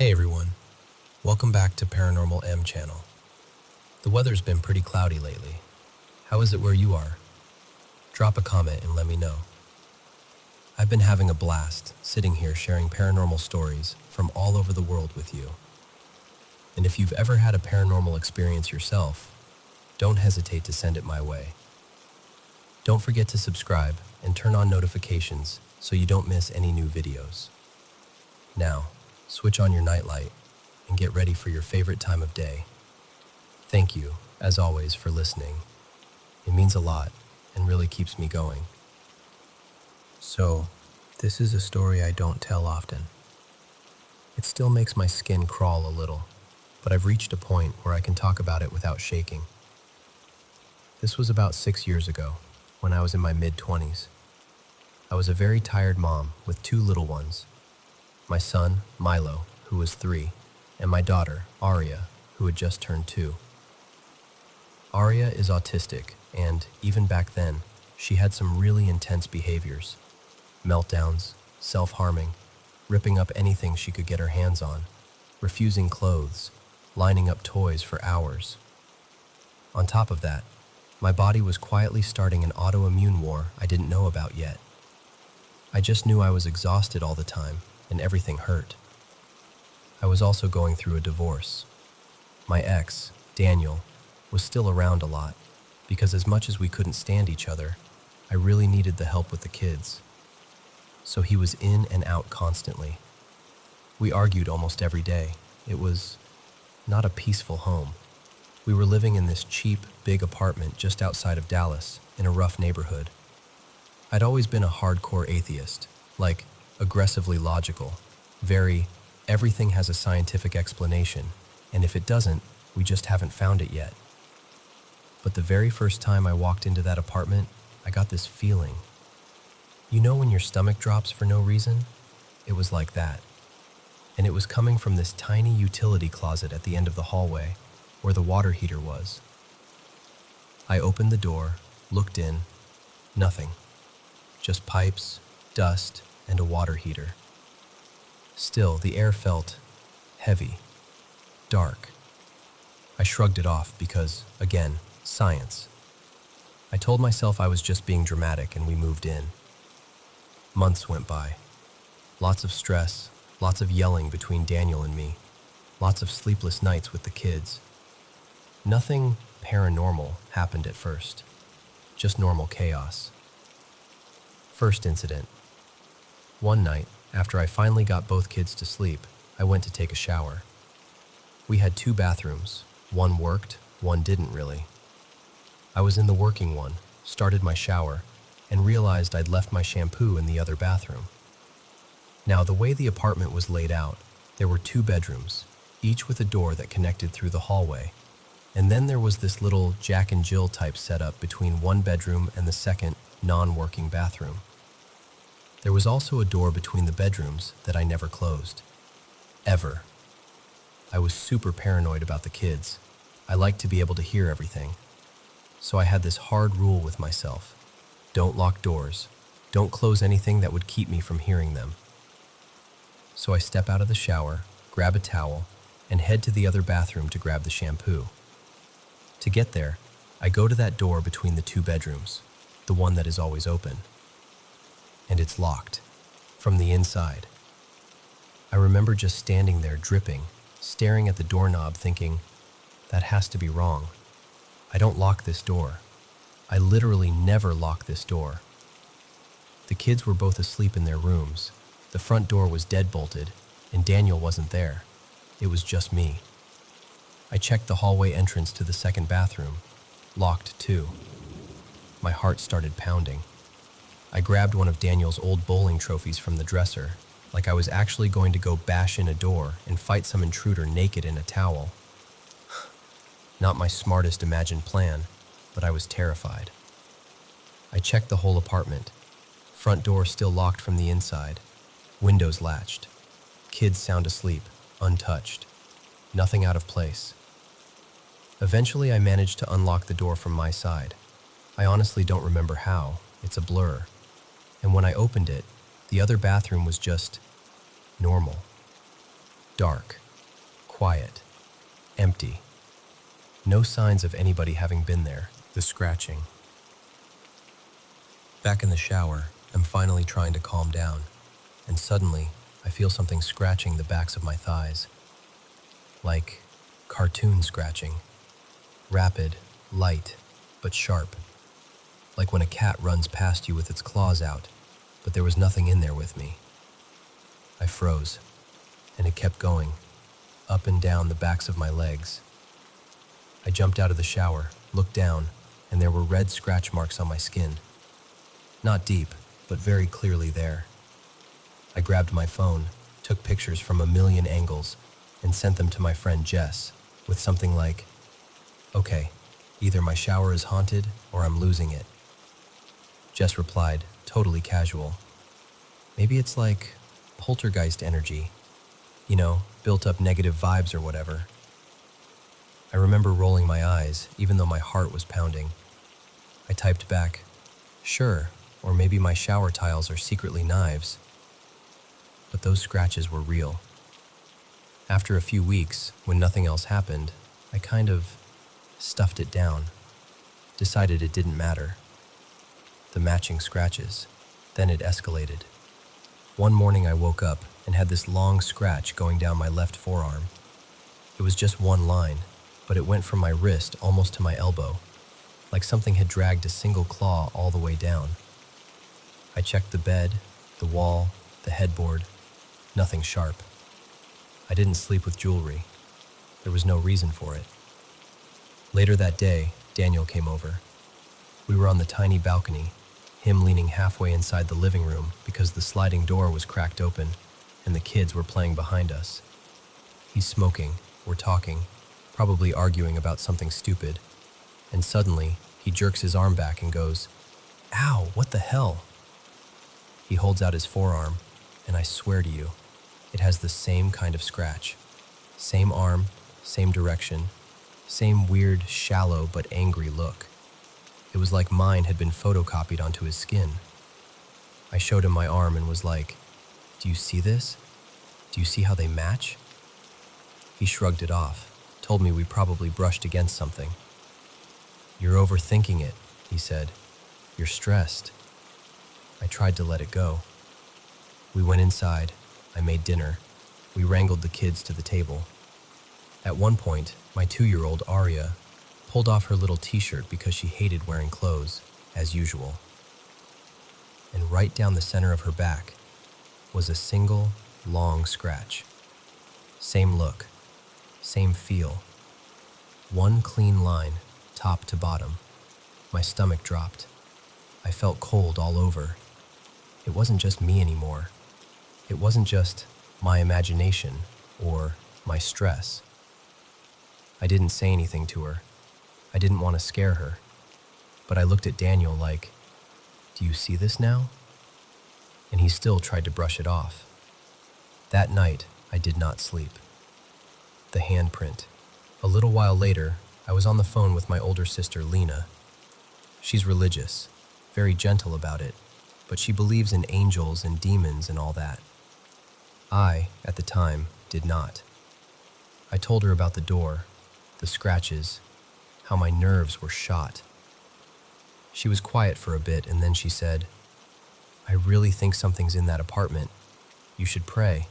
Hey everyone, welcome back to Paranormal M channel. The weather's been pretty cloudy lately. How is it where you are? Drop a comment and let me know. I've been having a blast sitting here sharing paranormal stories from all over the world with you. And if you've ever had a paranormal experience yourself, don't hesitate to send it my way. Don't forget to subscribe and turn on notifications so you don't miss any new videos. Now, switch on your nightlight and get ready for your favorite time of day. Thank you, as always, for listening. It means a lot and really keeps me going. So, this is a story I don't tell often. It still makes my skin crawl a little, but I've reached a point where I can talk about it without shaking. This was about 6 years ago, when I was in my mid-20s. I was a very tired mom with 2 little ones. My son, Milo, who was 3, and my daughter, Aria, who had just turned 2. Aria is autistic, and even back then, she had some really intense behaviors. Meltdowns, self-harming, ripping up anything she could get her hands on, refusing clothes, lining up toys for hours. On top of that, my body was quietly starting an autoimmune war I didn't know about yet. I just knew I was exhausted all the time, and everything hurt. I was also going through a divorce. My ex, Daniel, was still around a lot, because as much as we couldn't stand each other, I really needed the help with the kids. So he was in and out constantly. We argued almost every day. It was not a peaceful home. We were living in this cheap, big apartment just outside of Dallas, in a rough neighborhood. I'd always been a hardcore atheist, like aggressively logical, very, everything has a scientific explanation, and if it doesn't, we just haven't found it yet. But the very first time I walked into that apartment, I got this feeling. You know when your stomach drops for no reason? It was like that. And it was coming from this tiny utility closet at the end of the hallway, where the water heater was. I opened the door, looked in, nothing. Just pipes, dust, and a water heater. Still, the air felt heavy, dark. I shrugged it off because, again, science. I told myself I was just being dramatic and we moved in. Months went by. Lots of stress, lots of yelling between Daniel and me, lots of sleepless nights with the kids. Nothing paranormal happened at first, just normal chaos. First incident. One night, after I finally got both kids to sleep, I went to take a shower. We had 2 bathrooms. One worked, one didn't really. I was in the working one, started my shower, and realized I'd left my shampoo in the other bathroom. Now, the way the apartment was laid out, there were 2 bedrooms, each with a door that connected through the hallway. And then there was this little Jack and Jill type setup between one bedroom and the second, non-working bathroom. There was also a door between the bedrooms that I never closed. Ever. I was super paranoid about the kids. I liked to be able to hear everything. So I had this hard rule with myself. Don't lock doors. Don't close anything that would keep me from hearing them. So I step out of the shower, grab a towel, and head to the other bathroom to grab the shampoo. To get there, I go to that door between the 2 bedrooms, the one that is always open. And it's locked, from the inside. I remember just standing there dripping, staring at the doorknob thinking, that has to be wrong. I don't lock this door. I literally never lock this door. The kids were both asleep in their rooms. The front door was deadbolted, and Daniel wasn't there. It was just me. I checked the hallway entrance to the second bathroom, locked too. My heart started pounding. I grabbed one of Daniel's old bowling trophies from the dresser, like I was actually going to go bash in a door and fight some intruder naked in a towel. Not my smartest imagined plan, but I was terrified. I checked the whole apartment. Front door still locked from the inside. Windows latched. Kids sound asleep, untouched. Nothing out of place. Eventually, I managed to unlock the door from my side. I honestly don't remember how. It's a blur. And when I opened it, the other bathroom was just normal. Dark, quiet, empty. No signs of anybody having been there. The scratching. Back in the shower, I'm finally trying to calm down, and suddenly I feel something scratching the backs of my thighs. Like cartoon scratching. Rapid, light, but sharp. Like when a cat runs past you with its claws out, but there was nothing in there with me. I froze, and it kept going, up and down the backs of my legs. I jumped out of the shower, looked down, and there were red scratch marks on my skin. Not deep, but very clearly there. I grabbed my phone, took pictures from a million angles, and sent them to my friend Jess, with something like, "Okay, either my shower is haunted or I'm losing it." Jess replied, totally casual, "Maybe it's like poltergeist energy, built up negative vibes or whatever." I remember rolling my eyes, even though my heart was pounding. I typed back, "Sure, or maybe my shower tiles are secretly knives." But those scratches were real. After a few weeks, when nothing else happened, I kind of stuffed it down, decided it didn't matter. The matching scratches. Then it escalated. One morning I woke up and had this long scratch going down my left forearm. It was just one line, but it went from my wrist almost to my elbow, like something had dragged a single claw all the way down. I checked the bed, the wall, the headboard. Nothing sharp. I didn't sleep with jewelry. There was no reason for it. Later that day, Daniel came over. We were on the tiny balcony, him leaning halfway inside the living room because the sliding door was cracked open and the kids were playing behind us. He's smoking, we're talking, probably arguing about something stupid, and suddenly he jerks his arm back and goes, "Ow, what the hell?" He holds out his forearm, and I swear to you, it has the same kind of scratch. Same arm, same direction, same weird, shallow but angry look. It was like mine had been photocopied onto his skin. I showed him my arm and was like, "Do you see this? Do you see how they match?" He shrugged it off, told me we probably brushed against something. "You're overthinking it," he said. "You're stressed." I tried to let it go. We went inside. I made dinner. We wrangled the kids to the table. At one point, my 2-year-old Aria pulled off her little t-shirt because she hated wearing clothes, as usual. And right down the center of her back was a single, long scratch. Same look, same feel. One clean line, top to bottom. My stomach dropped. I felt cold all over. It wasn't just me anymore. It wasn't just my imagination or my stress. I didn't say anything to her. I didn't want to scare her. But I looked at Daniel like, "Do you see this now?" And he still tried to brush it off. That night, I did not sleep. The handprint. A little while later, I was on the phone with my older sister, Lena. She's religious, very gentle about it, but she believes in angels and demons and all that. I, at the time, did not. I told her about the door, the scratches, how my nerves were shot. She was quiet for a bit and then she said, "I really think something's in that apartment. You should pray."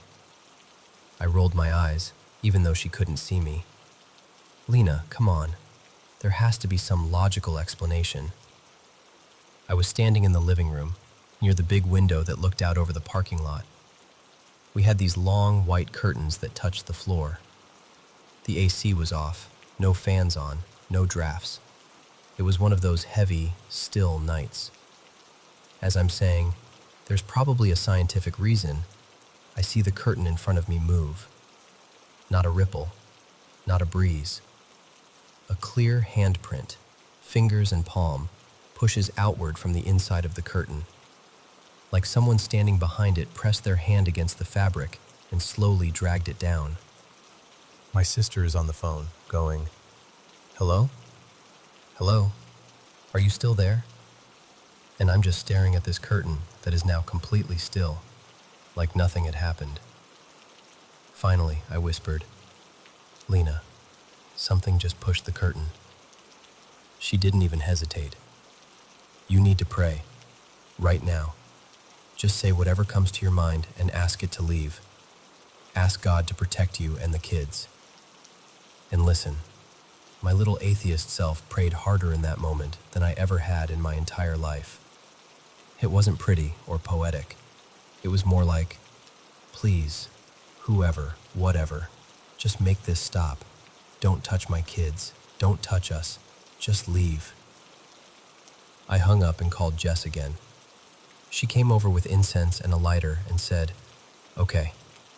I rolled my eyes, even though she couldn't see me. "Lena, come on. There has to be some logical explanation." I was standing in the living room, near the big window that looked out over the parking lot. We had these long white curtains that touched the floor. The AC was off, no fans on, no drafts. It was one of those heavy, still nights. As I'm saying, there's probably a scientific reason, I see the curtain in front of me move. Not a ripple, not a breeze. A clear handprint, fingers and palm, pushes outward from the inside of the curtain. Like someone standing behind it pressed their hand against the fabric and slowly dragged it down. My sister is on the phone, going, "Hello? Hello? Are you still there?" And I'm just staring at this curtain that is now completely still, like nothing had happened. Finally, I whispered, "Lena, something just pushed the curtain." She didn't even hesitate. "You need to pray. Right now. Just say whatever comes to your mind and ask it to leave. Ask God to protect you and the kids." And listen, my little atheist self prayed harder in that moment than I ever had in my entire life. It wasn't pretty or poetic. It was more like, "Please, whoever, whatever, just make this stop. Don't touch my kids. Don't touch us. Just leave." I hung up and called Jess again. She came over with incense and a lighter and said, "Okay,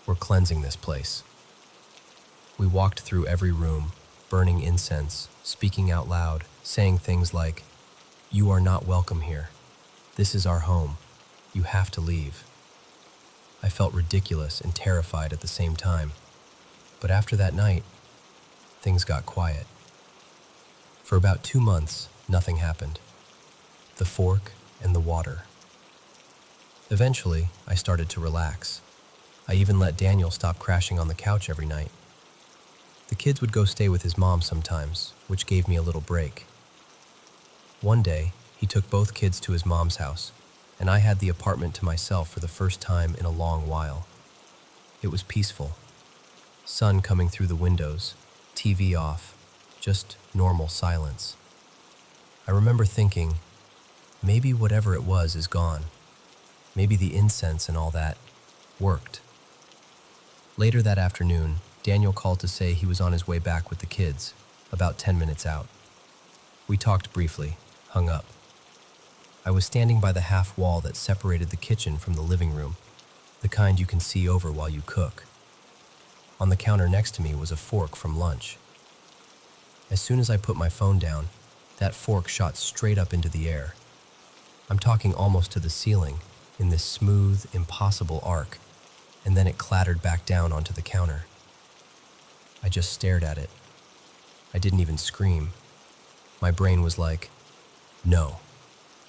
we're cleansing this place." We walked through every room, burning incense, speaking out loud, saying things like, "You are not welcome here. This is our home. You have to leave." I felt ridiculous and terrified at the same time. But after that night, things got quiet. For about 2 months, nothing happened. The fork and the water. Eventually, I started to relax. I even let Daniel stop crashing on the couch every night. The kids would go stay with his mom sometimes, which gave me a little break. One day, he took both kids to his mom's house, and I had the apartment to myself for the first time in a long while. It was peaceful. Sun coming through the windows, TV off, just normal silence. I remember thinking, maybe whatever it was is gone. Maybe the incense and all that worked. Later that afternoon, Daniel called to say he was on his way back with the kids, about 10 minutes out. We talked briefly, hung up. I was standing by the half wall that separated the kitchen from the living room, the kind you can see over while you cook. On the counter next to me was a fork from lunch. As soon as I put my phone down, that fork shot straight up into the air. I'm talking almost to the ceiling, in this smooth, impossible arc, and then it clattered back down onto the counter. I just stared at it. I didn't even scream. My brain was like, no,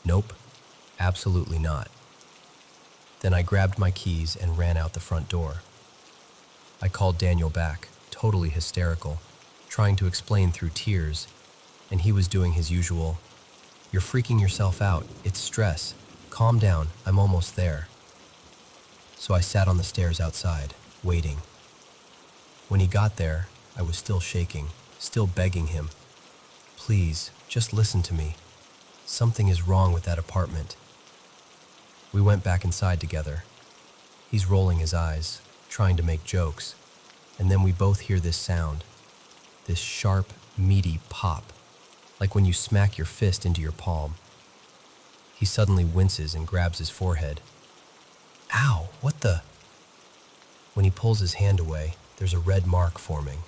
nope, absolutely not. Then I grabbed my keys and ran out the front door. I called Daniel back, totally hysterical, trying to explain through tears, and he was doing his usual, "You're freaking yourself out, it's stress. Calm down, I'm almost there." So I sat on the stairs outside, waiting. When he got there, I was still shaking, still begging him, "Please, just listen to me. Something is wrong with that apartment." We went back inside together. He's rolling his eyes, trying to make jokes, and then we both hear this sound, this sharp, meaty pop, like when you smack your fist into your palm. He suddenly winces and grabs his forehead. "Ow, what the?" When he pulls his hand away, there's a red mark forming,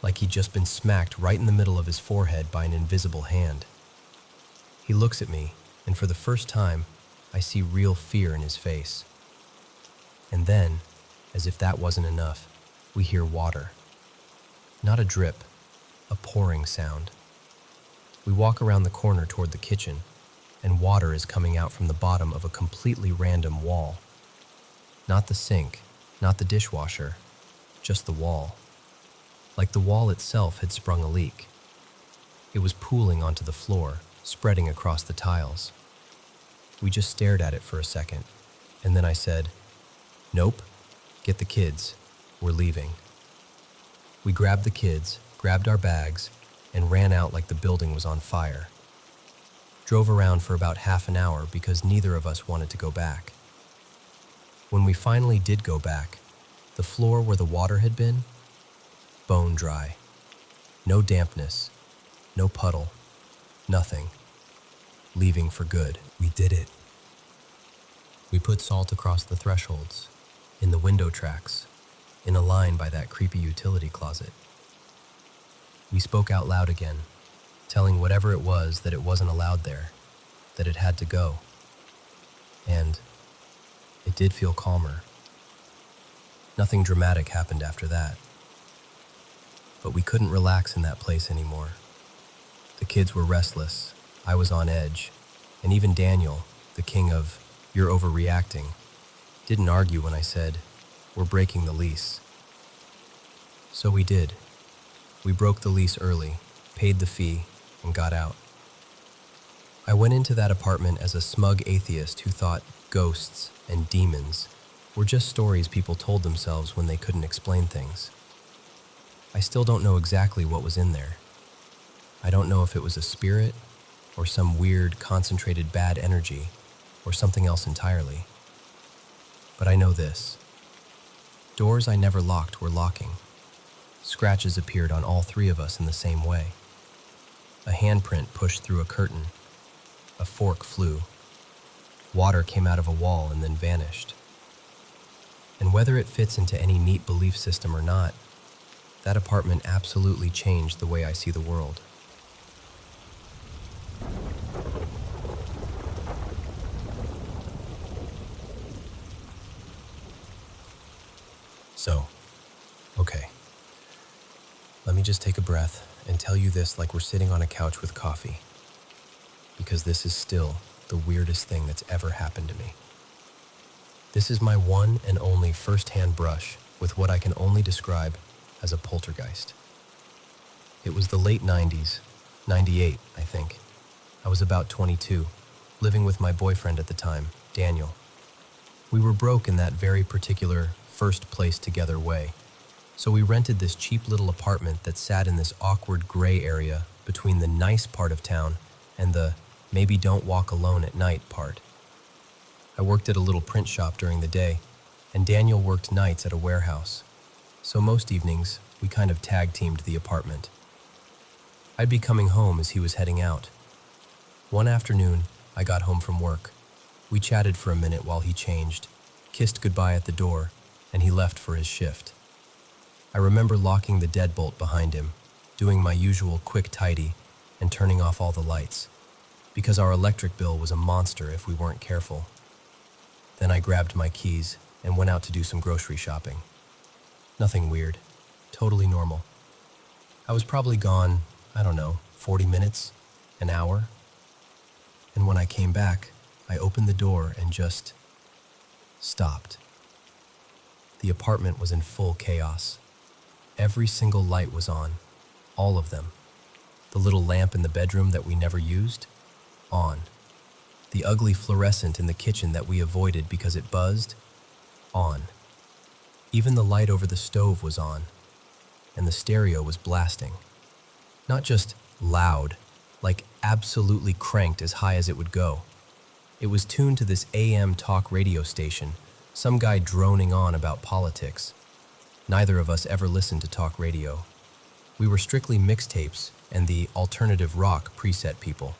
like he'd just been smacked right in the middle of his forehead by an invisible hand. He looks at me, and for the first time, I see real fear in his face. And then, as if that wasn't enough, we hear water. Not a drip, a pouring sound. We walk around the corner toward the kitchen, and water is coming out from the bottom of a completely random wall. Not the sink, not the dishwasher, just the wall. Like the wall itself had sprung a leak. It was pooling onto the floor, spreading across the tiles. We just stared at it for a second, and then I said, "Nope, get the kids, we're leaving." We grabbed the kids, grabbed our bags, and ran out like the building was on fire. Drove around for about half an hour because neither of us wanted to go back. When we finally did go back, the floor where the water had been, bone dry. No dampness, no puddle, nothing. Leaving for good. We did it. We put salt across the thresholds, in the window tracks, in a line by that creepy utility closet. We spoke out loud again, telling whatever it was that it wasn't allowed there, that it had to go. And it did feel calmer. Nothing dramatic happened after that. But we couldn't relax in that place anymore. The kids were restless, I was on edge, and even Daniel, the king of "you're overreacting," didn't argue when I said, "We're breaking the lease. So we did. We broke the lease early, paid the fee, and got out. I went into that apartment as a smug atheist who thought ghosts and demons were just stories people told themselves when they couldn't explain things. I still don't know exactly what was in there. I don't know if it was a spirit, or some weird, concentrated bad energy, or something else entirely. But I know this. Doors I never locked were locking. Scratches appeared on all three of us in the same way. A handprint pushed through a curtain. A fork flew. Water came out of a wall and then vanished. And whether it fits into any neat belief system or not, that apartment absolutely changed the way I see the world. So, okay. Let me just take a breath and tell you this like we're sitting on a couch with coffee. Because this is still the weirdest thing that's ever happened to me. This is my one and only first-hand brush with what I can only describe as a poltergeist. It was the late 90s, 98, I think. I was about 22, living with my boyfriend at the time, Daniel. We were broke in that very particular first place together way, so we rented this cheap little apartment that sat in this awkward gray area between the nice part of town and the maybe don't walk alone at night part. I worked at a little print shop during the day, and Daniel worked nights at a warehouse, so most evenings we kind of tag-teamed the apartment. I'd be coming home as he was heading out. One afternoon, I got home from work. We chatted for a minute while he changed, kissed goodbye at the door, and he left for his shift. I remember locking the deadbolt behind him, doing my usual quick tidy, and turning off all the lights, because our electric bill was a monster if we weren't careful. Then I grabbed my keys and went out to do some grocery shopping. Nothing weird, totally normal. I was probably gone, 40 minutes, an hour. And when I came back, I opened the door and just stopped. The apartment was in full chaos. Every single light was on, all of them. The little lamp in the bedroom that we never used, on. The ugly fluorescent in the kitchen that we avoided because it buzzed, on. Even the light over the stove was on, and the stereo was blasting. Not just loud, like absolutely cranked as high as it would go. It was tuned to this AM talk radio station, some guy droning on about politics. Neither of us ever listened to talk radio. We were strictly mixtapes and the alternative rock preset people.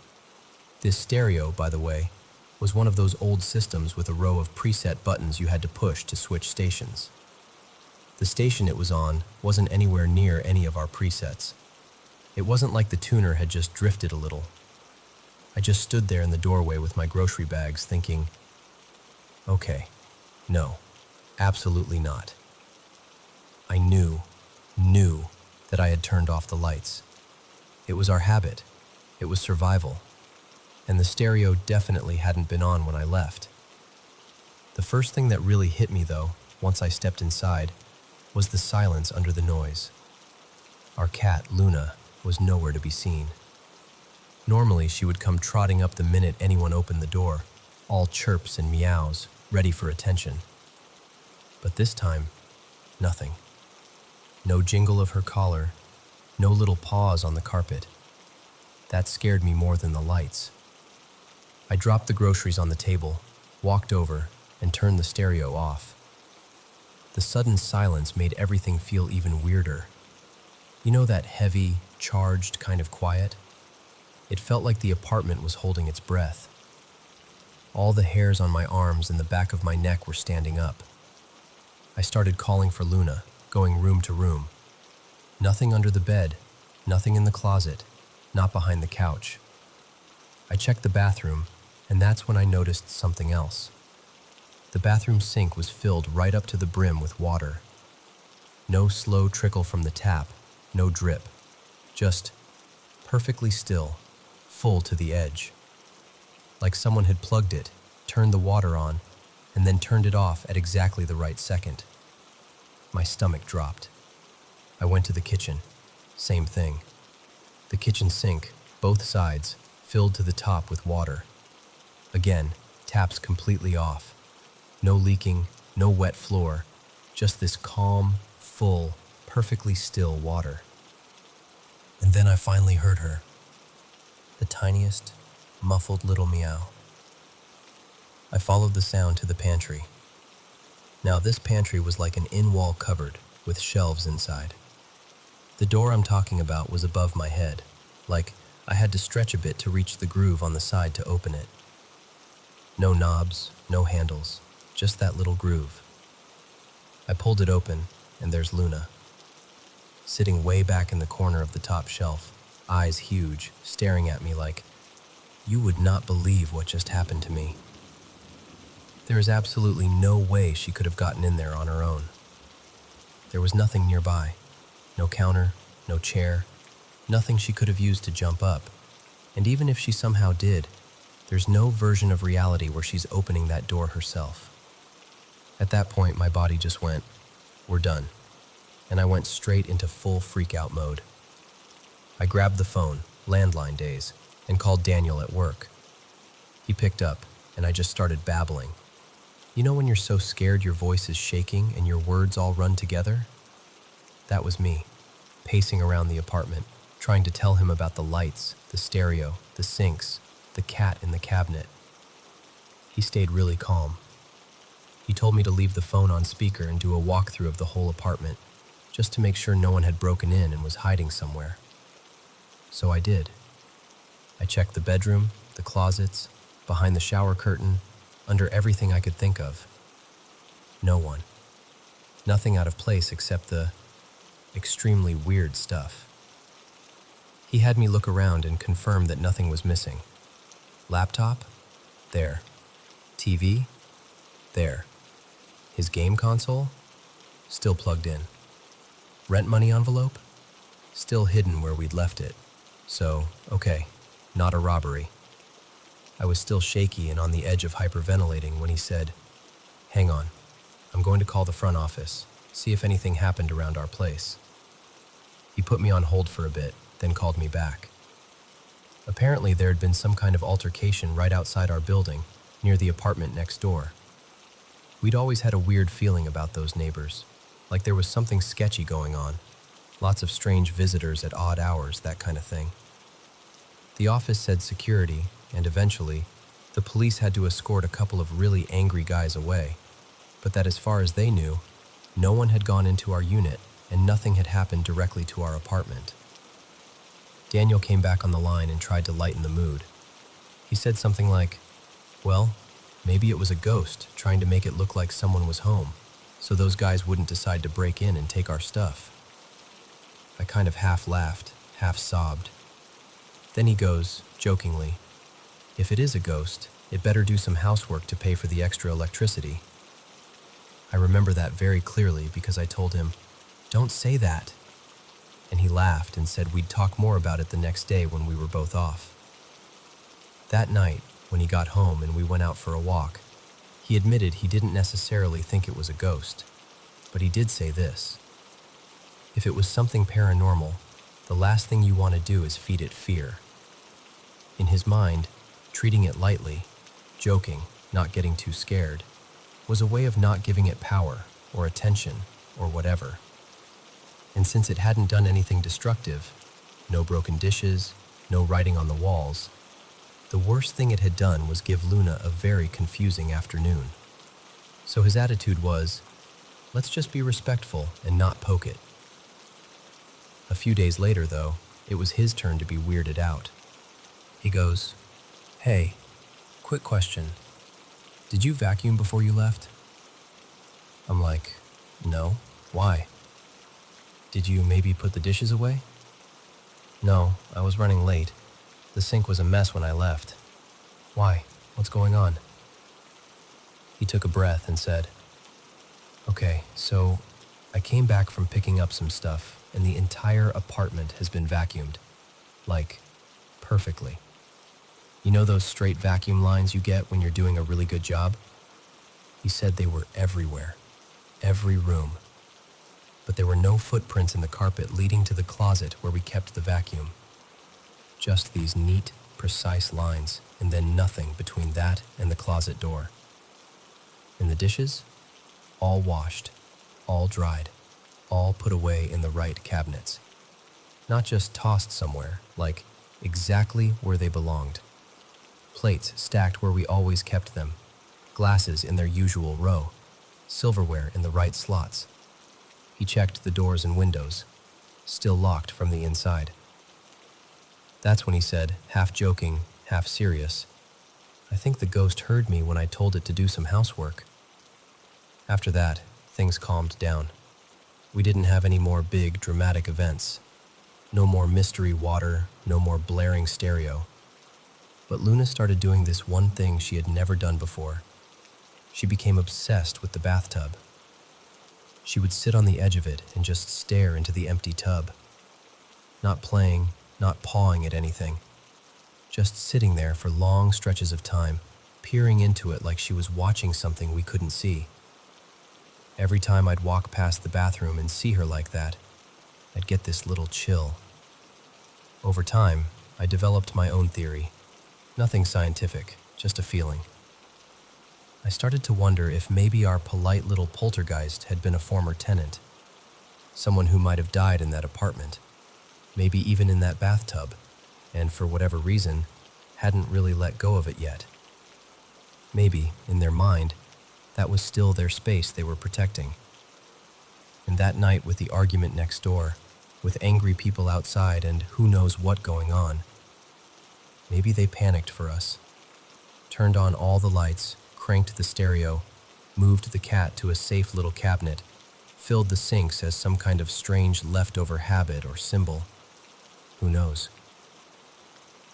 This stereo, by the way, was one of those old systems with a row of preset buttons you had to push to switch stations. The station it was on wasn't anywhere near any of our presets. It wasn't like the tuner had just drifted a little. I just stood there in the doorway with my grocery bags thinking, okay, no, absolutely not. I knew that I had turned off the lights. It was our habit. It was survival. And the stereo definitely hadn't been on when I left. The first thing that really hit me, though, once I stepped inside, was the silence under the noise. Our cat, Luna, was nowhere to be seen. Normally, she would come trotting up the minute anyone opened the door, all chirps and meows, ready for attention. But this time, nothing. No jingle of her collar, no little paws on the carpet. That scared me more than the lights. I dropped the groceries on the table, walked over, and turned the stereo off. The sudden silence made everything feel even weirder. You know that heavy, charged kind of quiet? It felt like the apartment was holding its breath. All the hairs on my arms and the back of my neck were standing up. I started calling for Luna, going room to room. Nothing under the bed, nothing in the closet, not behind the couch. I checked the bathroom, and that's when I noticed something else. The bathroom sink was filled right up to the brim with water. No slow trickle from the tap, no drip. Just perfectly still, full to the edge. Like someone had plugged it, turned the water on, and then turned it off at exactly the right second. My stomach dropped. I went to the kitchen. Same thing. The kitchen sink, both sides, filled to the top with water. Again, taps completely off. No leaking, no wet floor, just this calm, full, perfectly still water. And then I finally heard her. The tiniest, muffled little meow. I followed the sound to the pantry. Now this pantry was like an in-wall cupboard with shelves inside. The door I'm talking about was above my head, like I had to stretch a bit to reach the groove on the side to open it. No knobs, no handles, just that little groove. I pulled it open, and there's Luna. Sitting way back in the corner of the top shelf, eyes huge, staring at me like, "You would not believe what just happened to me." There is absolutely no way she could have gotten in there on her own. There was nothing nearby. No counter, no chair, nothing she could have used to jump up. And even if she somehow did, there's no version of reality where she's opening that door herself. At that point, my body just went, "We're done." And I went straight into full freak-out mode. I grabbed the phone, landline days, and called Daniel at work. He picked up, and I just started babbling. You know when you're so scared your voice is shaking and your words all run together? That was me, pacing around the apartment, trying to tell him about the lights, the stereo, the sinks, the cat in the cabinet. He stayed really calm. He told me to leave the phone on speaker and do a walkthrough of the whole apartment, just to make sure no one had broken in and was hiding somewhere. So I did. I checked the bedroom, the closets, behind the shower curtain, under everything I could think of. No one. Nothing out of place except the extremely weird stuff. He had me look around and confirm that nothing was missing. Laptop? There. TV? There. His game console? Still plugged in. Rent money envelope? Still hidden where we'd left it. So, okay, not a robbery. I was still shaky and on the edge of hyperventilating when he said, "Hang on, I'm going to call the front office, see if anything happened around our place." He put me on hold for a bit, then called me back. Apparently there had been some kind of altercation right outside our building, near the apartment next door. We'd always had a weird feeling about those neighbors, like there was something sketchy going on. Lots of strange visitors at odd hours, that kind of thing. The office said security, and eventually, the police had to escort a couple of really angry guys away, but that as far as they knew, no one had gone into our unit and nothing had happened directly to our apartment. Daniel came back on the line and tried to lighten the mood. He said something like, "Well, maybe it was a ghost trying to make it look like someone was home, so those guys wouldn't decide to break in and take our stuff." I kind of half laughed, half sobbed. Then he goes, jokingly, "If it is a ghost, it better do some housework to pay for the extra electricity." I remember that very clearly because I told him, "Don't say that." And he laughed and said we'd talk more about it the next day when we were both off. That night, when he got home and we went out for a walk, he admitted he didn't necessarily think it was a ghost, but he did say this: "If it was something paranormal, the last thing you want to do is feed it fear." In his mind, treating it lightly, joking, not getting too scared, was a way of not giving it power or attention or whatever. And since it hadn't done anything destructive, no broken dishes, no writing on the walls, the worst thing it had done was give Luna a very confusing afternoon. So his attitude was, let's just be respectful and not poke it. A few days later, though, it was his turn to be weirded out. He goes, "Hey, quick question. Did you vacuum before you left?" I'm like, "No, why?" "Did you maybe put the dishes away?" "No, I was running late. The sink was a mess when I left." "Why? What's going on?" He took a breath and said, "Okay, so I came back from picking up some stuff and the entire apartment has been vacuumed. Like, perfectly. You know those straight vacuum lines you get when you're doing a really good job?" He said they were everywhere. Every room. but there were no footprints in the carpet leading to the closet where we kept the vacuum. Just these neat, precise lines, and then nothing between that and the closet door. And the dishes? All washed, all dried, all put away in the right cabinets. Not just tossed somewhere, like exactly where they belonged. Plates stacked where we always kept them, glasses in their usual row, silverware in the right slots. He checked the doors and windows, still locked from the inside. That's when he said, half joking, half serious, "I think the ghost heard me when I told it to do some housework." After that, things calmed down. We didn't have any more big, dramatic events. No more mystery water, no more blaring stereo. But Luna started doing this one thing she had never done before. She became obsessed with the bathtub. She would sit on the edge of it and just stare into the empty tub. Not playing, not pawing at anything. Just sitting there for long stretches of time, peering into it like she was watching something we couldn't see. Every time I'd walk past the bathroom and see her like that, I'd get this little chill. Over time, I developed my own theory. Nothing scientific, just a feeling. I started to wonder if maybe our polite little poltergeist had been a former tenant. Someone who might have died in that apartment, maybe even in that bathtub, and for whatever reason, hadn't really let go of it yet. Maybe, in their mind, that was still their space they were protecting. And that night with the argument next door, with angry people outside and who knows what going on, maybe they panicked for us, turned on all the lights, cranked the stereo, moved the cat to a safe little cabinet, filled the sinks as some kind of strange leftover habit or symbol. Who knows?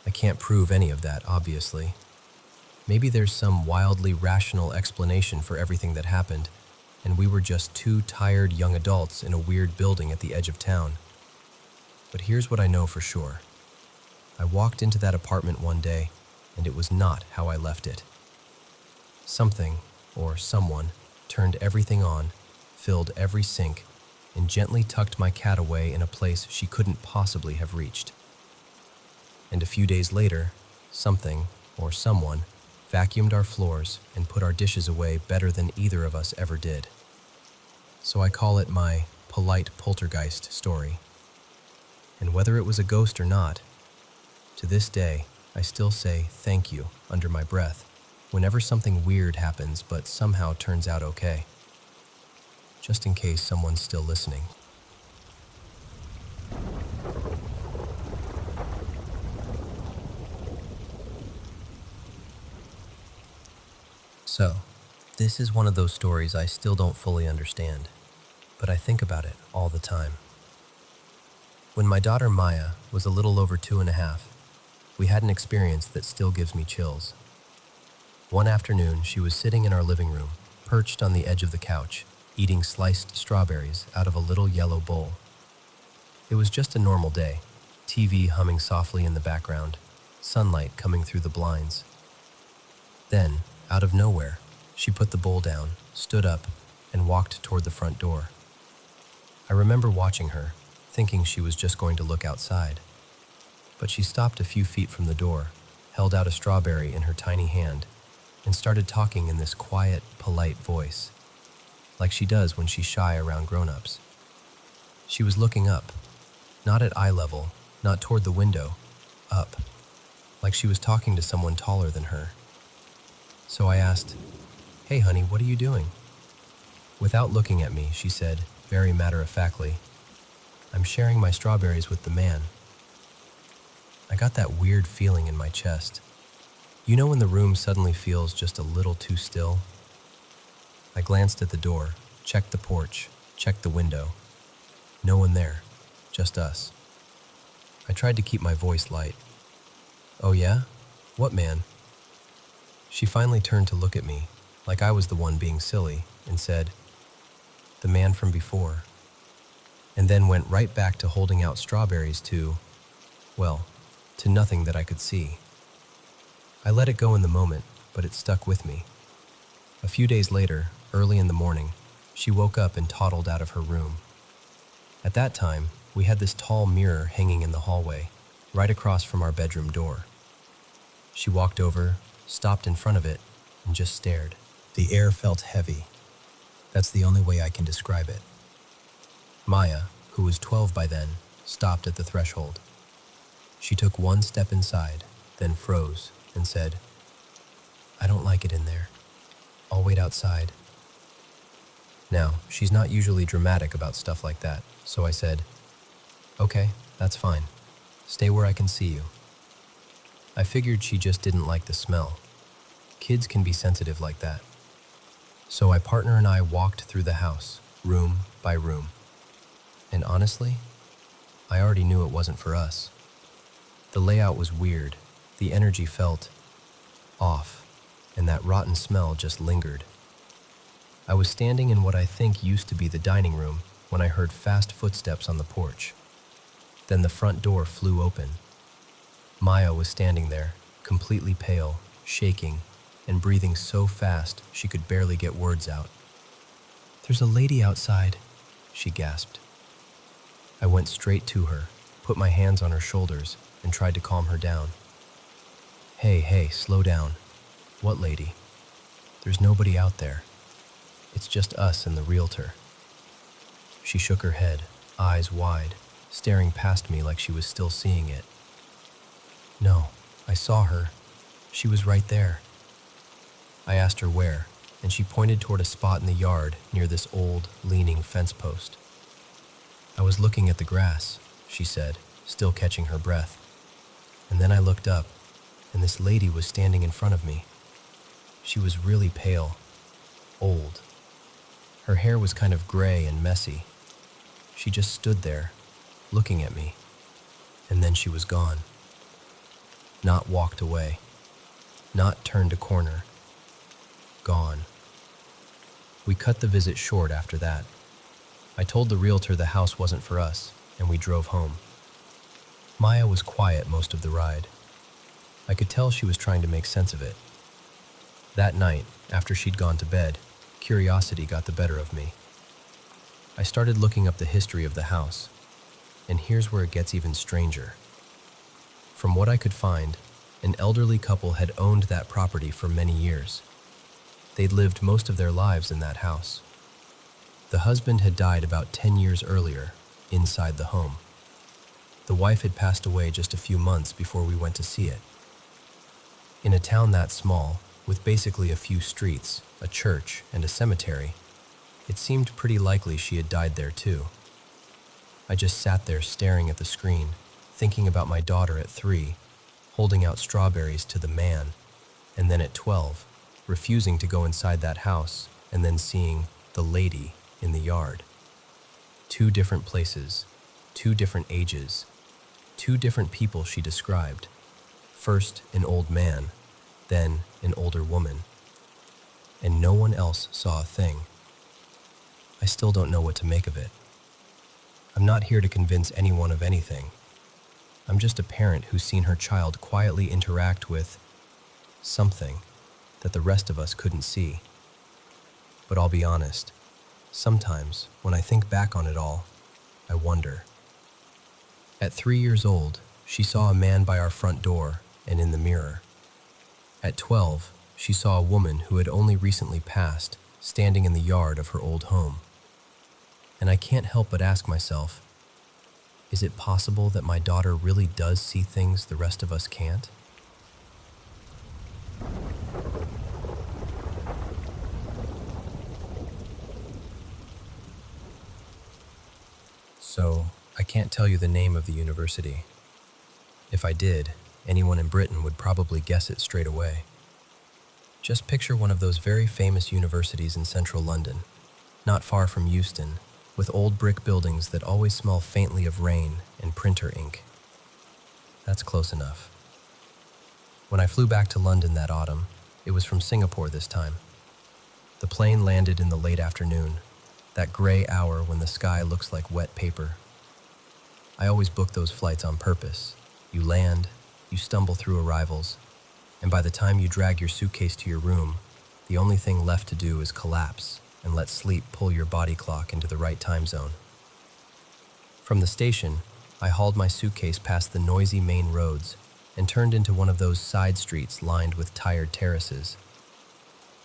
I can't prove any of that, obviously. Maybe there's some wildly rational explanation for everything that happened, and we were just two tired young adults in a weird building at the edge of town. But here's what I know for sure. I walked into that apartment one day, and it was not how I left it. Something, or someone, turned everything on, filled every sink, and gently tucked my cat away in a place she couldn't possibly have reached. And a few days later, something, or someone, vacuumed our floors and put our dishes away better than either of us ever did. So I call it my polite poltergeist story. And whether it was a ghost or not, to this day, I still say thank you under my breath whenever something weird happens but somehow turns out okay. Just in case someone's still listening. So, this is one of those stories I still don't fully understand, but I think about it all the time. When my daughter Maya was a little over 2.5, we had an experience that still gives me chills. One afternoon, she was sitting in our living room, perched on the edge of the couch, eating sliced strawberries out of a little yellow bowl. It was just a normal day, TV humming softly in the background, sunlight coming through the blinds. Then, out of nowhere, she put the bowl down, stood up, and walked toward the front door. I remember watching her, thinking she was just going to look outside. But she stopped a few feet from the door, held out a strawberry in her tiny hand, and started talking in this quiet, polite voice, like she does when she's shy around grown-ups. She was looking up, not at eye level, not toward the window, up, like she was talking to someone taller than her. So I asked, "Hey honey, what are you doing?" Without looking at me, she said, very matter-of-factly, "I'm sharing my strawberries with the man." I got that weird feeling in my chest. You know when the room suddenly feels just a little too still? I glanced at the door, checked the porch, checked the window. No one there, just us. I tried to keep my voice light. "Oh yeah? What man?" She finally turned to look at me, like I was the one being silly, and said, "The man from before," and then went right back to holding out strawberries to nothing that I could see. I let it go in the moment, but it stuck with me. A few days later, early in the morning, she woke up and toddled out of her room. At that time, we had this tall mirror hanging in the hallway, right across from our bedroom door. She walked over, stopped in front of it, and just stared. The air felt heavy. That's the only way I can describe it. Maya, who was 12 by then, stopped at the threshold. She took one step inside, then froze and said, "I don't like it in there. I'll wait outside." Now, she's not usually dramatic about stuff like that, so I said, "Okay, that's fine. Stay where I can see you." I figured she just didn't like the smell. Kids can be sensitive like that. So my partner and I walked through the house, room by room. And honestly, I already knew it wasn't for us. The layout was weird, the energy felt off, and that rotten smell just lingered. I was standing in what I think used to be the dining room when I heard fast footsteps on the porch. Then the front door flew open. Maya was standing there, completely pale, shaking, and breathing so fast she could barely get words out. "There's a lady outside," she gasped. I went straight to her, put my hands on her shoulders, and tried to calm her down. Hey, slow down. What lady? There's nobody out there. It's just us and the realtor." She shook her head, eyes wide, staring past me like she was still seeing it. "No, I saw her. She was right there." I asked her where, and she pointed toward a spot in the yard near this old, leaning fence post. "I was looking at the grass," she said, still catching her breath. "And then I looked up, and this lady was standing in front of me. She was really pale, old. Her hair was kind of gray and messy. She just stood there, looking at me, and then she was gone. Not walked away, not turned a corner. Gone." We cut the visit short after that. I told the realtor the house wasn't for us, and we drove home. Maya was quiet most of the ride. I could tell she was trying to make sense of it. That night, after she'd gone to bed, curiosity got the better of me. I started looking up the history of the house, and here's where it gets even stranger. From what I could find, an elderly couple had owned that property for many years. They'd lived most of their lives in that house. The husband had died about 10 years earlier, inside the home. The wife had passed away just a few months before we went to see it. In a town that small, with basically a few streets, a church, and a cemetery, it seemed pretty likely she had died there too. I just sat there staring at the screen, thinking about my daughter at 3, holding out strawberries to the man, and then at 12, refusing to go inside that house, and then seeing the lady in the yard. 2 different places, 2 different ages, 2 different people she described. First an old man, then an older woman. And no one else saw a thing. I still don't know what to make of it. I'm not here to convince anyone of anything. I'm just a parent who's seen her child quietly interact with something that the rest of us couldn't see. But I'll be honest, sometimes when I think back on it all, I wonder. At 3 years old, she saw a man by our front door and in the mirror. At 12, she saw a woman who had only recently passed, standing in the yard of her old home. And I can't help but ask myself, is it possible that my daughter really does see things the rest of us can't? So, I can't tell you the name of the university. If I did, anyone in Britain would probably guess it straight away. Just picture one of those very famous universities in central London, not far from Euston, with old brick buildings that always smell faintly of rain and printer ink. That's close enough. When I flew back to London that autumn, it was from Singapore this time. The plane landed in the late afternoon, that gray hour when the sky looks like wet paper. I always book those flights on purpose. You land, you stumble through arrivals, and by the time you drag your suitcase to your room, the only thing left to do is collapse and let sleep pull your body clock into the right time zone. From the station, I hauled my suitcase past the noisy main roads and turned into one of those side streets lined with tired terraces.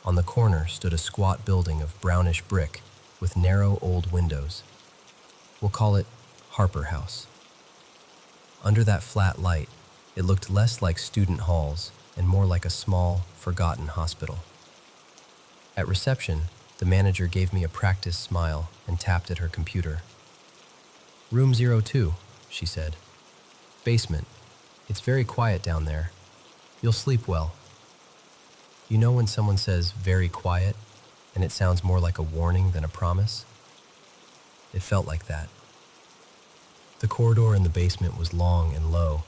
On the corner stood a squat building of brownish brick with narrow old windows. We'll call it Harper House. Under that flat light, it looked less like student halls and more like a small, forgotten hospital. At reception, the manager gave me a practiced smile and tapped at her computer. "Room 02, she said. "Basement. It's very quiet down there. You'll sleep well." You know when someone says very quiet and it sounds more like a warning than a promise? It felt like that. The corridor in the basement was long and low,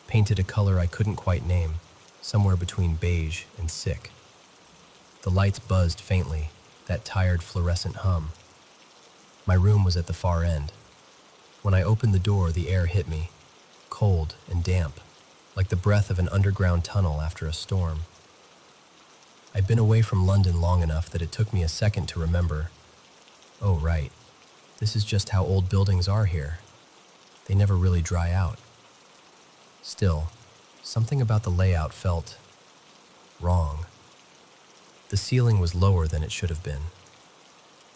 painted a color I couldn't quite name, somewhere between beige and sick. The lights buzzed faintly, that tired fluorescent hum. My room was at the far end. When I opened the door, the air hit me, cold and damp, like the breath of an underground tunnel after a storm. I'd been away from London long enough that it took me a second to remember, oh right, this is just how old buildings are here. They never really dry out. Still, something about the layout felt wrong. The ceiling was lower than it should have been.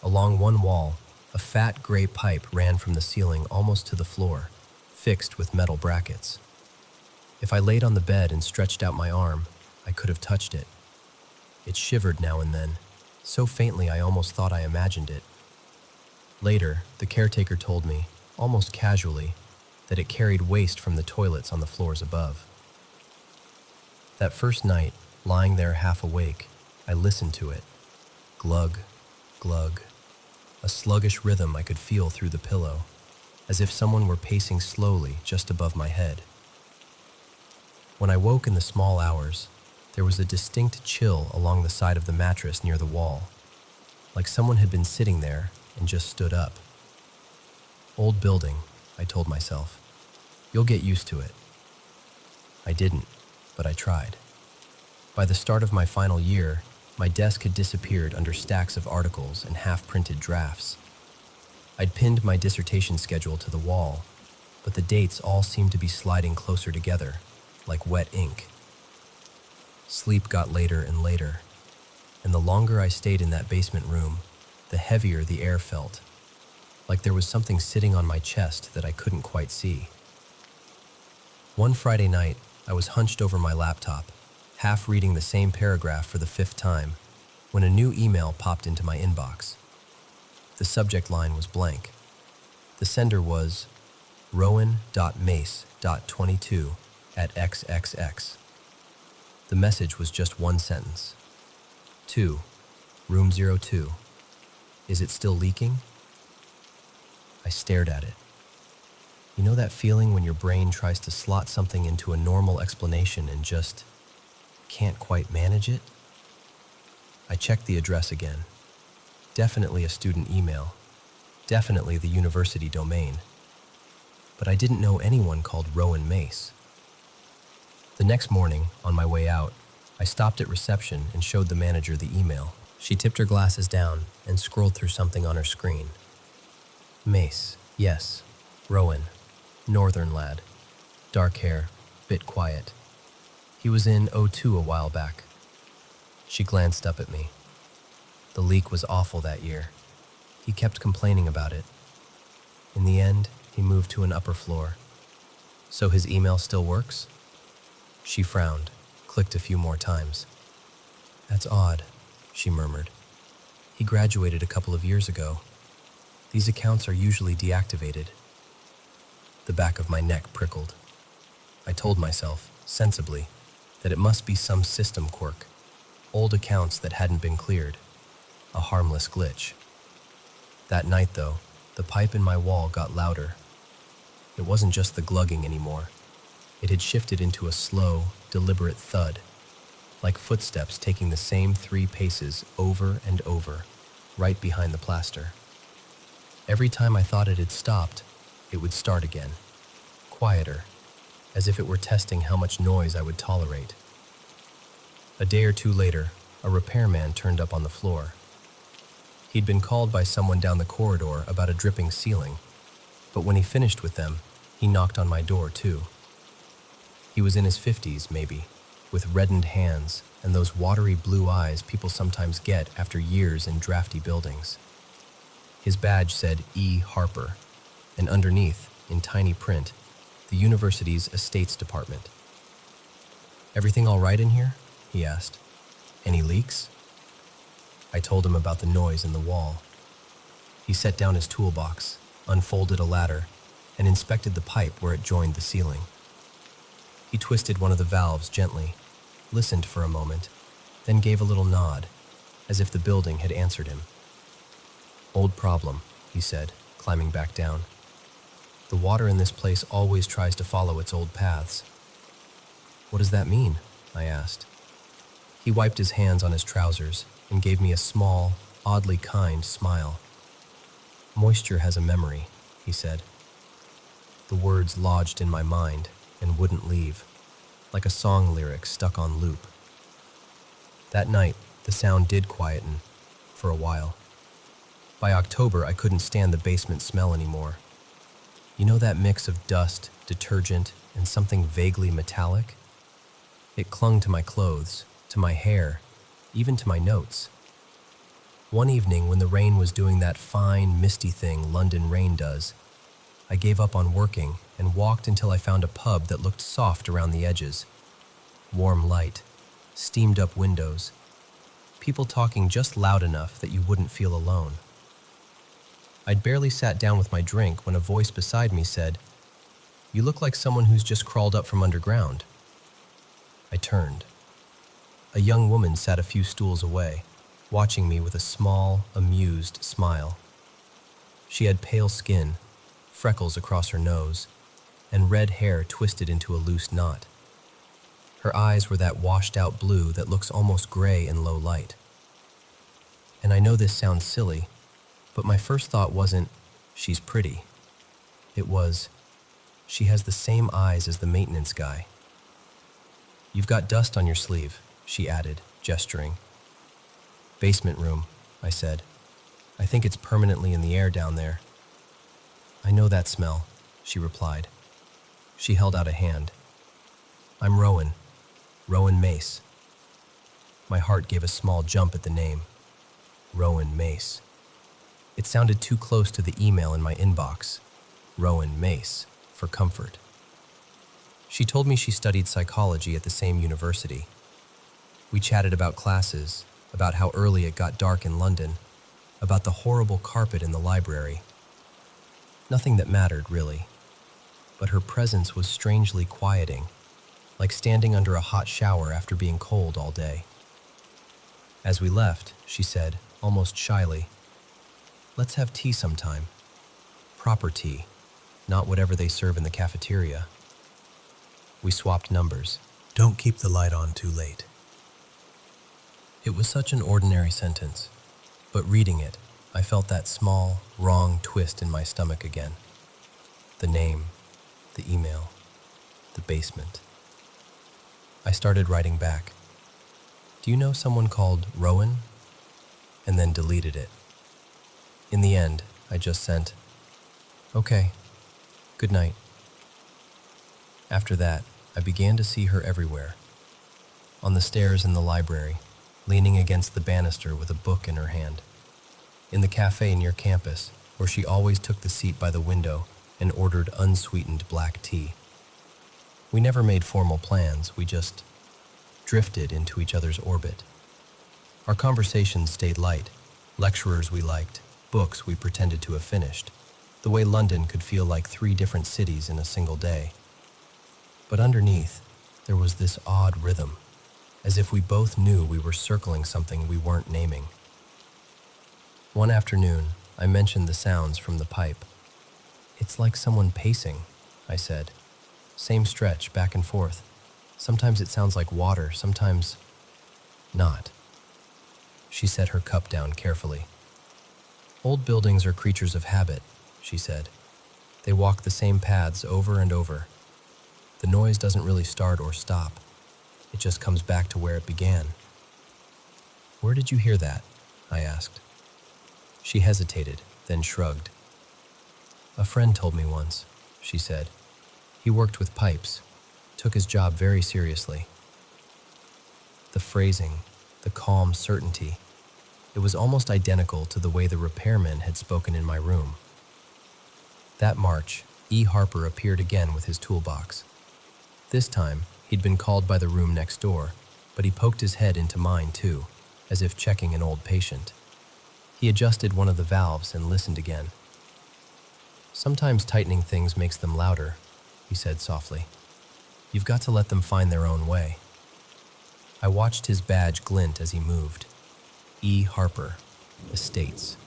Along one wall, a fat gray pipe ran from the ceiling almost to the floor, fixed with metal brackets. If I laid on the bed and stretched out my arm, I could have touched it. It shivered now and then, so faintly I almost thought I imagined it. Later, the caretaker told me, almost casually, that it carried waste from the toilets on the floors above. That first night, lying there half awake, I listened to it. Glug, glug. A sluggish rhythm I could feel through the pillow, as if someone were pacing slowly just above my head. When I woke in the small hours, there was a distinct chill along the side of the mattress near the wall, like someone had been sitting there and just stood up. Old building, I told myself. You'll get used to it. I didn't, but I tried. By the start of my final year, my desk had disappeared under stacks of articles and half-printed drafts. I'd pinned my dissertation schedule to the wall, but the dates all seemed to be sliding closer together, like wet ink. Sleep got later and later, and the longer I stayed in that basement room, the heavier the air felt, like there was something sitting on my chest that I couldn't quite see. One Friday night, I was hunched over my laptop, half reading the same paragraph for the 5th time, when a new email popped into my inbox. The subject line was blank. The sender was rowan.mace.22@xxx. The message was just one sentence. 2. Room 02. Is it still leaking? I stared at it. You know that feeling when your brain tries to slot something into a normal explanation and just can't quite manage it? I checked the address again. Definitely a student email. Definitely the university domain. But I didn't know anyone called Rowan Mace. The next morning, on my way out, I stopped at reception and showed the manager the email. She tipped her glasses down and scrolled through something on her screen. Mace, yes. Rowan. Northern lad. Dark hair, bit quiet. He was in O2 a while back. She glanced up at me. The leak was awful that year. He kept complaining about it. In the end, he moved to an upper floor. So his email still works? She frowned, clicked a few more times. That's odd, she murmured. He graduated a couple of years ago. These accounts are usually deactivated. The back of my neck prickled. I told myself, sensibly, that it must be some system quirk, old accounts that hadn't been cleared, a harmless glitch. That night, though, the pipe in my wall got louder. It wasn't just the glugging anymore. It had shifted into a slow, deliberate thud, like footsteps taking the same 3 paces over and over, right behind the plaster. Every time I thought it had stopped, it would start again, quieter, as if it were testing how much noise I would tolerate. A day or 2 later, a repairman turned up on the floor. He'd been called by someone down the corridor about a dripping ceiling. But when he finished with them, he knocked on my door too. He was in his 50s, maybe, with reddened hands and those watery blue eyes people sometimes get after years in drafty buildings. His badge said E. Harper, and underneath, in tiny print, the university's estates department. "Everything all right in here?" he asked. "Any leaks?" I told him about the noise in the wall. He set down his toolbox, unfolded a ladder, and inspected the pipe where it joined the ceiling. He twisted one of the valves gently, listened for a moment, then gave a little nod, as if the building had answered him. "Old problem," he said, climbing back down. "The water in this place always tries to follow its old paths." "What does that mean?" I asked. He wiped his hands on his trousers and gave me a small, oddly kind smile. "Moisture has a memory," he said. The words lodged in my mind and wouldn't leave, like a song lyric stuck on loop. That night, the sound did quieten, for a while. By October, I couldn't stand the basement smell anymore. You know that mix of dust, detergent, and something vaguely metallic? It clung to my clothes, to my hair, even to my notes. One evening, when the rain was doing that fine, misty thing London rain does, I gave up on working and walked until I found a pub that looked soft around the edges. Warm light, steamed-up windows, people talking just loud enough that you wouldn't feel alone. I'd barely sat down with my drink when a voice beside me said, "You look like someone who's just crawled up from underground." I turned. A young woman sat a few stools away, watching me with a small, amused smile. She had pale skin, freckles across her nose, and red hair twisted into a loose knot. Her eyes were that washed-out blue that looks almost gray in low light. And I know this sounds silly, but my first thought wasn't, "She's pretty." It was, "She has the same eyes as the maintenance guy." "You've got dust on your sleeve," she added, gesturing. "Basement room," I said. "I think it's permanently in the air down there." "I know that smell," she replied. She held out a hand. "I'm Rowan Mace." My heart gave a small jump at the name. Rowan Mace. It sounded too close to the email in my inbox. Rowan Mace, for comfort. She told me she studied psychology at the same university. We chatted about classes, about how early it got dark in London, about the horrible carpet in the library. Nothing that mattered, really. But her presence was strangely quieting, like standing under a hot shower after being cold all day. As we left, she said, almost shyly, "Let's have tea sometime. Proper tea, not whatever they serve in the cafeteria." We swapped numbers. "Don't keep the light on too late." It was such an ordinary sentence, but reading it, I felt that small, wrong twist in my stomach again. The name, the email, the basement. I started writing back. "Do you know someone called Rowan?" And then deleted it. In the end, I just sent, "Okay, good night." After that, I began to see her everywhere. On the stairs in the library, leaning against the banister with a book in her hand. In the cafe near campus, where she always took the seat by the window and ordered unsweetened black tea. We never made formal plans, we just drifted into each other's orbit. Our conversations stayed light, lecturers we liked, books we pretended to have finished, the way London could feel like 3 different cities in a single day. But underneath, there was this odd rhythm, as if we both knew we were circling something we weren't naming. One afternoon, I mentioned the sounds from the pipe. "It's like someone pacing," I said. "Same stretch, back and forth. Sometimes it sounds like water, sometimes not." She set her cup down carefully. "Old buildings are creatures of habit," she said. "They walk the same paths over and over. The noise doesn't really start or stop. It just comes back to where it began." "Where did you hear that?" I asked. She hesitated, then shrugged. A friend told me once, she said. He worked with pipes, took his job very seriously. The phrasing, the calm certainty, it was almost identical to the way the repairman had spoken in my room. That March, E. Harper appeared again with his toolbox. This time, he'd been called by the room next door, but he poked his head into mine too, as if checking an old patient. He adjusted one of the valves and listened again. Sometimes tightening things makes them louder, he said softly. You've got to let them find their own way. I watched his badge glint as he moved. E. Harper, Estates.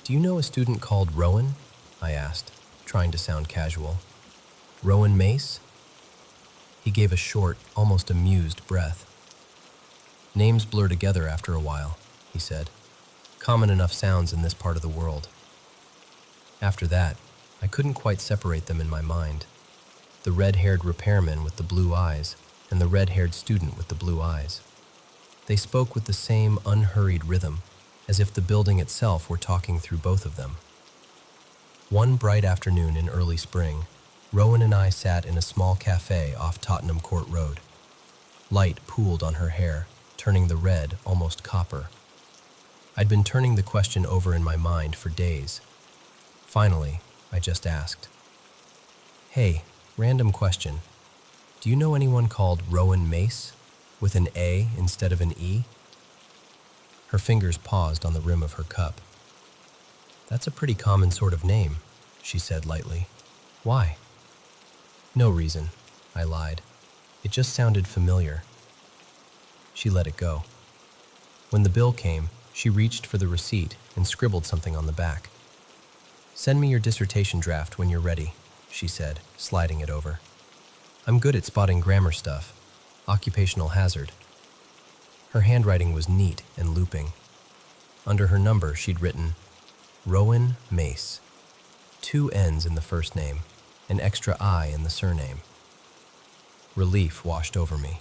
Do you know a student called Rowan? I asked, trying to sound casual. Rowan Mace? He gave a short, almost amused breath. Names blur together after a while, he said. Common enough sounds in this part of the world. After that, I couldn't quite separate them in my mind. The red-haired repairman with the blue eyes and the red-haired student with the blue eyes. They spoke with the same unhurried rhythm, as if the building itself were talking through both of them. One bright afternoon in early spring, Rowan and I sat in a small cafe off Tottenham Court Road. Light pooled on her hair, turning the red almost copper. I'd been turning the question over in my mind for days. Finally, I just asked, Hey, random question. Do you know anyone called Rowan Mace, with an A instead of an E? Her fingers paused on the rim of her cup. That's a pretty common sort of name, she said lightly. Why? No reason, I lied. It just sounded familiar. She let it go. When the bill came, she reached for the receipt and scribbled something on the back. Send me your dissertation draft when you're ready, she said, sliding it over. I'm good at spotting grammar stuff. Occupational hazard. Her handwriting was neat and looping. Under her number, she'd written, Rowan Mace. 2 N's in the first name, an extra I in the surname. Relief washed over me.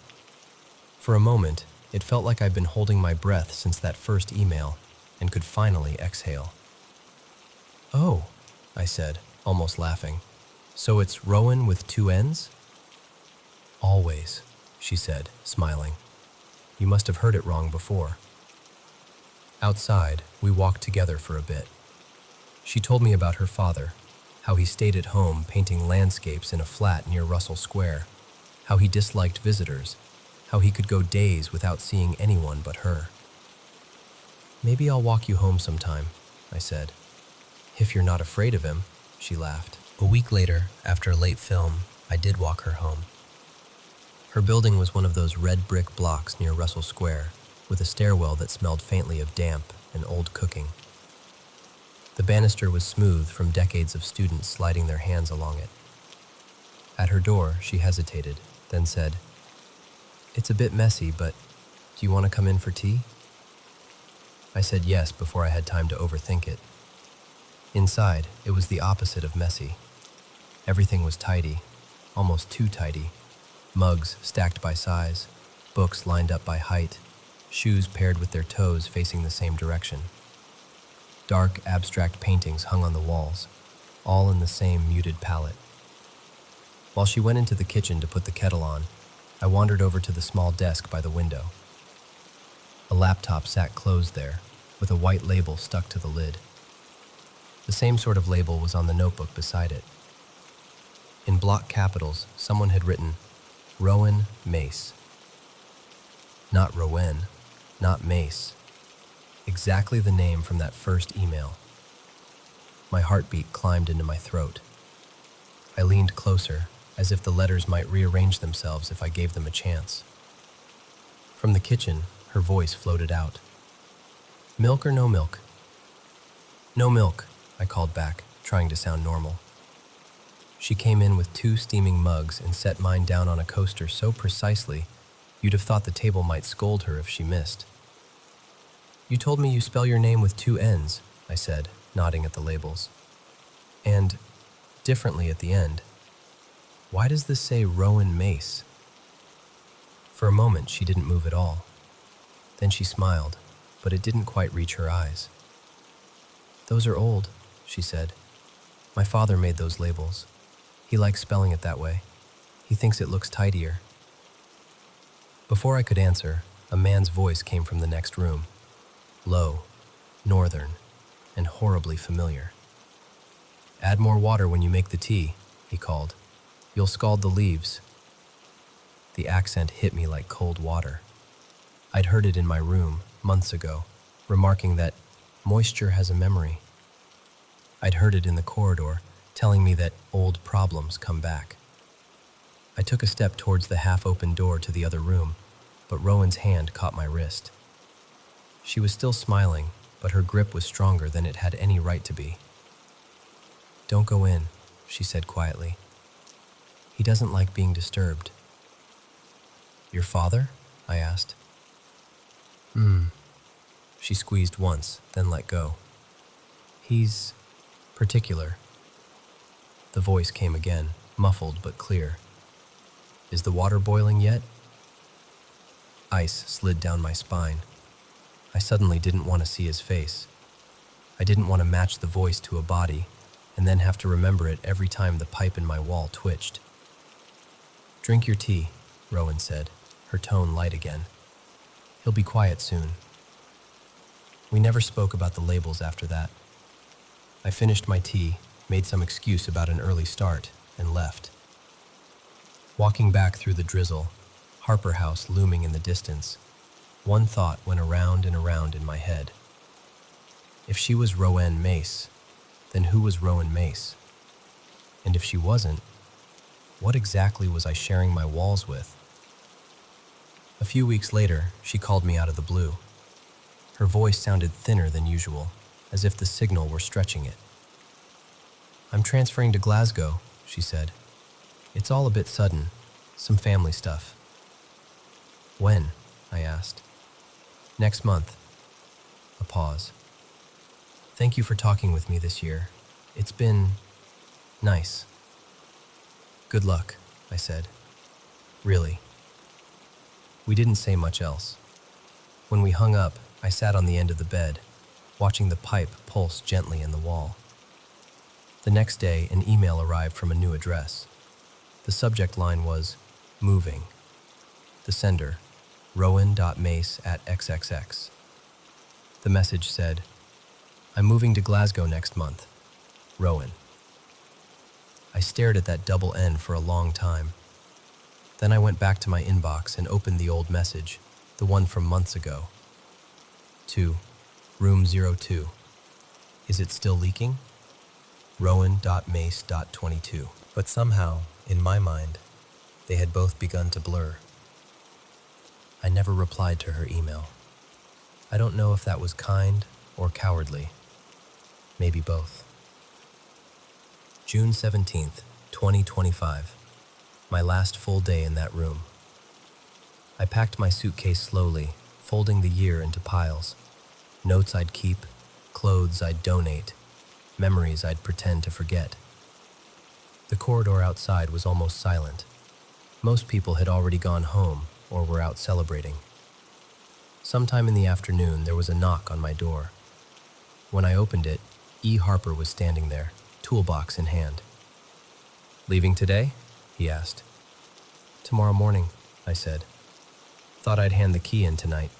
For a moment, it felt like I'd been holding my breath since that first email and could finally exhale. Oh, I said, almost laughing. So it's Rowan with 2 N's? Always, she said, smiling. You must have heard it wrong before. Outside, we walked together for a bit. She told me about her father, how he stayed at home painting landscapes in a flat near Russell Square, how he disliked visitors, how he could go days without seeing anyone but her. Maybe I'll walk you home sometime, I said. If you're not afraid of him, she laughed. A week later, after a late film, I did walk her home. Her building was one of those red brick blocks near Russell Square, with a stairwell that smelled faintly of damp and old cooking. The banister was smooth from decades of students sliding their hands along it. At her door, she hesitated, then said, It's a bit messy, but do you want to come in for tea? I said yes before I had time to overthink it. Inside, it was the opposite of messy. Everything was tidy, almost too tidy. Mugs stacked by size, books lined up by height, shoes paired with their toes facing the same direction. Dark, abstract paintings hung on the walls, all in the same muted palette. While she went into the kitchen to put the kettle on, I wandered over to the small desk by the window. A laptop sat closed there, with a white label stuck to the lid. The same sort of label was on the notebook beside it. In block capitals, someone had written, Rowan Mace. Not Rowan, not Mace. Exactly the name from that first email. My heartbeat climbed into my throat. I leaned closer, as if the letters might rearrange themselves if I gave them a chance. From the kitchen, her voice floated out. Milk or no milk? No milk, I called back, trying to sound normal. She came in with 2 steaming mugs and set mine down on a coaster so precisely you'd have thought the table might scold her if she missed. You told me you spell your name with 2 N's, I said, nodding at the labels. And, differently at the end, why does this say Rowan Mace? For a moment, she didn't move at all. Then she smiled, but it didn't quite reach her eyes. Those are old, she said. My father made those labels. He likes spelling it that way. He thinks it looks tidier. Before I could answer, a man's voice came from the next room. Low, northern, and horribly familiar. "Add more water when you make the tea," he called. "You'll scald the leaves." The accent hit me like cold water. I'd heard it in my room months ago, remarking that moisture has a memory. I'd heard it in the corridor, telling me that old problems come back. I took a step towards the half-open door to the other room, but Rowan's hand caught my wrist. She was still smiling, but her grip was stronger than it had any right to be. "Don't go in," she said quietly. "He doesn't like being disturbed." "Your father?" I asked. She squeezed once, then let go. "He's particular." The voice came again, muffled but clear. "Is the water boiling yet?" Ice slid down my spine. I suddenly didn't want to see his face. I didn't want to match the voice to a body and then have to remember it every time the pipe in my wall twitched. "Drink your tea," Rowan said, her tone light again. "He'll be quiet soon." We never spoke about the labels after that. I finished my tea, made some excuse about an early start, and left. Walking back through the drizzle, Harper House looming in the distance, one thought went around and around in my head. If she was Rowan Mace, then who was Rowan Mace? And if she wasn't, what exactly was I sharing my walls with? A few weeks later, she called me out of the blue. Her voice sounded thinner than usual, as if the signal were stretching it. "I'm transferring to Glasgow," she said. "It's all a bit sudden, some family stuff." "When?" I asked. "Next month." A pause. "Thank you for talking with me this year. It's been nice." "Good luck," I said. "Really." We didn't say much else. When we hung up, I sat on the end of the bed, watching the pipe pulse gently in the wall. The next day, an email arrived from a new address. The subject line was, "Moving." The sender, rowan.mace@xxx. The message said, "I'm moving to Glasgow next month. Rowan." I stared at that double N for a long time. Then I went back to my inbox and opened the old message, the one from months ago. "To Room 02. Is it still leaking? Rowan.mace.22. But somehow, in my mind, they had both begun to blur. I never replied to her email. I don't know if that was kind or cowardly. Maybe both. June 17th, 2025. My last full day in that room. I packed my suitcase slowly, folding the year into piles. Notes I'd keep, clothes I'd donate, memories I'd pretend to forget. The corridor outside was almost silent. Most people had already gone home or were out celebrating. Sometime in the afternoon, there was a knock on my door. When I opened it, E. Harper was standing there, toolbox in hand. "Leaving today?" he asked. "Tomorrow morning," I said. "Thought I'd hand the key in tonight."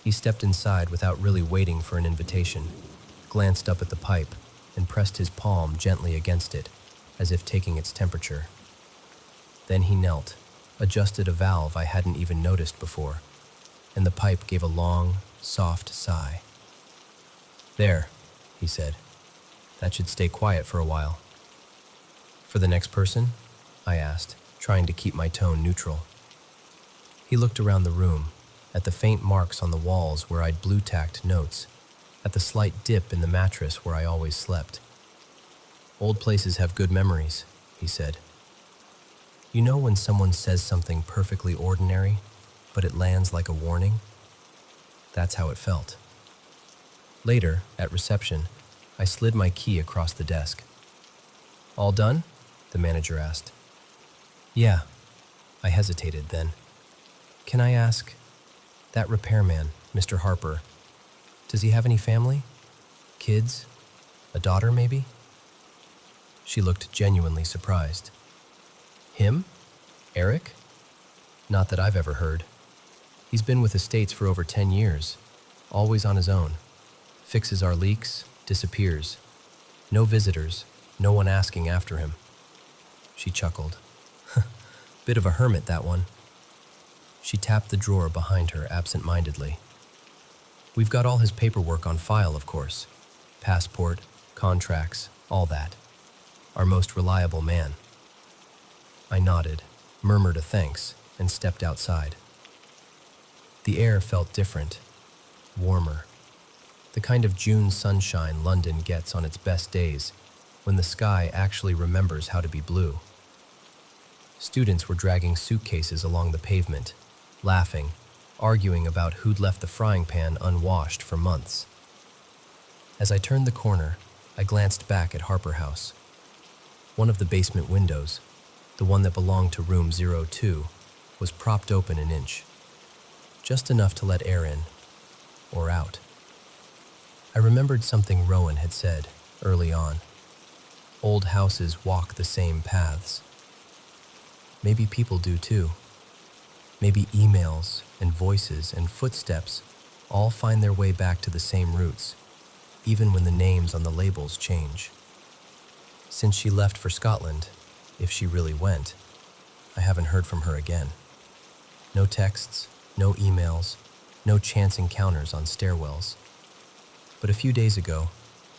He stepped inside without really waiting for an invitation, glanced up at the pipe, and pressed his palm gently against it, as if taking its temperature. Then he knelt, adjusted a valve I hadn't even noticed before, and the pipe gave a long, soft sigh. "There," he said. "That should stay quiet for a while." "For the next person?" I asked, trying to keep my tone neutral. He looked around the room, at the faint marks on the walls where I'd blue-tacked notes, at the slight dip in the mattress where I always slept. "Old places have good memories," he said. "You know when someone says something perfectly ordinary, but it lands like a warning?" That's how it felt. Later, at reception, I slid my key across the desk. "All done?" the manager asked. "Yeah." I hesitated then. "Can I ask, that repairman, Mr. Harper, does he have any family? Kids? A daughter, maybe?" She looked genuinely surprised. Him? Eric? Not that I've ever heard. He's been with Estates for over 10 years, always on his own. Fixes our leaks, disappears. No visitors, no one asking after him. She chuckled. Bit of a hermit, that one. She tapped the drawer behind her absent-mindedly. We've got all his paperwork on file, of course. Passport, contracts, all that. Our most reliable man. I nodded, murmured a thanks, and stepped outside. The air felt different, warmer. The kind of June sunshine London gets on its best days, when the sky actually remembers how to be blue. Students were dragging suitcases along the pavement, laughing, arguing about who'd left the frying pan unwashed for months. As I turned the corner, I glanced back at Harper House. One of the basement windows, the one that belonged to room 02, was propped open an inch, just enough to let air in, or out. I remembered something Rowan had said early on. Old houses walk the same paths. Maybe people do too. Maybe emails and voices and footsteps all find their way back to the same roots, even when the names on the labels change. Since she left for Scotland, if she really went, I haven't heard from her again. No texts, no emails, no chance encounters on stairwells. But a few days ago,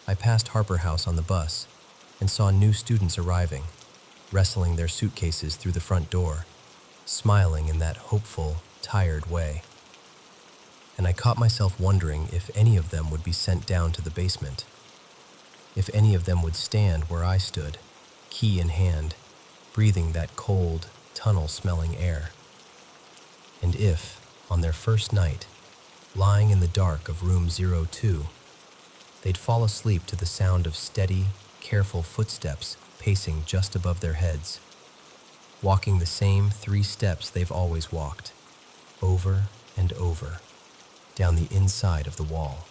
I passed Harper House on the bus and saw new students arriving, wrestling their suitcases through the front door, smiling in that hopeful, tired way. And I caught myself wondering if any of them would be sent down to the basement, if any of them would stand where I stood, key in hand, breathing that cold, tunnel-smelling air. And if, on their first night, lying in the dark of room 02, they'd fall asleep to the sound of steady, careful footsteps pacing just above their heads, walking the same 3 steps they've always walked, over and over, down the inside of the wall.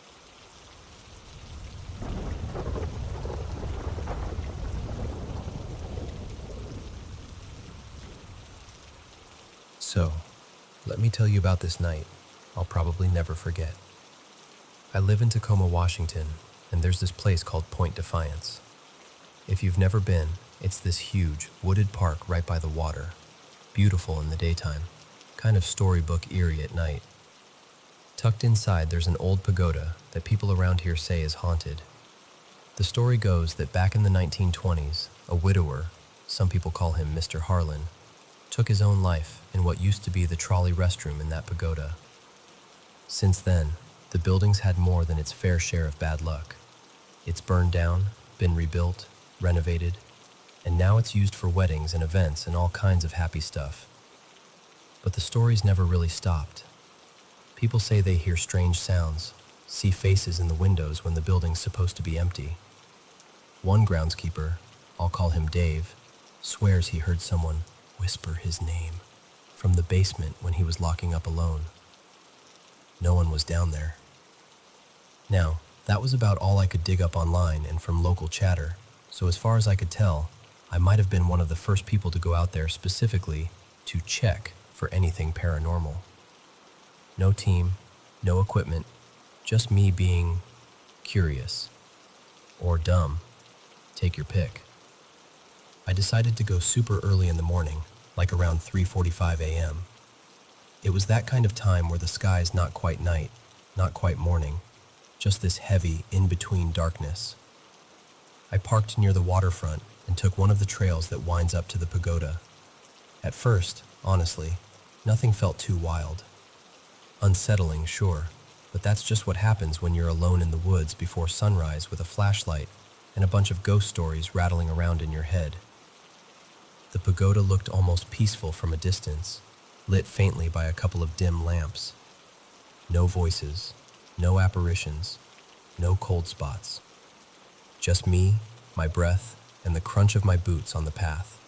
So, let me tell you about this night I'll probably never forget. I live in Tacoma, Washington, and there's this place called Point Defiance. If you've never been, it's this huge, wooded park right by the water, beautiful in the daytime, kind of storybook eerie at night. Tucked inside, there's an old pagoda that people around here say is haunted. The story goes that back in the 1920s, a widower, some people call him Mr. Harlan, took his own life in what used to be the trolley restroom in that pagoda. Since then, the building's had more than its fair share of bad luck. It's burned down, been rebuilt, renovated, and now it's used for weddings and events and all kinds of happy stuff. But the stories never really stopped. People say they hear strange sounds, see faces in the windows when the building's supposed to be empty. One groundskeeper, I'll call him Dave, swears he heard someone whisper his name from the basement when he was locking up alone. No one was down there. Now, that was about all I could dig up online and from local chatter, so as far as I could tell, I might have been one of the first people to go out there specifically to check for anything paranormal. No team, no equipment, just me being curious. Or dumb. Take your pick. I decided to go super early in the morning, like around 3:45 a.m. It was that kind of time where the sky's not quite night, not quite morning, just this heavy, in-between darkness. I parked near the waterfront and took one of the trails that winds up to the pagoda. At first, honestly, nothing felt too wild. Unsettling, sure, but that's just what happens when you're alone in the woods before sunrise with a flashlight and a bunch of ghost stories rattling around in your head. The pagoda looked almost peaceful from a distance, lit faintly by a couple of dim lamps. No voices, no apparitions, no cold spots. Just me, my breath, and the crunch of my boots on the path.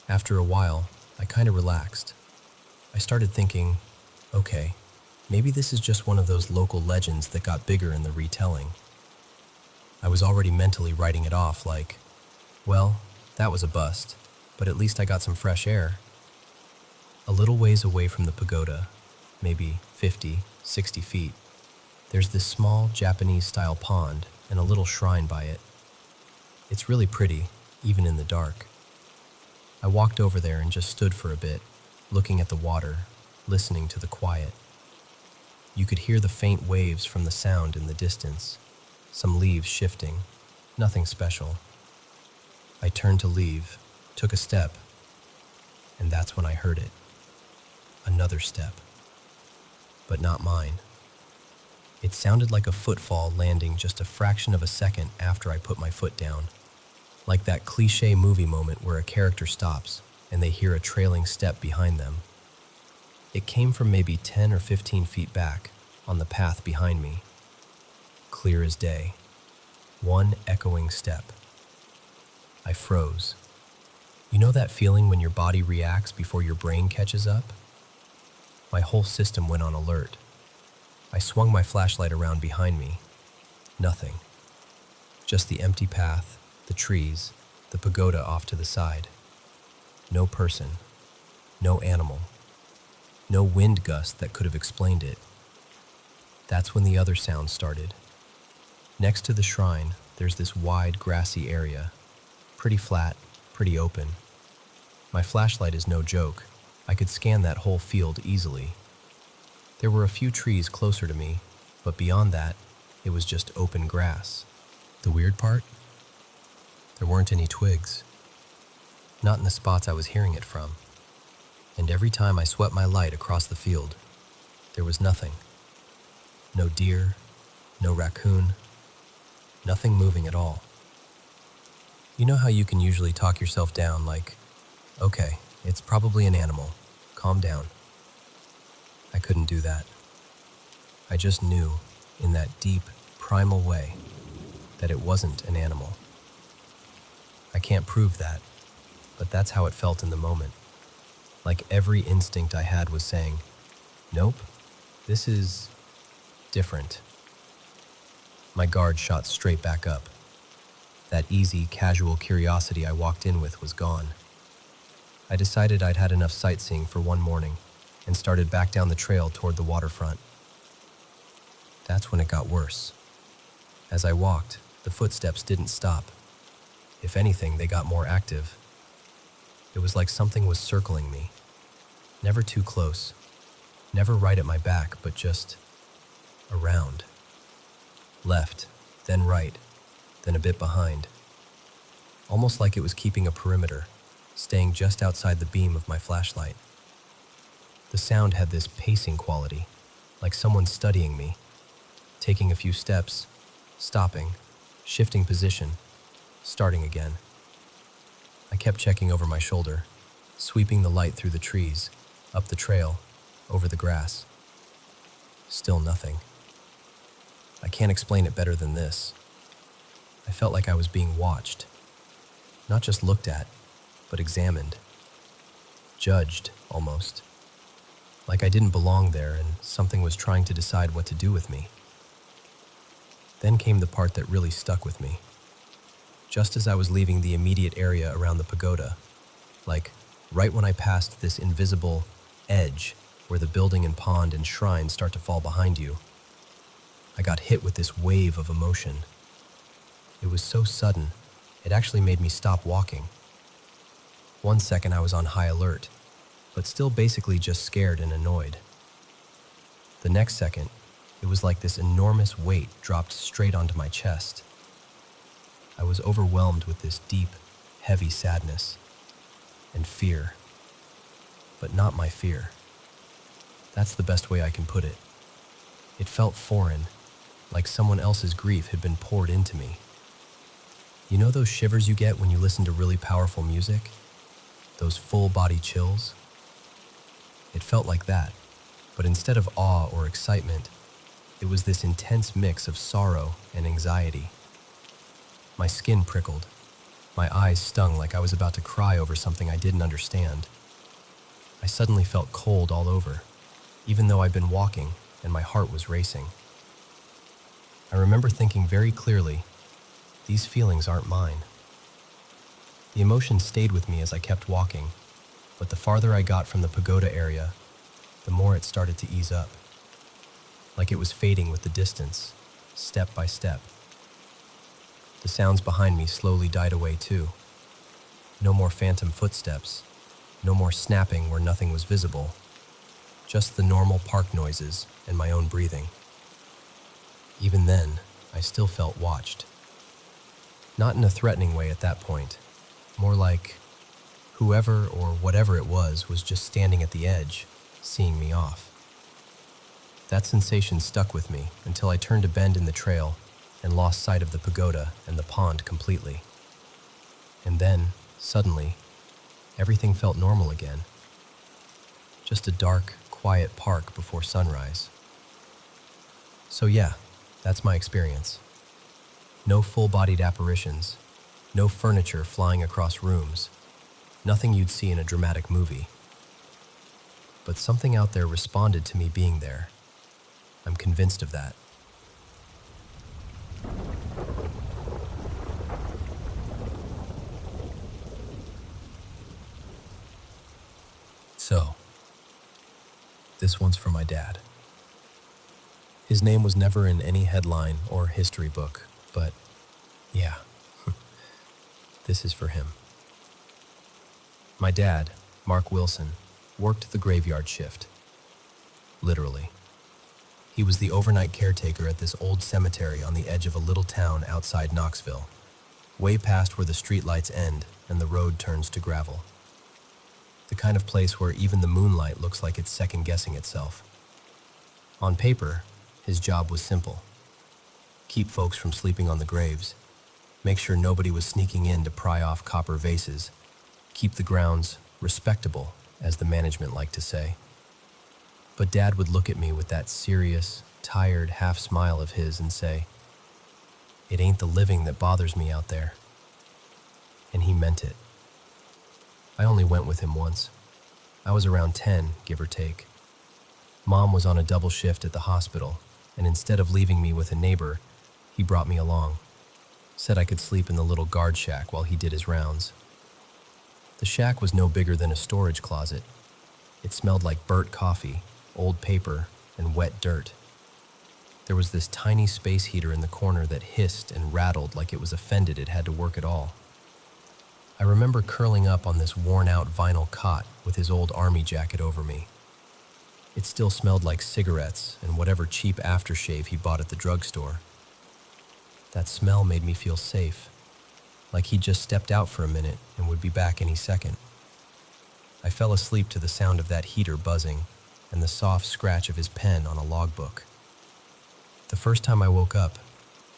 After a while, I kind of relaxed. I started thinking, okay, maybe this is just one of those local legends that got bigger in the retelling. I was already mentally writing it off like, Well, that was a bust, but at least I got some fresh air. A little ways away from the pagoda, maybe 50, 60 feet, there's this small Japanese-style pond and a little shrine by it. It's really pretty, even in the dark. I walked over there and just stood for a bit, looking at the water, listening to the quiet. You could hear the faint waves from the sound in the distance, some leaves shifting, nothing special. I turned to leave, took a step, and that's when I heard it. Another step. But not mine. It sounded like a footfall landing just a fraction of a second after I put my foot down, like that cliché movie moment where a character stops and they hear a trailing step behind them. It came from maybe 10 or 15 feet back, on the path behind me. Clear as day. One echoing step. I froze. You know that feeling when your body reacts before your brain catches up? My whole system went on alert. I swung my flashlight around behind me. Nothing. Just the empty path, the trees, the pagoda off to the side. No person. No animal. No wind gust that could have explained it. That's when the other sound started. Next to the shrine, there's this wide, grassy area. Pretty flat, pretty open. My flashlight is no joke. I could scan that whole field easily. There were a few trees closer to me, but beyond that, it was just open grass. The weird part? There weren't any twigs. Not in the spots I was hearing it from. And every time I swept my light across the field, there was nothing. No deer, no raccoon, nothing moving at all. You know how you can usually talk yourself down like, okay, it's probably an animal, calm down. I couldn't do that. I just knew, in that deep, primal way, that it wasn't an animal. I can't prove that, but that's how it felt in the moment. Like every instinct I had was saying, nope, this is different. My guard shot straight back up. That easy, casual curiosity I walked in with was gone. I decided I'd had enough sightseeing for one morning and started back down the trail toward the waterfront. That's when it got worse. As I walked, the footsteps didn't stop. If anything, they got more active. It was like something was circling me. Never too close. Never right at my back, but just around. Left, then right, then a bit behind. Almost like it was keeping a perimeter, staying just outside the beam of my flashlight. The sound had this pacing quality, like someone studying me, taking a few steps, stopping, shifting position, starting again. I kept checking over my shoulder, sweeping the light through the trees, up the trail, over the grass. Still nothing. I can't explain it better than this. I felt like I was being watched. Not just looked at, but examined. Judged, almost. Like I didn't belong there and something was trying to decide what to do with me. Then came the part that really stuck with me. Just as I was leaving the immediate area around the pagoda, like right when I passed this invisible edge where the building and pond and shrine start to fall behind you, I got hit with this wave of emotion. It was so sudden, it actually made me stop walking. One second I was on high alert, but still basically just scared and annoyed. The next second, it was like this enormous weight dropped straight onto my chest. I was overwhelmed with this deep, heavy sadness and fear. But not my fear. That's the best way I can put it. It felt foreign, like someone else's grief had been poured into me. You know those shivers you get when you listen to really powerful music? Those full-body chills? It felt like that, but instead of awe or excitement, it was this intense mix of sorrow and anxiety. My skin prickled. My eyes stung like I was about to cry over something I didn't understand. I suddenly felt cold all over, even though I'd been walking and my heart was racing. I remember thinking very clearly, these feelings aren't mine. The emotion stayed with me as I kept walking, but the farther I got from the pagoda area, the more it started to ease up, like it was fading with the distance, step by step. The sounds behind me slowly died away too. No more phantom footsteps, no more snapping where nothing was visible, just the normal park noises and my own breathing. Even then, I still felt watched. Not in a threatening way at that point, more like whoever or whatever it was just standing at the edge, seeing me off. That sensation stuck with me until I turned a bend in the trail and lost sight of the pagoda and the pond completely. And then, suddenly, everything felt normal again. Just a dark, quiet park before sunrise. So yeah, that's my experience. No full-bodied apparitions, no furniture flying across rooms, nothing you'd see in a dramatic movie. But something out there responded to me being there. I'm convinced of that. So, this one's for my dad. His name was never in any headline or history book, but yeah, this is for him. My dad, Mark Wilson, worked the graveyard shift. Literally. He was the overnight caretaker at this old cemetery on the edge of a little town outside Knoxville, way past where the streetlights end and the road turns to gravel. The kind of place where even the moonlight looks like it's second-guessing itself. On paper, his job was simple. Keep folks from sleeping on the graves, make sure nobody was sneaking in to pry off copper vases, keep the grounds respectable, as the management liked to say. But Dad would look at me with that serious, tired half-smile of his and say, "It ain't the living that bothers me out there." And he meant it. I only went with him once. I was around 10, give or take. Mom was on a double shift at the hospital, and instead of leaving me with a neighbor, he brought me along. Said I could sleep in the little guard shack while he did his rounds. The shack was no bigger than a storage closet. It smelled like burnt coffee, old paper, and wet dirt. There was this tiny space heater in the corner that hissed and rattled like it was offended it had to work at all. I remember curling up on this worn-out vinyl cot with his old army jacket over me. It still smelled like cigarettes and whatever cheap aftershave he bought at the drugstore. That smell made me feel safe, like he'd just stepped out for a minute and would be back any second. I fell asleep to the sound of that heater buzzing and the soft scratch of his pen on a logbook. The first time I woke up,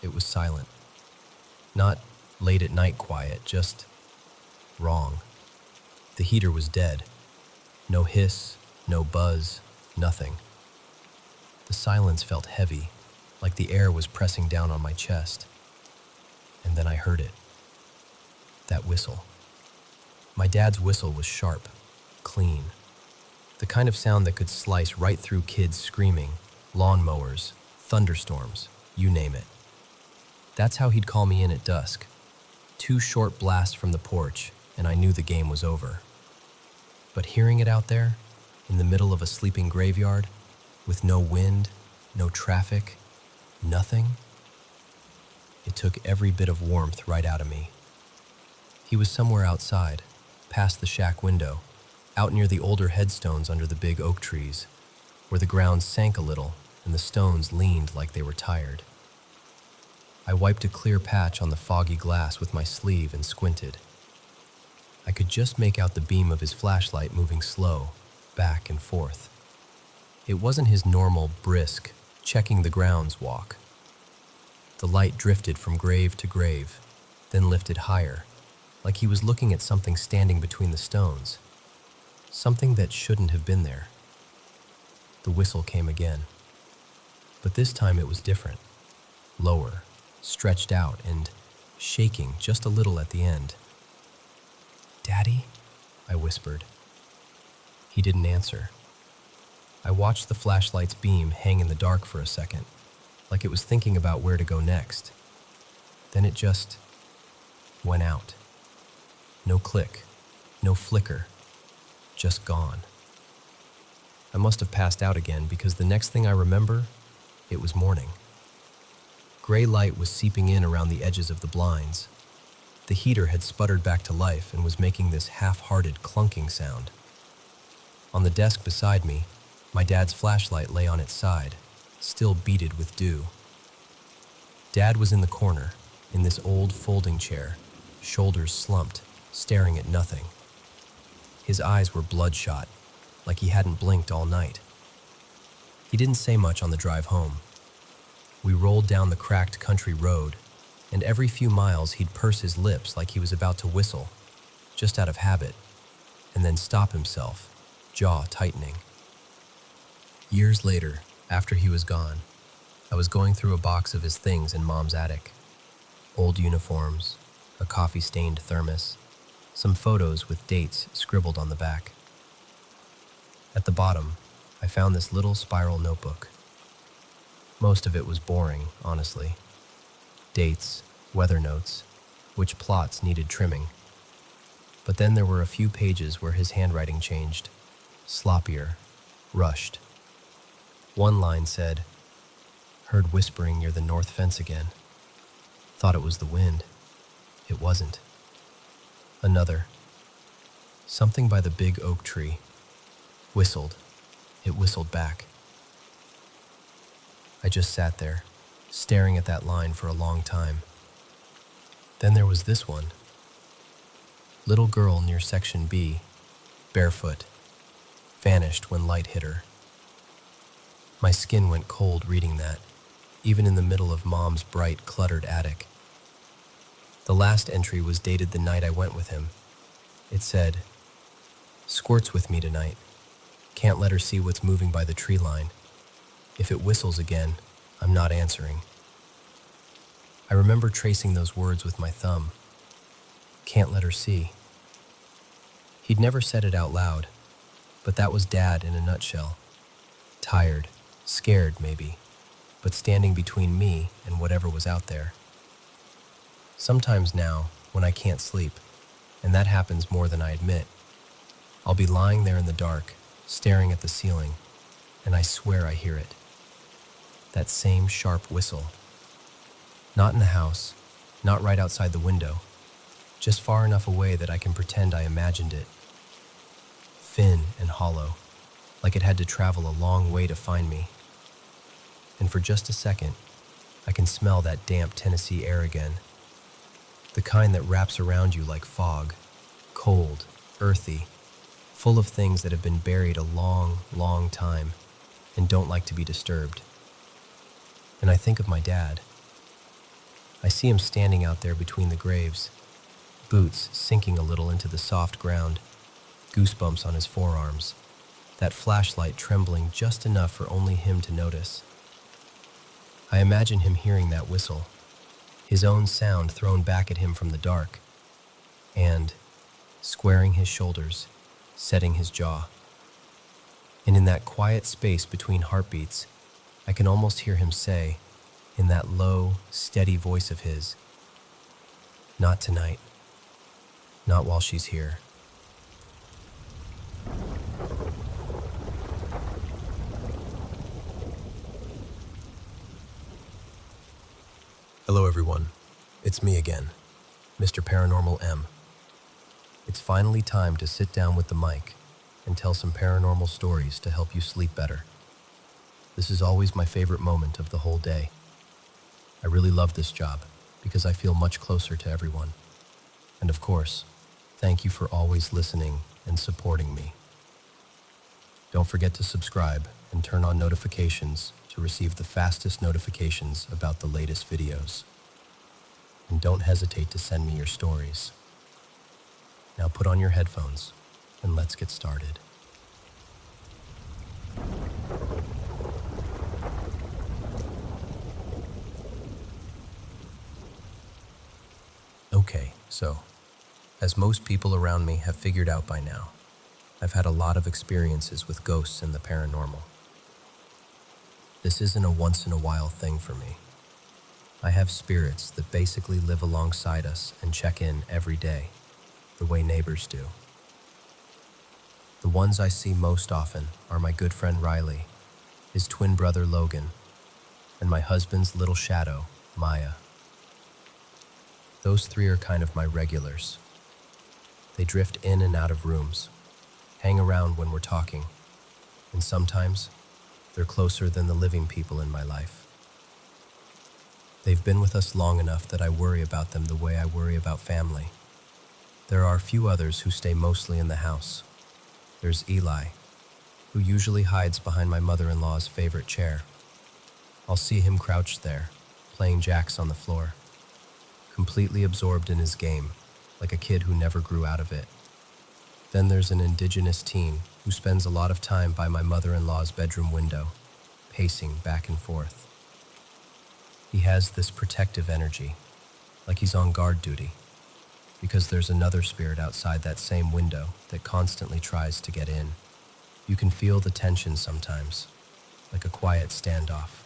it was silent. Not late at night quiet, just wrong. The heater was dead. No hiss, no buzz, nothing. The silence felt heavy, like the air was pressing down on my chest. And then I heard it. That whistle. My dad's whistle was sharp, clean. The kind of sound that could slice right through kids screaming, lawnmowers, thunderstorms, you name it. That's how he'd call me in at dusk. 2 short blasts from the porch, and I knew the game was over. But hearing it out there, in the middle of a sleeping graveyard, with no wind, no traffic, nothing, it took every bit of warmth right out of me. He was somewhere outside, past the shack window, out near the older headstones under the big oak trees, where the ground sank a little and the stones leaned like they were tired. I wiped a clear patch on the foggy glass with my sleeve and squinted. I could just make out the beam of his flashlight moving slow, back and forth. It wasn't his normal, brisk, checking the grounds walk. The light drifted from grave to grave, then lifted higher, like he was looking at something standing between the stones, something that shouldn't have been there. The whistle came again, but this time it was different, lower, stretched out, and shaking just a little at the end. "Daddy?" I whispered. He didn't answer. I watched the flashlight's beam hang in the dark for a second, like it was thinking about where to go next. Then it just went out. No click, no flicker, just gone. I must have passed out again because the next thing I remember, it was morning. Gray light was seeping in around the edges of the blinds. The heater had sputtered back to life and was making this half-hearted clunking sound. On the desk beside me, my dad's flashlight lay on its side, still beaded with dew. Dad was in the corner, in this old folding chair, shoulders slumped, staring at nothing. His eyes were bloodshot, like he hadn't blinked all night. He didn't say much on the drive home. We rolled down the cracked country road, and every few miles he'd purse his lips like he was about to whistle, just out of habit, and then stop himself, jaw tightening. Years later, after he was gone, I was going through a box of his things in Mom's attic. Old uniforms, a coffee-stained thermos, some photos with dates scribbled on the back. At the bottom, I found this little spiral notebook. Most of it was boring, honestly. Dates, weather notes, which plots needed trimming. But then there were a few pages where his handwriting changed, sloppier, rushed. One line said, "Heard whispering near the north fence again. Thought it was the wind. It wasn't." Another, "Something by the big oak tree. Whistled. It whistled back." I just sat there, staring at that line for a long time. Then there was this one. "Little girl near section B, barefoot. Vanished when light hit her." My skin went cold reading that, even in the middle of Mom's bright, cluttered attic. The last entry was dated the night I went with him. It said, "Squirts with me tonight. Can't let her see what's moving by the tree line. If it whistles again, I'm not answering." I remember tracing those words with my thumb. Can't let her see. He'd never said it out loud, but that was Dad in a nutshell. Tired, scared maybe, but standing between me and whatever was out there. Sometimes now, when I can't sleep, and that happens more than I admit, I'll be lying there in the dark, staring at the ceiling, and I swear I hear it. That same sharp whistle. Not in the house, not right outside the window, just far enough away that I can pretend I imagined it. Thin and hollow, like it had to travel a long way to find me. And for just a second, I can smell that damp Tennessee air again. The kind that wraps around you like fog, cold, earthy, full of things that have been buried a long, long time and don't like to be disturbed. And I think of my dad. I see him standing out there between the graves, boots sinking a little into the soft ground, goosebumps on his forearms, that flashlight trembling just enough for only him to notice. I imagine him hearing that whistle, his own sound thrown back at him from the dark, and, squaring his shoulders, setting his jaw. And in that quiet space between heartbeats, I can almost hear him say, in that low, steady voice of his, "Not tonight. Not while she's here." Hello everyone, it's me again, Mr. Paranormal M. It's finally time to sit down with the mic and tell some paranormal stories to help you sleep better. This is always my favorite moment of the whole day. I really love this job because I feel much closer to everyone. And of course, thank you for always listening and supporting me. Don't forget to subscribe and turn on notifications to receive the fastest notifications about the latest videos. And don't hesitate to send me your stories. Now put on your headphones and let's get started. Okay, so, as most people around me have figured out by now, I've had a lot of experiences with ghosts and the paranormal. This isn't a once-in-a-while thing for me. I have spirits that basically live alongside us and check in every day. the way neighbors do. The ones I see most often are my good friend Riley, his twin brother Logan, and my husband's little shadow, Maya. Those three are kind of my regulars. They drift in and out of rooms, hang around when we're talking, and sometimes they're closer than the living people in my life. They've been with us long enough that I worry about them the way I worry about family. There are a few others who stay mostly in the house. There's Eli, who usually hides behind my mother-in-law's favorite chair. I'll see him crouched there, playing jacks on the floor, completely absorbed in his game, like a kid who never grew out of it. Then there's an indigenous teen who spends a lot of time by my mother-in-law's bedroom window, pacing back and forth. He has this protective energy, like he's on guard duty, because there's another spirit outside that same window that constantly tries to get in. You can feel the tension sometimes, like a quiet standoff.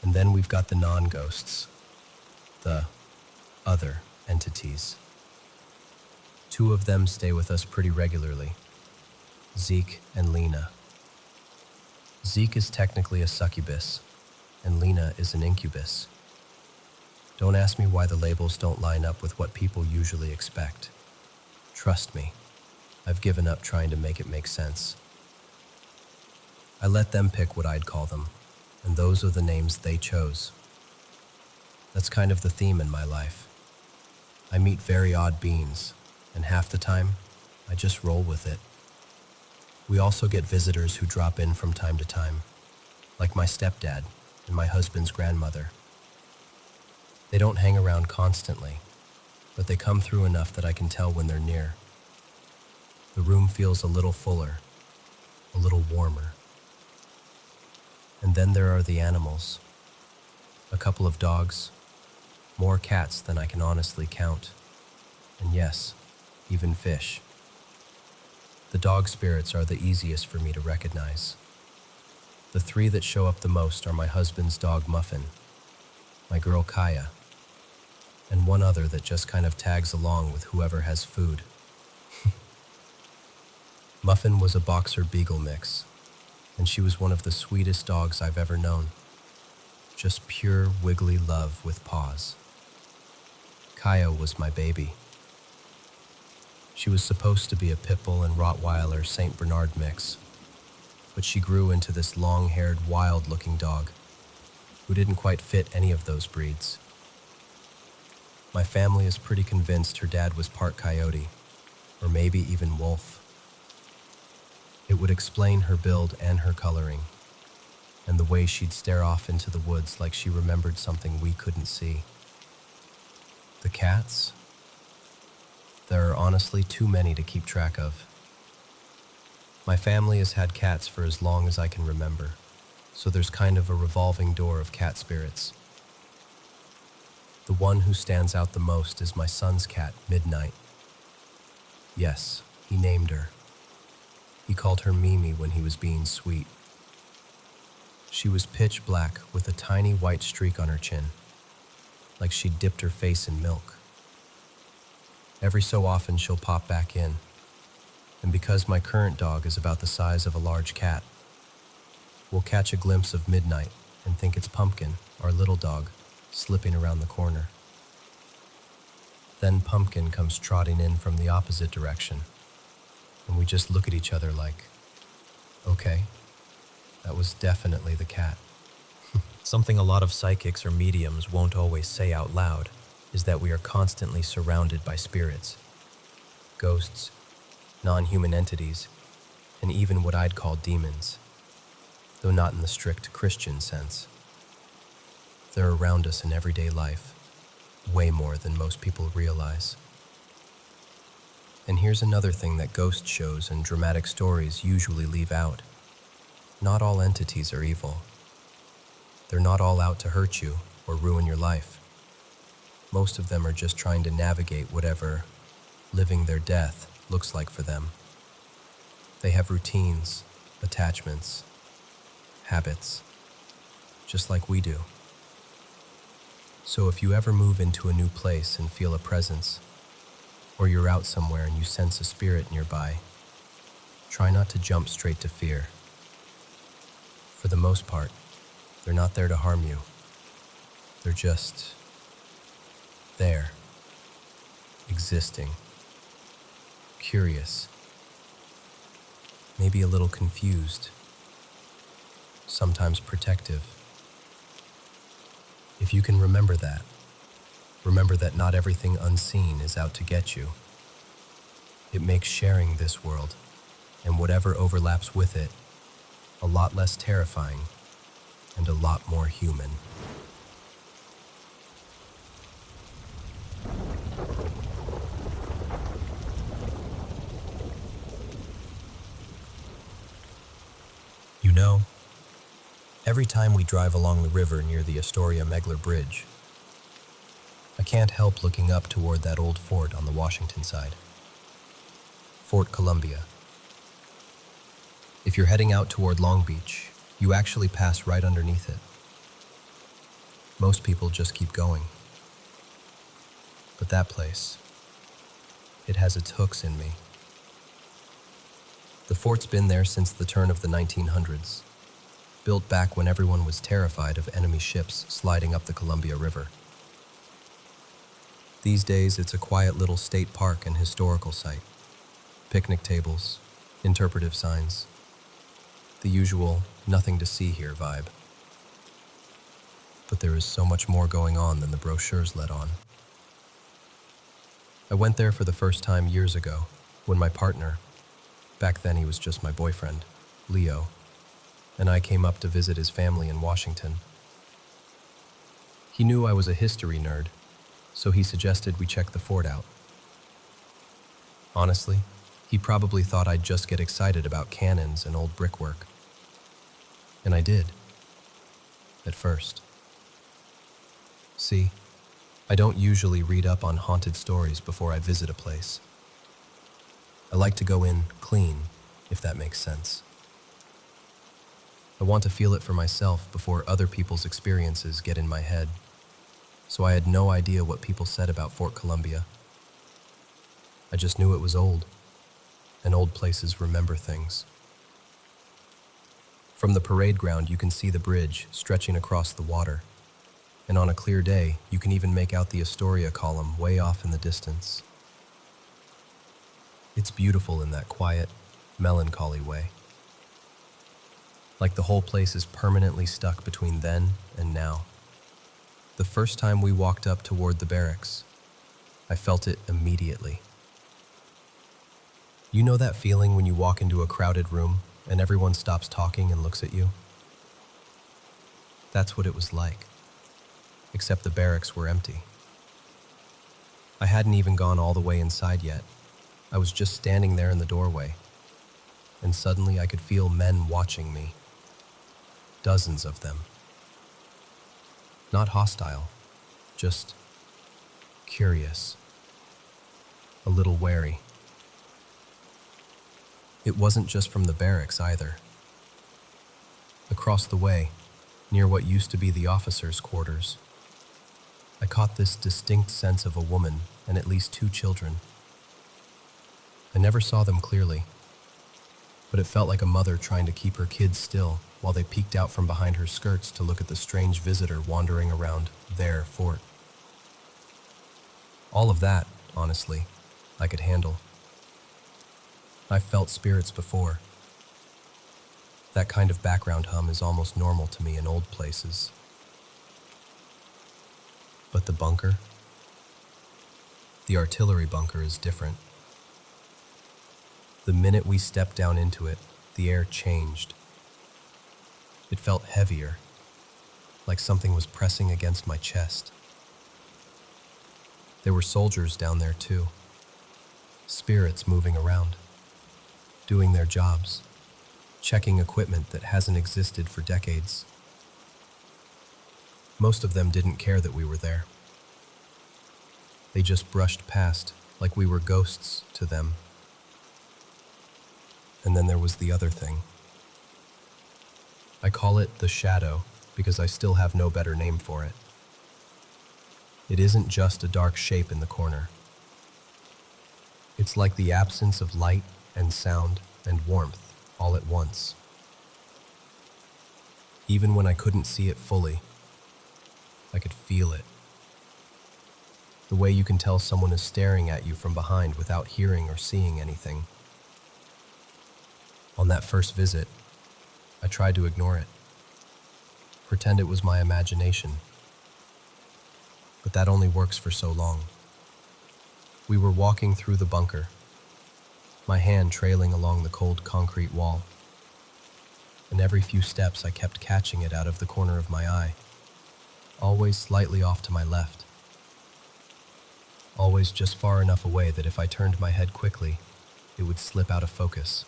And then we've got the non-ghosts, the other entities. Two of them stay with us pretty regularly, Zeke and Lena. Zeke is technically a succubus, and Lena is an incubus. Don't ask me why the labels don't line up with what people usually expect. Trust me, I've given up trying to make it make sense. I let them pick what I'd call them, and those are the names they chose. That's kind of the theme in my life. I meet very odd beings, and half the time, I just roll with it. We also get visitors who drop in from time to time, like my stepdad and my husband's grandmother. They don't hang around constantly, but they come through enough that I can tell when they're near. The room feels a little fuller, a little warmer. And then there are the animals. A couple of dogs, more cats than I can honestly count, and yes, even fish. The dog spirits are the easiest for me to recognize. The three that show up the most are my husband's dog Muffin, my girl Kaya, and one other that just kind of tags along with whoever has food. Muffin was a boxer beagle mix, and she was one of the sweetest dogs I've ever known. Just pure wiggly love with paws. Kaya was my baby. She was supposed to be a pit bull and Rottweiler St. Bernard mix, but she grew into this long-haired, wild-looking dog who didn't quite fit any of those breeds. My family is pretty convinced her dad was part coyote, or maybe even wolf. It would explain her build and her coloring, and the way she'd stare off into the woods like she remembered something we couldn't see. The cats? There are honestly too many to keep track of. My family has had cats for as long as I can remember, so there's kind of a revolving door of cat spirits. The one who stands out the most is my son's cat, Midnight. Yes, he named her. He called her Mimi when he was being sweet. She was pitch black with a tiny white streak on her chin, like she'd dipped her face in milk. Every so often she'll pop back in, and because my current dog is about the size of a large cat, we'll catch a glimpse of Midnight and think it's Pumpkin, our little dog, slipping around the corner. Then Pumpkin comes trotting in from the opposite direction, and we just look at each other like, okay, that was definitely the cat. Something a lot of psychics or mediums won't always say out loud is that we are constantly surrounded by spirits, ghosts, non-human entities, and even what I'd call demons, though not in the strict Christian sense. They're around us in everyday life, way more than most people realize. And here's another thing that ghost shows and dramatic stories usually leave out. Not all entities are evil. They're not all out to hurt you or ruin your life. Most of them are just trying to navigate whatever living their death looks like for them. They have routines, attachments, habits, just like we do. So if you ever move into a new place and feel a presence, or you're out somewhere and you sense a spirit nearby, try not to jump straight to fear. For the most part, they're not there to harm you. They're just there, existing, curious, maybe a little confused, sometimes protective. If you can remember that not everything unseen is out to get you. It makes sharing this world, and whatever overlaps with it, a lot less terrifying and a lot more human. You know, every time we drive along the river near the Astoria-Megler Bridge, I can't help looking up toward that old fort on the Washington side. Fort Columbia. If you're heading out toward Long Beach, you actually pass right underneath it. Most people just keep going. But that place, it has its hooks in me. The fort's been there since the turn of the 1900s, built back when everyone was terrified of enemy ships sliding up the Columbia River. These days, it's a quiet little state park and historical site. Picnic tables, interpretive signs, the usual nothing to see here vibe. But there is so much more going on than the brochures let on. I went there for the first time years ago when my partner, back then he was just my boyfriend, Leo, and I came up to visit his family in Washington. He knew I was a history nerd, so he suggested we check the fort out. Honestly, he probably thought I'd just get excited about cannons and old brickwork. And I did. At first. See, I don't usually read up on haunted stories before I visit a place. I like to go in clean, if that makes sense. I want to feel it for myself before other people's experiences get in my head. So I had no idea what people said about Fort Columbia. I just knew it was old, and old places remember things. From the parade ground, you can see the bridge stretching across the water, and on a clear day, you can even make out the Astoria column way off in the distance. It's beautiful in that quiet, melancholy way. Like the whole place is permanently stuck between then and now. The first time we walked up toward the barracks, I felt it immediately. You know that feeling when you walk into a crowded room and everyone stops talking and looks at you? That's what it was like, except the barracks were empty. I hadn't even gone all the way inside yet. I was just standing there in the doorway, and suddenly I could feel men watching me. Dozens of them. Not hostile, just curious, a little wary. It wasn't just from the barracks either. Across the way, near what used to be the officers' quarters, I caught this distinct sense of a woman and at least 2 children. I never saw them clearly, but it felt like a mother trying to keep her kids still while they peeked out from behind her skirts to look at the strange visitor wandering around their fort. All of that, honestly, I could handle. I've felt spirits before. That kind of background hum is almost normal to me in old places. But the bunker? The artillery bunker is different. The minute we stepped down into it, the air changed. It felt heavier, like something was pressing against my chest. There were soldiers down there too, spirits moving around, doing their jobs, checking equipment that hasn't existed for decades. Most of them didn't care that we were there. They just brushed past like we were ghosts to them. And then there was the other thing. I call it the shadow because I still have no better name for it. It isn't just a dark shape in the corner. It's like the absence of light and sound and warmth all at once. Even when I couldn't see it fully, I could feel it. The way you can tell someone is staring at you from behind without hearing or seeing anything. On that first visit, I tried to ignore it, pretend it was my imagination. But that only works for so long. We were walking through the bunker, my hand trailing along the cold concrete wall. And every few steps I kept catching it out of the corner of my eye, always slightly off to my left. Always just far enough away that if I turned my head quickly, it would slip out of focus.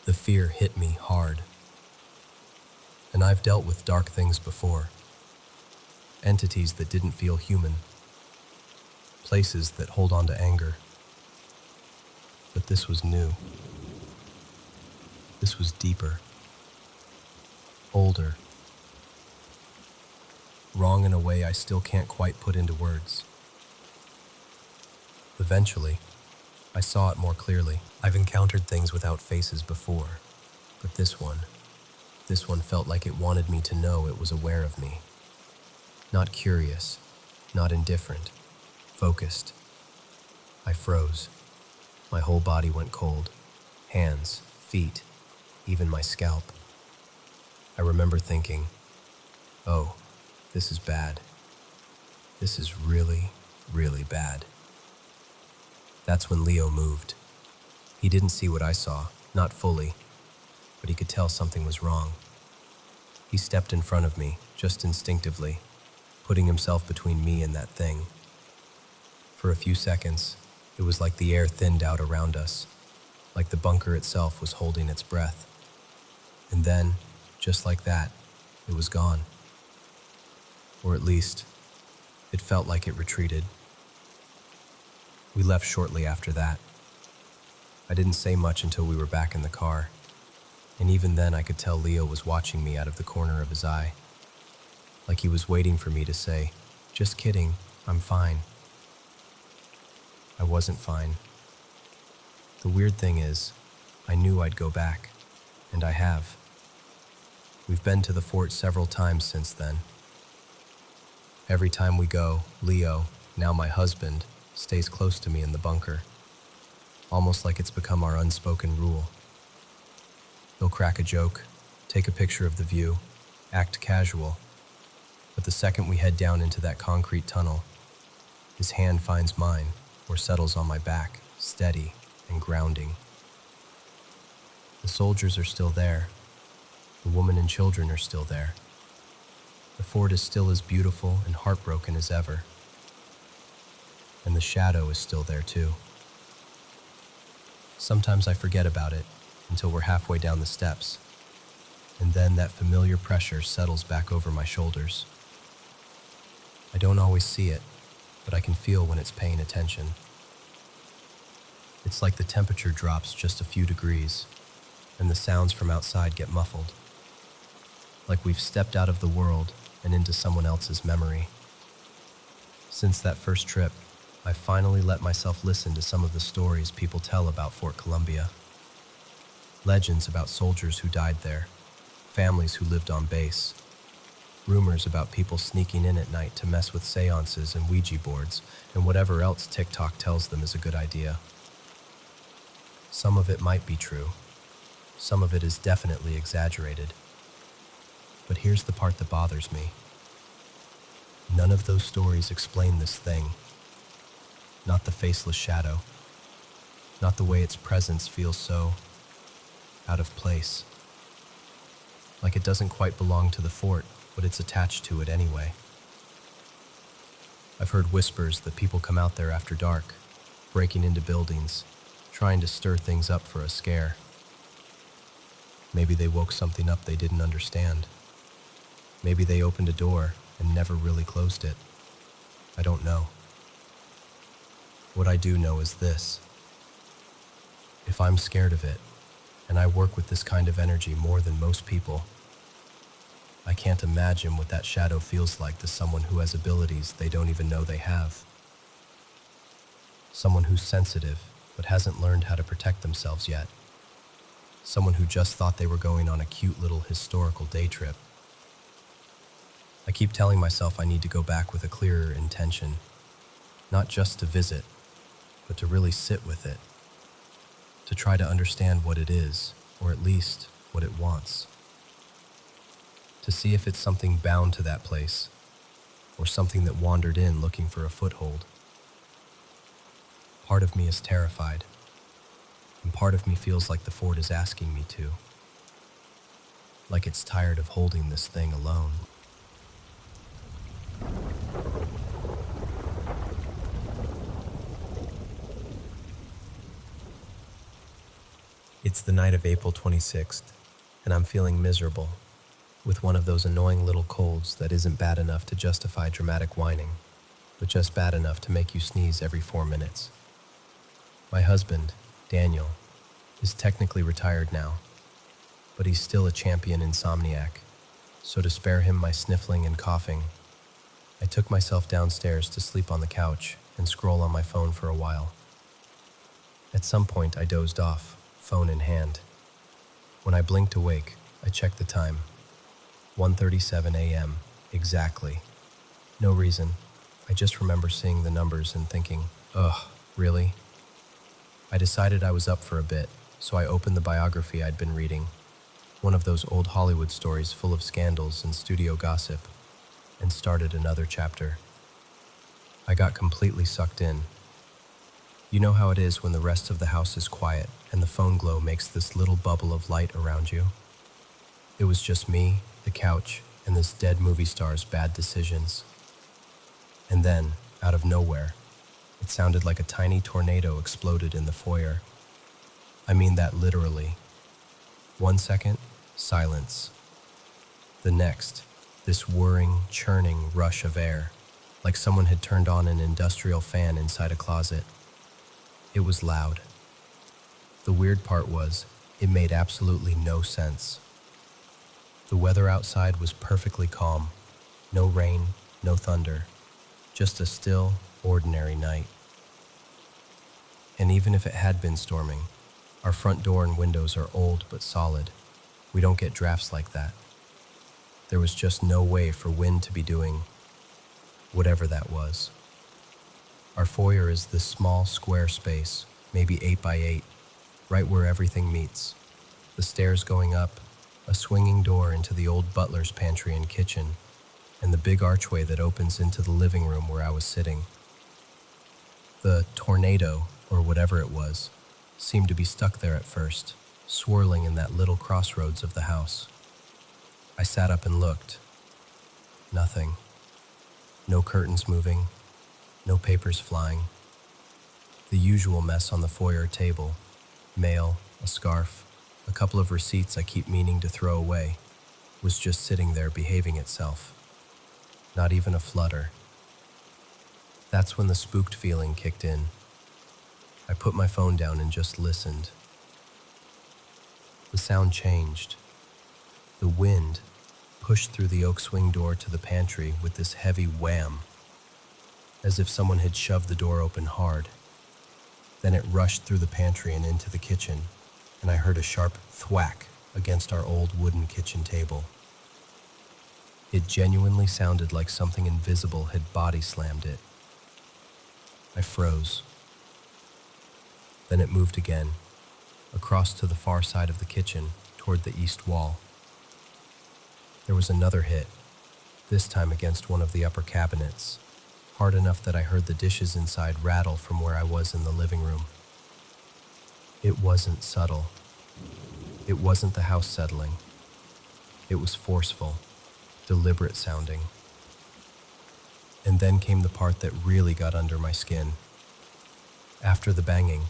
The fear hit me hard. And I've dealt with dark things before. Entities that didn't feel human. Places that hold on to anger. But this was new. This was deeper. Older. Wrong in a way I still can't quite put into words. Eventually, I saw it more clearly. I've encountered things without faces before, but this one felt like it wanted me to know it was aware of me. Not curious, not indifferent, focused. I froze. My whole body went cold. Hands, feet, even my scalp. I remember thinking, oh, this is bad. This is really, really bad. That's when Leo moved. He didn't see what I saw, not fully, but he could tell something was wrong. He stepped in front of me, just instinctively, putting himself between me and that thing. For a few seconds, it was like the air thinned out around us, like the bunker itself was holding its breath. And then, just like that, it was gone. Or at least, it felt like it retreated. We left shortly after that. I didn't say much until we were back in the car, and even then I could tell Leo was watching me out of the corner of his eye, like he was waiting for me to say, "Just kidding, I'm fine." I wasn't fine. The weird thing is, I knew I'd go back, and I have. We've been to the fort several times since then. Every time we go, Leo, now my husband, stays close to me in the bunker, almost like it's become our unspoken rule. He'll crack a joke, take a picture of the view, act casual, but the second we head down into that concrete tunnel, his hand finds mine or settles on my back, steady and grounding. The soldiers are still there. The women and children are still there. The fort is still as beautiful and heartbroken as ever. And the shadow is still there too. Sometimes I forget about it until we're halfway down the steps, and then that familiar pressure settles back over my shoulders. I don't always see it, but I can feel when it's paying attention. It's like the temperature drops just a few degrees, and the sounds from outside get muffled. Like we've stepped out of the world and into someone else's memory. Since that first trip, I finally let myself listen to some of the stories people tell about Fort Columbia. Legends about soldiers who died there, families who lived on base, rumors about people sneaking in at night to mess with seances and Ouija boards and whatever else TikTok tells them is a good idea. Some of it might be true. Some of it is definitely exaggerated. But here's the part that bothers me. None of those stories explain this thing. Not the faceless shadow. Not the way its presence feels so out of place. Like it doesn't quite belong to the fort, but it's attached to it anyway. I've heard whispers that people come out there after dark, breaking into buildings, trying to stir things up for a scare. Maybe they woke something up they didn't understand. Maybe they opened a door and never really closed it. I don't know. What I do know is this. If I'm scared of it, and I work with this kind of energy more than most people, I can't imagine what that shadow feels like to someone who has abilities they don't even know they have. Someone who's sensitive but hasn't learned how to protect themselves yet. Someone who just thought they were going on a cute little historical day trip. I keep telling myself I need to go back with a clearer intention, not just to visit, but to really sit with it, to try to understand what it is, or at least what it wants, to see if it's something bound to that place, or something that wandered in looking for a foothold. Part of me is terrified, and part of me feels like the fort is asking me to, like it's tired of holding this thing alone. It's the night of April 26th, and I'm feeling miserable, with one of those annoying little colds that isn't bad enough to justify dramatic whining, but just bad enough to make you sneeze every 4 minutes. My husband, Daniel, is technically retired now, but he's still a champion insomniac, so to spare him my sniffling and coughing, I took myself downstairs to sleep on the couch and scroll on my phone for a while. At some point, I dozed off, phone in hand. When I blinked awake, I checked the time. 1:37 a.m. exactly. No reason. I just remember seeing the numbers and thinking, ugh, really? I decided I was up for a bit, so I opened the biography I'd been reading, one of those old Hollywood stories full of scandals and studio gossip, and started another chapter. I got completely sucked in. You know how it is when the rest of the house is quiet and the phone glow makes this little bubble of light around you? It was just me, the couch, and this dead movie star's bad decisions. And then, out of nowhere, it sounded like a tiny tornado exploded in the foyer. I mean that literally. 1 second, silence. The next, this whirring, churning rush of air, like someone had turned on an industrial fan inside a closet. It was loud. The weird part was, it made absolutely no sense. The weather outside was perfectly calm. No rain, no thunder. Just a still, ordinary night. And even if it had been storming, our front door and windows are old but solid. We don't get drafts like that. There was just no way for wind to be doing whatever that was. Our foyer is this small square space, maybe 8 by 8, right where everything meets. The stairs going up, a swinging door into the old butler's pantry and kitchen, and the big archway that opens into the living room where I was sitting. The tornado, or whatever it was, seemed to be stuck there at first, swirling in that little crossroads of the house. I sat up and looked. Nothing. No curtains moving. No papers flying. The usual mess on the foyer table. Mail, a scarf, a couple of receipts I keep meaning to throw away, was just sitting there behaving itself. Not even a flutter. That's when the spooked feeling kicked in. I put my phone down and just listened. The sound changed. The wind pushed through the oak swing door to the pantry with this heavy wham, as if someone had shoved the door open hard. Then it rushed through the pantry and into the kitchen, and I heard a sharp thwack against our old wooden kitchen table. It genuinely sounded like something invisible had body slammed it. I froze. Then it moved again, across to the far side of the kitchen, toward the east wall. There was another hit, this time against one of the upper cabinets, hard enough that I heard the dishes inside rattle from where I was in the living room. It wasn't subtle. It wasn't the house settling. It was forceful, deliberate sounding. And then came the part that really got under my skin. After the banging,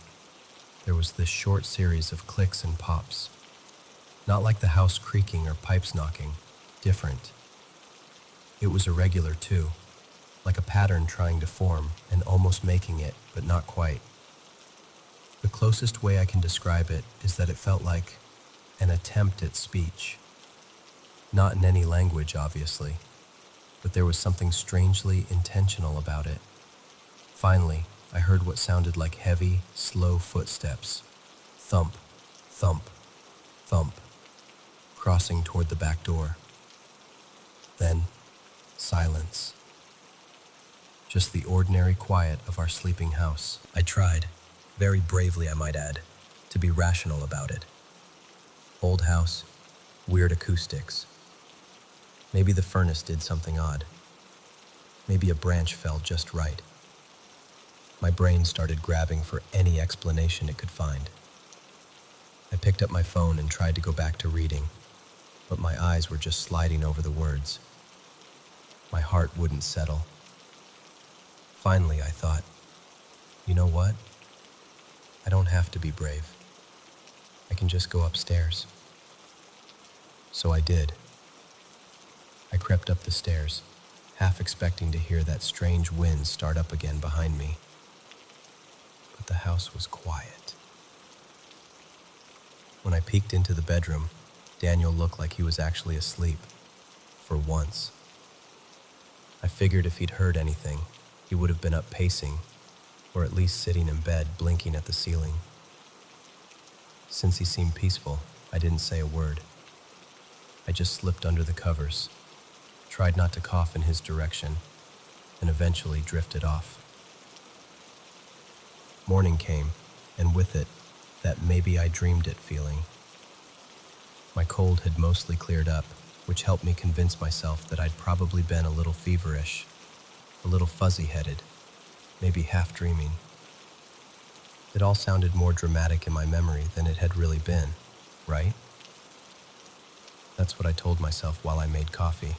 there was this short series of clicks and pops. Not like the house creaking or pipes knocking, different. It was irregular too, like a pattern trying to form and almost making it, but not quite. The closest way I can describe it is that it felt like an attempt at speech. Not in any language, obviously, but there was something strangely intentional about it. Finally, I heard what sounded like heavy, slow footsteps. Thump, thump, thump, crossing toward the back door. Then, silence. Just the ordinary quiet of our sleeping house. I tried, very bravely I might add, to be rational about it. Old house, weird acoustics. Maybe the furnace did something odd. Maybe a branch fell just right. My brain started grabbing for any explanation it could find. I picked up my phone and tried to go back to reading, but my eyes were just sliding over the words. My heart wouldn't settle. Finally, I thought, you know what? I don't have to be brave. I can just go upstairs. So I did. I crept up the stairs, half expecting to hear that strange wind start up again behind me. But the house was quiet. When I peeked into the bedroom, Daniel looked like he was actually asleep, for once. I figured if he'd heard anything, he would have been up pacing, or at least sitting in bed blinking at the ceiling. Since he seemed peaceful, I didn't say a word. I just slipped under the covers, tried not to cough in his direction, and eventually drifted off. Morning came, and with it, that maybe I dreamed it feeling. My cold had mostly cleared up, which helped me convince myself that I'd probably been a little feverish, a little fuzzy-headed, maybe half dreaming. It all sounded more dramatic in my memory than it had really been, right? That's what I told myself while I made coffee.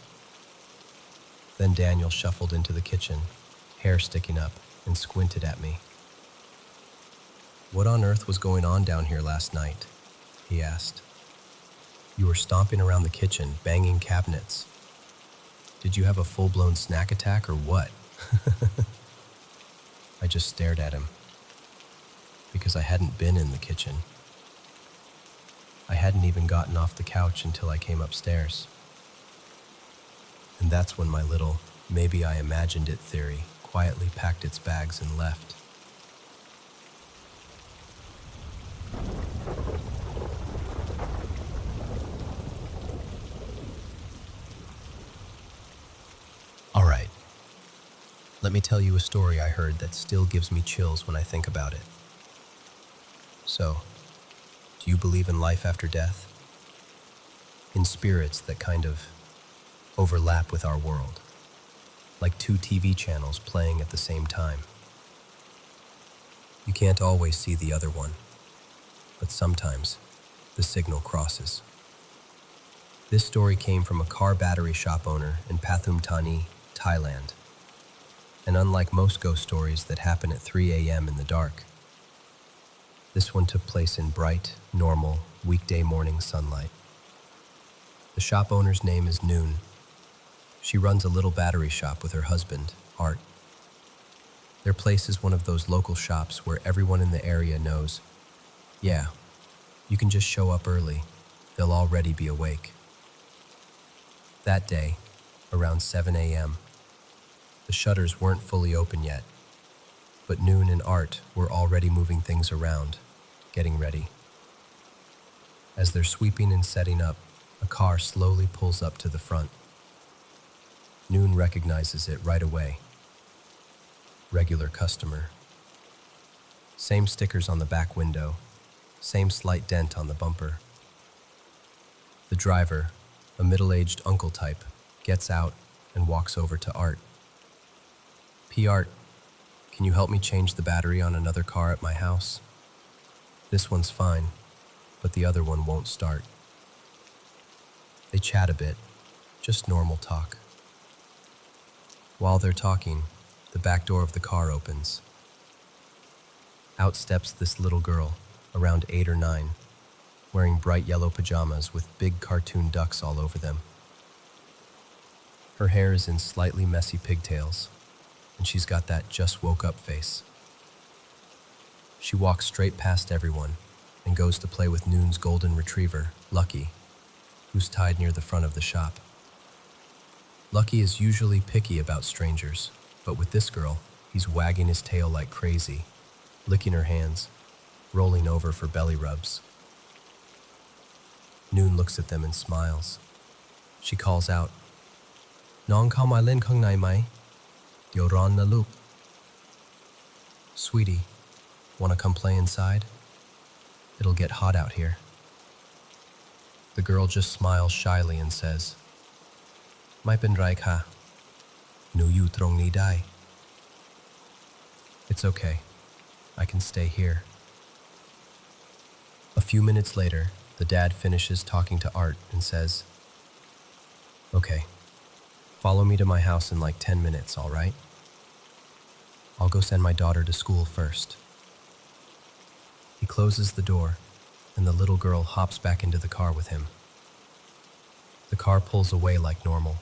Then Daniel shuffled into the kitchen, hair sticking up, and squinted at me. "What on earth was going on down here last night?" he asked. "You were stomping around the kitchen, banging cabinets. Did you have a full-blown snack attack or what?" I just stared at him, because I hadn't been in the kitchen. I hadn't even gotten off the couch until I came upstairs. And that's when my little, maybe I imagined it theory quietly packed its bags and left. All right, let me tell you a story I heard that still gives me chills when I think about it. So, do you believe in life after death? In spirits that kind of overlap with our world, like two TV channels playing at the same time. You can't always see the other one, but sometimes the signal crosses. This story came from a car battery shop owner in Pathum Thani, Thailand. And unlike most ghost stories that happen at 3 a.m. in the dark, this one took place in bright, normal, weekday morning sunlight. The shop owner's name is Noon. She runs a little battery shop with her husband, Art. Their place is one of those local shops where everyone in the area knows, yeah, you can just show up early, they'll already be awake. That day, around 7 a.m., the shutters weren't fully open yet, but Noon and Art were already moving things around, getting ready. As they're sweeping and setting up, a car slowly pulls up to the front. Noon recognizes it right away. Regular customer. Same stickers on the back window, same slight dent on the bumper. The driver, a middle-aged uncle type, gets out and walks over to Art. "P. Art, can you help me change the battery on another car at my house? This one's fine, but the other one won't start." They chat a bit, just normal talk. While they're talking, the back door of the car opens. Out steps this little girl, around 8 or 9, wearing bright yellow pajamas with big cartoon ducks all over them. Her hair is in slightly messy pigtails, and she's got that just woke up face. She walks straight past everyone and goes to play with Noon's golden retriever, Lucky, who's tied near the front of the shop. Lucky is usually picky about strangers, but with this girl, He's wagging his tail like crazy, licking her hands, rolling over for belly rubs. Noon looks at them and smiles. She calls out, "Nong kao mai len kang nai mai? Dio ron na loop." "Sweetie, wanna come play inside? It'll get hot out here." The girl just smiles shyly and says, "Mai pen rai ka. Nu yu trong ni dai." "It's okay. I can stay here." A few minutes later, the dad finishes talking to Art and says, "Okay, follow me to my house in like 10 minutes, all right? I'll go send my daughter to school first." He closes the door, and the little girl hops back into the car with him. The car pulls away like normal.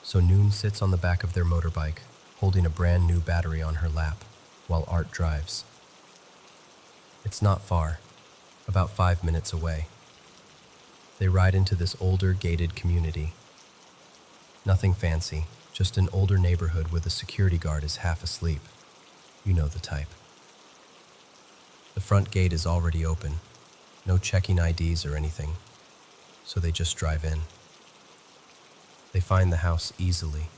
So Noon sits on the back of their motorbike, holding a brand new battery on her lap, while Art drives. It's not far, about 5 minutes away. They ride into this older, gated community. Nothing fancy, just an older neighborhood where the security guard is half asleep. You know the type. The front gate is already open, no checking IDs or anything, so they just drive in. They find the house easily.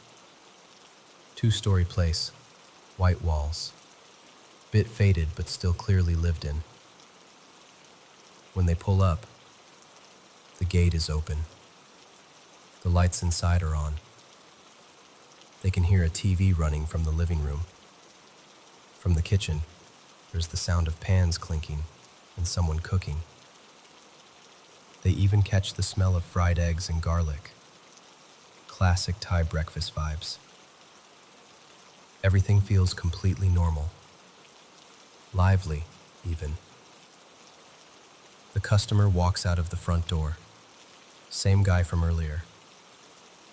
2-story place, white walls, bit faded but still clearly lived in. When they pull up, the gate is open. The lights inside are on. They can hear a TV running from the living room. From the kitchen, there's the sound of pans clinking and someone cooking. They even catch the smell of fried eggs and garlic. Classic Thai breakfast vibes. Everything feels completely normal. Lively, even. The customer walks out of the front door, same guy from earlier,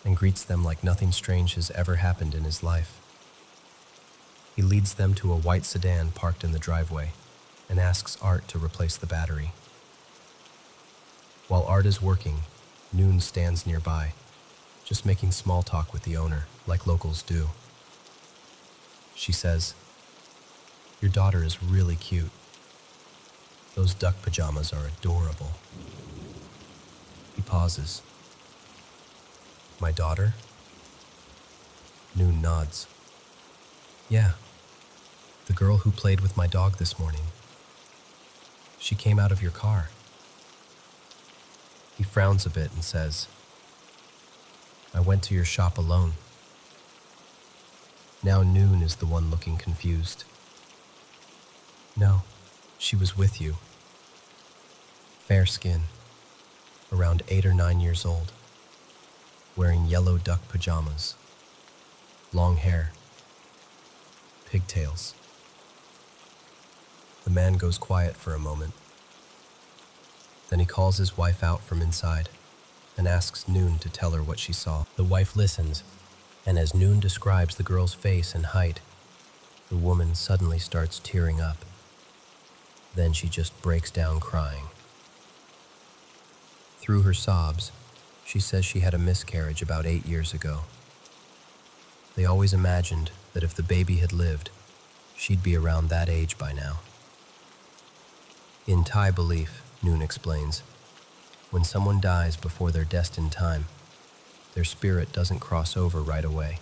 and greets them like nothing strange has ever happened in his life. He leads them to a white sedan parked in the driveway and asks Art to replace the battery. While Art is working, Noon stands nearby, just making small talk with the owner, like locals do. She says, "Your daughter is really cute. Those duck pajamas are adorable." He pauses. "My daughter?" Noon nods. "Yeah, the girl who played with my dog this morning. She came out of your car." He frowns a bit and says, "I went to your shop alone." Now Noon is the one looking confused. "No, she was with you. Fair skin, around 8 or 9 years old, wearing yellow duck pajamas, long hair, pigtails." The man goes quiet for a moment. Then he calls his wife out from inside and asks Noon to tell her what she saw. The wife listens, and as Noon describes the girl's face and height, the woman suddenly starts tearing up. Then she just breaks down crying. Through her sobs, she says she had a miscarriage about 8 years ago. They always imagined that if the baby had lived, she'd be around that age by now. In Thai belief, Noon explains, when someone dies before their destined time, their spirit doesn't cross over right away.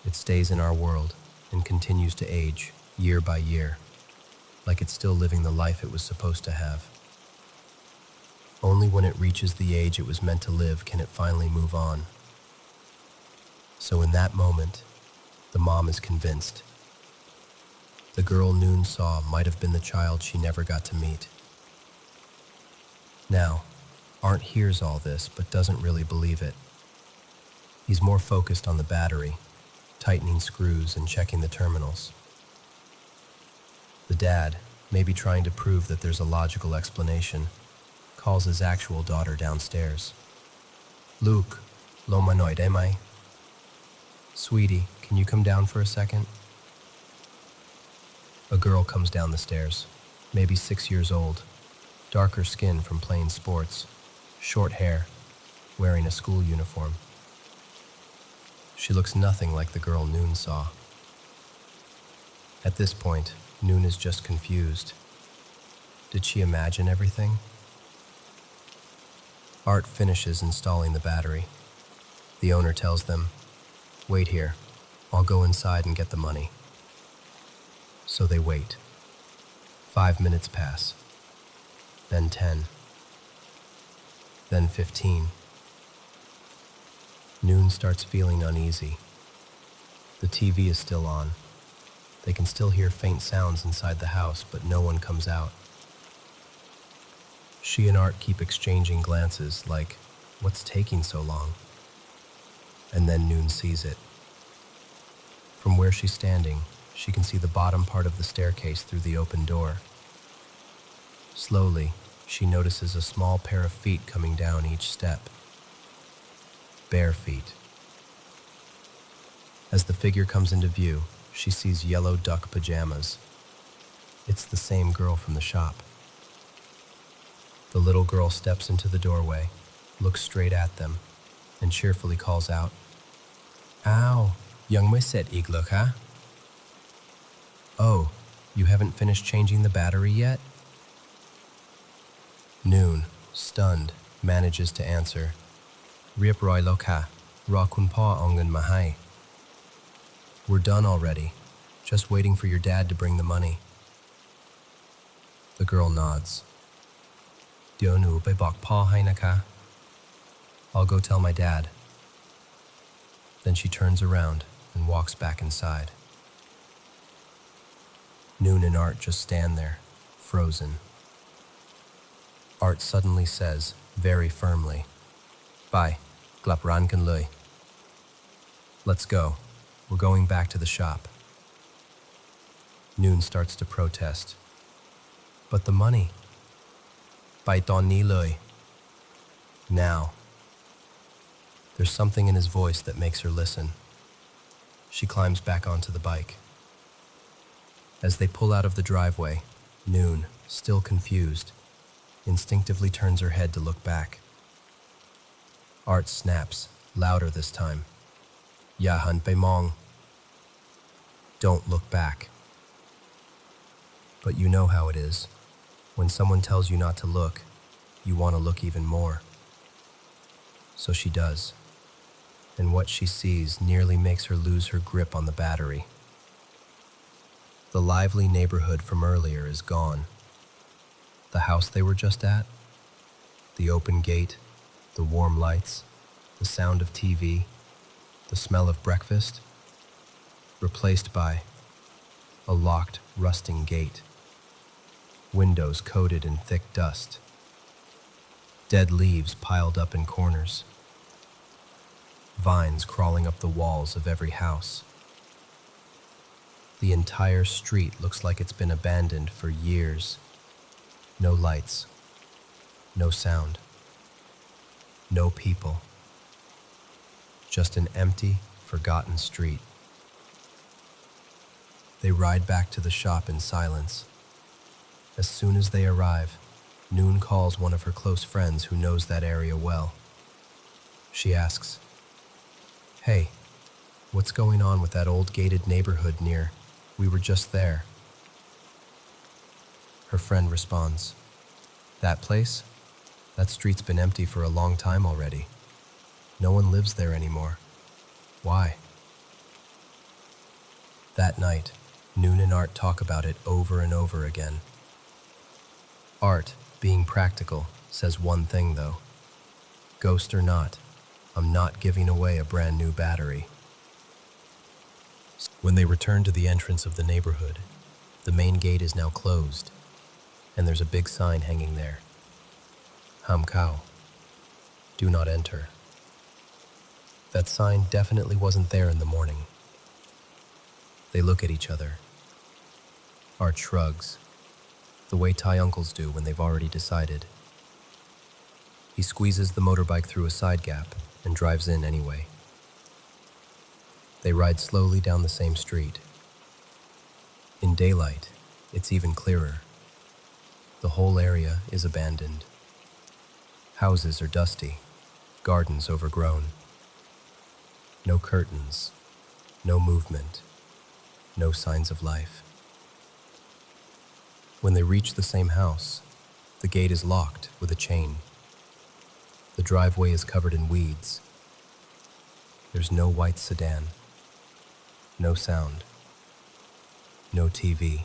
It stays in our world and continues to age year by year, like it's still living the life it was supposed to have. Only when it reaches the age it was meant to live can it finally move on. So in that moment, the mom is convinced. The girl Noon saw might have been the child she never got to meet. Now, Art hears all this but doesn't really believe it. He's more focused on the battery, tightening screws and checking the terminals. The dad, maybe trying to prove that there's a logical explanation, calls his actual daughter downstairs. "Luke, loma noi de mai?" "Sweetie, can you come down for a second?" A girl comes down the stairs, maybe 6 years old, darker skin from playing sports, short hair, wearing a school uniform. She looks nothing like the girl Noon saw. At this point, Noon is just confused. Did she imagine everything? Art finishes installing the battery. The owner tells them, "Wait here. I'll go inside and get the money." So they wait. 5 minutes pass. Then 10. Then 15. Noon starts feeling uneasy. The TV is still on. They can still hear faint sounds inside the house, but no one comes out. She and Art keep exchanging glances like, "What's taking so long?" And then Noon sees it. From where she's standing, she can see the bottom part of the staircase through the open door. Slowly, she notices a small pair of feet coming down each step. Bare feet. As the figure comes into view, she sees yellow duck pajamas. It's the same girl from the shop. The little girl steps into the doorway, looks straight at them, and cheerfully calls out, "Ow, young mới set igluk, huh?" "Oh, you haven't finished changing the battery yet?" Noon, stunned, manages to answer, "Riep roi lo ka, ra kun pa ongun mahai." "We're done already, just waiting for your dad to bring the money." The girl nods. "Dio nu bei bok pa hai na ka?" "I'll go tell my dad." Then she turns around and walks back inside. Noon and Art just stand there, frozen. Art suddenly says, very firmly, "Bye, glap ran kan lui." "Let's go. We're going back to the shop." Noon starts to protest. "But the money." "Bai ton ni lui." Now. There's something in his voice that makes her listen. She climbs back onto the bike. As they pull out of the driveway, Noon, still confused, instinctively turns her head to look back. Art snaps, louder this time. "Ya han bei mong." Don't look back. But you know how it is. When someone tells you not to look, you want to look even more. So she does, and what she sees nearly makes her lose her grip on the battery. The lively neighborhood from earlier is gone. The house they were just at, the open gate, the warm lights, the sound of TV, the smell of breakfast, replaced by a locked, rusting gate, windows coated in thick dust, dead leaves piled up in corners, vines crawling up the walls of every house. The entire street looks like it's been abandoned for years. No lights, no sound, no people. Just an empty, forgotten street. They ride back to the shop in silence. As soon as they arrive, Noon calls one of her close friends who knows that area well. She asks, "Hey, what's going on with that old gated neighborhood near? We were just there." Her friend responds, "That place? That street's been empty for a long time already. No one lives there anymore. Why?" That night, Noon and Art talk about it over and over again. Art, being practical, says one thing though. Ghost or not, I'm not giving away a brand new battery. When they return to the entrance of the neighborhood, the main gate is now closed, and there's a big sign hanging there. Ham Khao. Do not enter. That sign definitely wasn't there in the morning. They look at each other. Art shrugs, the way Thai uncles do when they've already decided. He squeezes the motorbike through a side gap and drives in anyway. They ride slowly down the same street. In daylight, it's even clearer. The whole area is abandoned. Houses are dusty, gardens overgrown. No curtains, no movement, no signs of life. When they reach the same house, the gate is locked with a chain. The driveway is covered in weeds. There's no white sedan, no sound, no TV,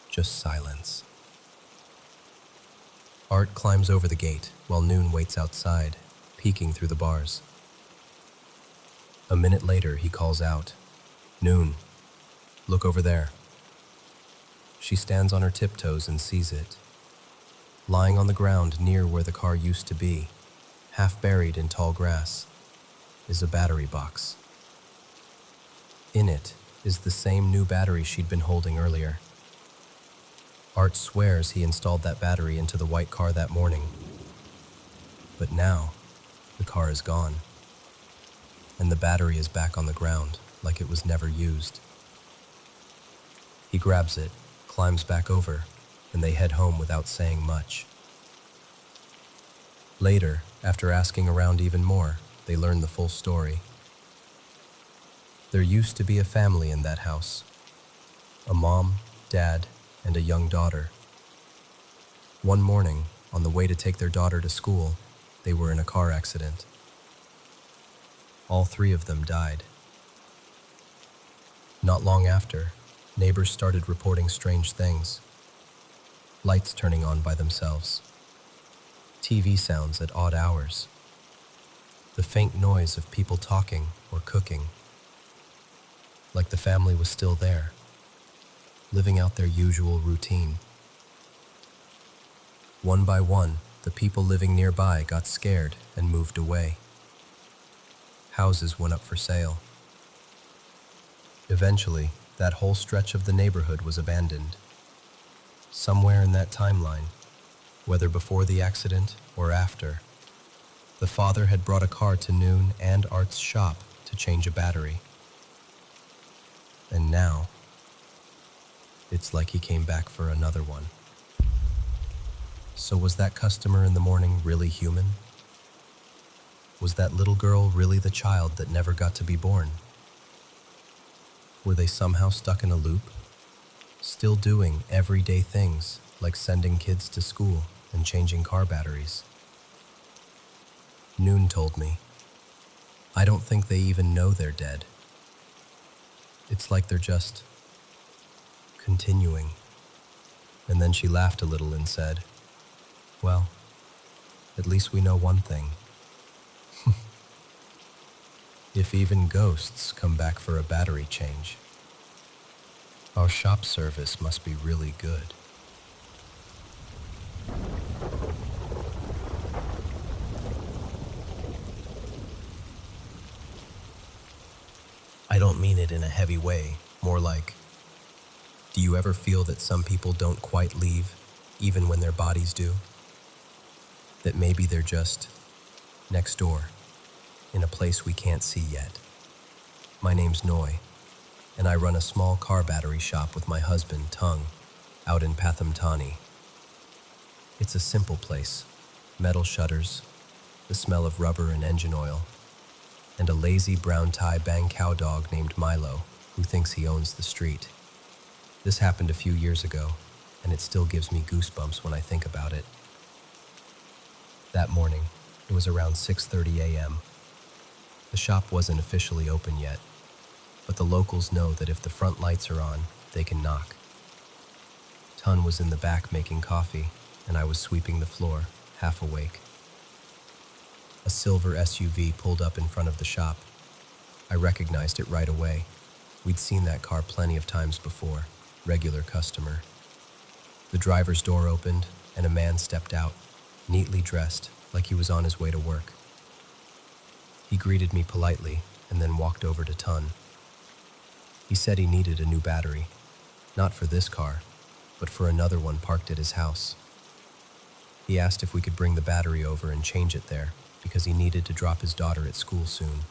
just silence. Art climbs over the gate while Noon waits outside, peeking through the bars. A minute later, he calls out, "Noon, look over there." She stands on her tiptoes and sees it. Lying on the ground near where the car used to be, half buried in tall grass, is a battery box. In it is the same new battery she'd been holding earlier. Art swears he installed that battery into the white car that morning. But now, the car is gone, and the battery is back on the ground like it was never used. He grabs it, climbs back over, and they head home without saying much. Later, after asking around even more, they learn the full story. There used to be a family in that house. A mom, dad, and a young daughter. One morning, on the way to take their daughter to school, they were in a car accident. All three of them died. Not long after, neighbors started reporting strange things. Lights turning on by themselves. TV sounds at odd hours. The faint noise of people talking or cooking. Like the family was still there, living out their usual routine. One by one, the people living nearby got scared and moved away. Houses went up for sale. Eventually, that whole stretch of the neighborhood was abandoned. Somewhere in that timeline, whether before the accident or after, the father had brought a car to Noon and Art's shop to change a battery. And now, it's like he came back for another one. So was that customer in the morning really human? Was that little girl really the child that never got to be born? Were they somehow stuck in a loop, still doing everyday things like sending kids to school and changing car batteries? Noon told me, "I don't think they even know they're dead. It's like they're just continuing." And then she laughed a little and said, "Well, at least we know one thing. If even ghosts come back for a battery change, our shop service must be really good." I don't mean it in a heavy way, more like, do you ever feel that some people don't quite leave, even when their bodies do? That maybe they're just next door, in a place we can't see yet. My name's Noy, and I run a small car battery shop with my husband, Tung, out in Pathamtani. It's a simple place, metal shutters, the smell of rubber and engine oil, and a lazy brown Thai bang cow dog named Milo who thinks he owns the street. This happened a few years ago, and it still gives me goosebumps when I think about it. That morning, it was around 6:30 a.m. The shop wasn't officially open yet, but the locals know that if the front lights are on, they can knock. Tun was in the back making coffee, and I was sweeping the floor, half awake. A silver SUV pulled up in front of the shop. I recognized it right away. We'd seen that car plenty of times before, regular customer. The driver's door opened, and a man stepped out, neatly dressed, like he was on his way to work. He greeted me politely, and then walked over to Tun. He said he needed a new battery, not for this car, but for another one parked at his house. He asked if we could bring the battery over and change it there, because he needed to drop his daughter at school soon.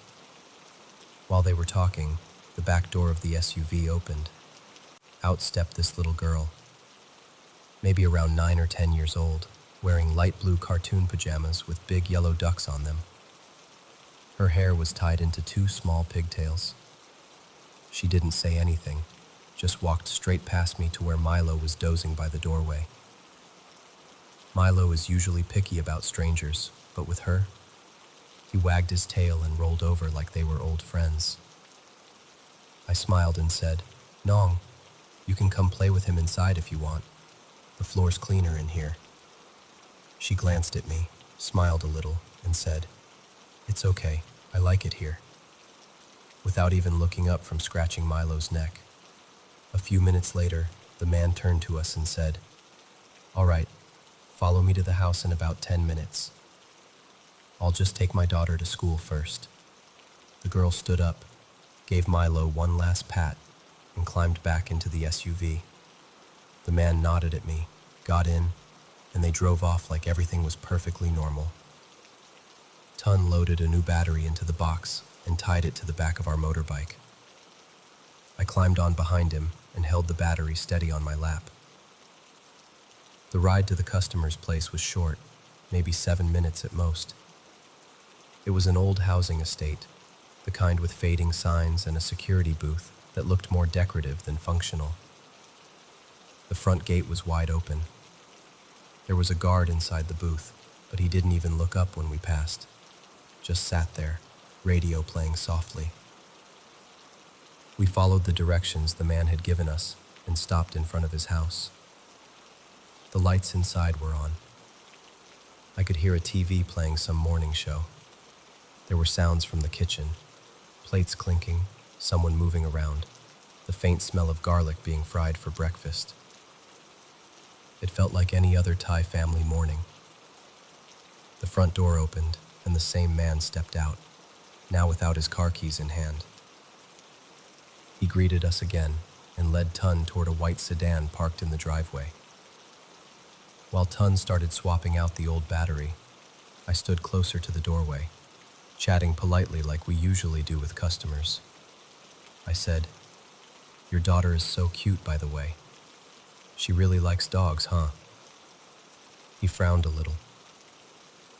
While they were talking, the back door of the SUV opened. Out stepped this little girl, maybe around 9 or 10 years old, wearing light blue cartoon pajamas with big yellow ducks on them. Her hair was tied into two small pigtails. She didn't say anything, just walked straight past me to where Milo was dozing by the doorway. Milo is usually picky about strangers, but with her, he wagged his tail and rolled over like they were old friends. I smiled and said, "Nong, you can come play with him inside if you want. The floor's cleaner in here." She glanced at me, smiled a little, and said, "It's okay, I like it here," without even looking up from scratching Milo's neck. A few minutes later, the man turned to us and said, "All right, follow me to the house in about 10 minutes. I'll just take my daughter to school first." The girl stood up, gave Milo one last pat, and climbed back into the SUV. The man nodded at me, got in, and they drove off like everything was perfectly normal. Tun loaded a new battery into the box and tied it to the back of our motorbike. I climbed on behind him and held the battery steady on my lap. The ride to the customer's place was short, maybe 7 minutes at most. It was an old housing estate, the kind with fading signs and a security booth that looked more decorative than functional. The front gate was wide open. There was a guard inside the booth, but he didn't even look up when we passed. Just sat there, radio playing softly. We followed the directions the man had given us and stopped in front of his house. The lights inside were on. I could hear a TV playing some morning show. There were sounds from the kitchen, plates clinking, someone moving around, the faint smell of garlic being fried for breakfast. It felt like any other Thai family morning. The front door opened, and the same man stepped out, now without his car keys in hand. He greeted us again and led Tun toward a white sedan parked in the driveway. While Tun started swapping out the old battery, I stood closer to the doorway, chatting politely like we usually do with customers. I said, "Your daughter is so cute, by the way. She really likes dogs, huh?" He frowned a little.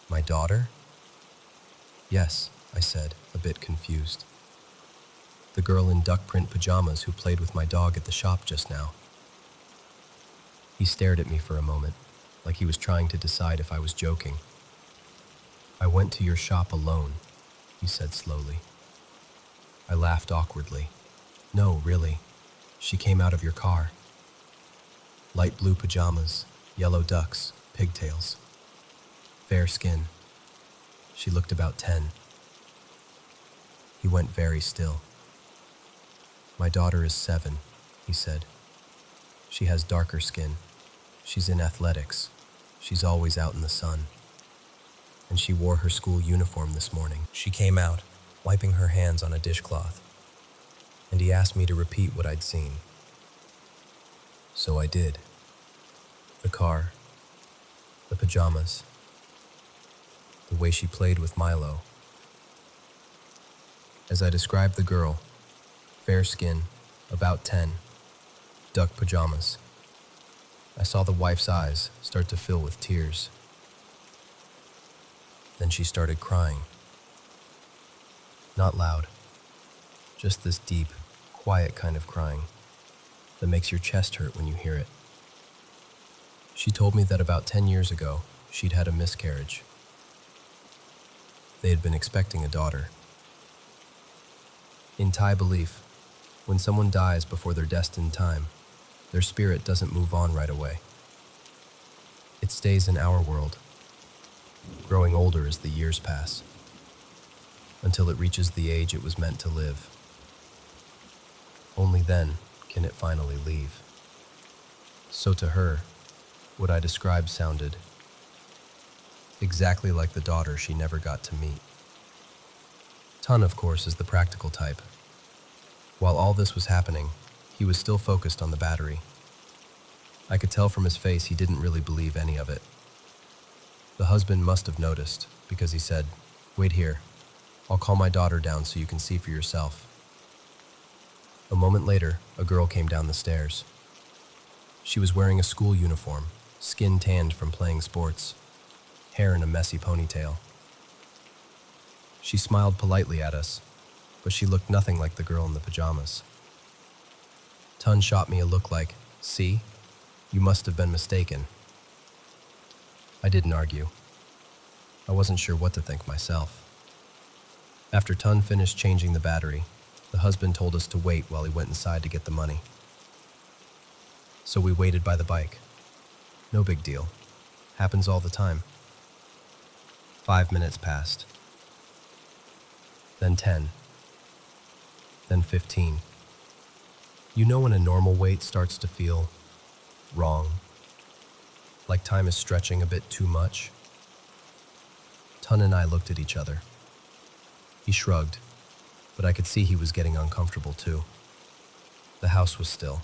"My daughter?" "Yes," I said, a bit confused. "The girl in duck print pajamas who played with my dog at the shop just now." He stared at me for a moment, like he was trying to decide if I was joking. "I went to your shop alone," he said slowly. I laughed awkwardly. "No, really. She came out of your car. Light blue pajamas, yellow ducks, pigtails. Fair skin. She looked about 10. He went very still. "My daughter is 7, he said. "She has darker skin. She's in athletics. She's always out in the sun. And she wore her school uniform this morning." She came out, wiping her hands on a dishcloth, and he asked me to repeat what I'd seen. So I did. The car, the pajamas, the way she played with Milo. As I described the girl, fair skin, about 10, duck pajamas, I saw the wife's eyes start to fill with tears. Then she started crying. Not loud, just this deep, quiet kind of crying that makes your chest hurt when you hear it. She told me that about 10 years ago, she'd had a miscarriage. They had been expecting a daughter. In Thai belief, when someone dies before their destined time, their spirit doesn't move on right away. It stays in our world, growing older as the years pass, until it reaches the age it was meant to live. Only then can it finally leave. So to her, what I described sounded exactly like the daughter she never got to meet. Tun, of course, is the practical type. While all this was happening, he was still focused on the battery. I could tell from his face he didn't really believe any of it. The husband must have noticed, because he said, "Wait here. I'll call my daughter down so you can see for yourself." A moment later, a girl came down the stairs. She was wearing a school uniform, skin tanned from playing sports, hair in a messy ponytail. She smiled politely at us, but she looked nothing like the girl in the pajamas. Tun shot me a look like, "See? You must have been mistaken." I didn't argue. I wasn't sure what to think myself. After Tun finished changing the battery, the husband told us to wait while he went inside to get the money. So we waited by the bike. No big deal. Happens all the time. 5 minutes passed. Then 10. Then 15. You know when a normal wait starts to feel wrong? Like time is stretching a bit too much? Tun and I looked at each other. He shrugged, but I could see he was getting uncomfortable too. The house was still,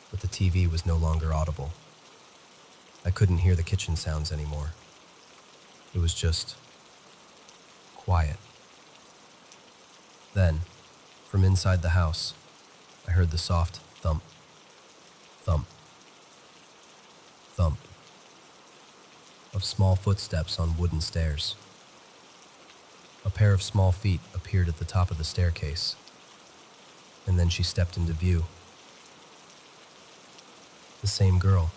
but the TV was no longer audible. I couldn't hear the kitchen sounds anymore. It was just quiet. Then, from inside the house, I heard the soft thump, thump, thump of small footsteps on wooden stairs. A pair of small feet appeared at the top of the staircase, and then she stepped into view. The same girl.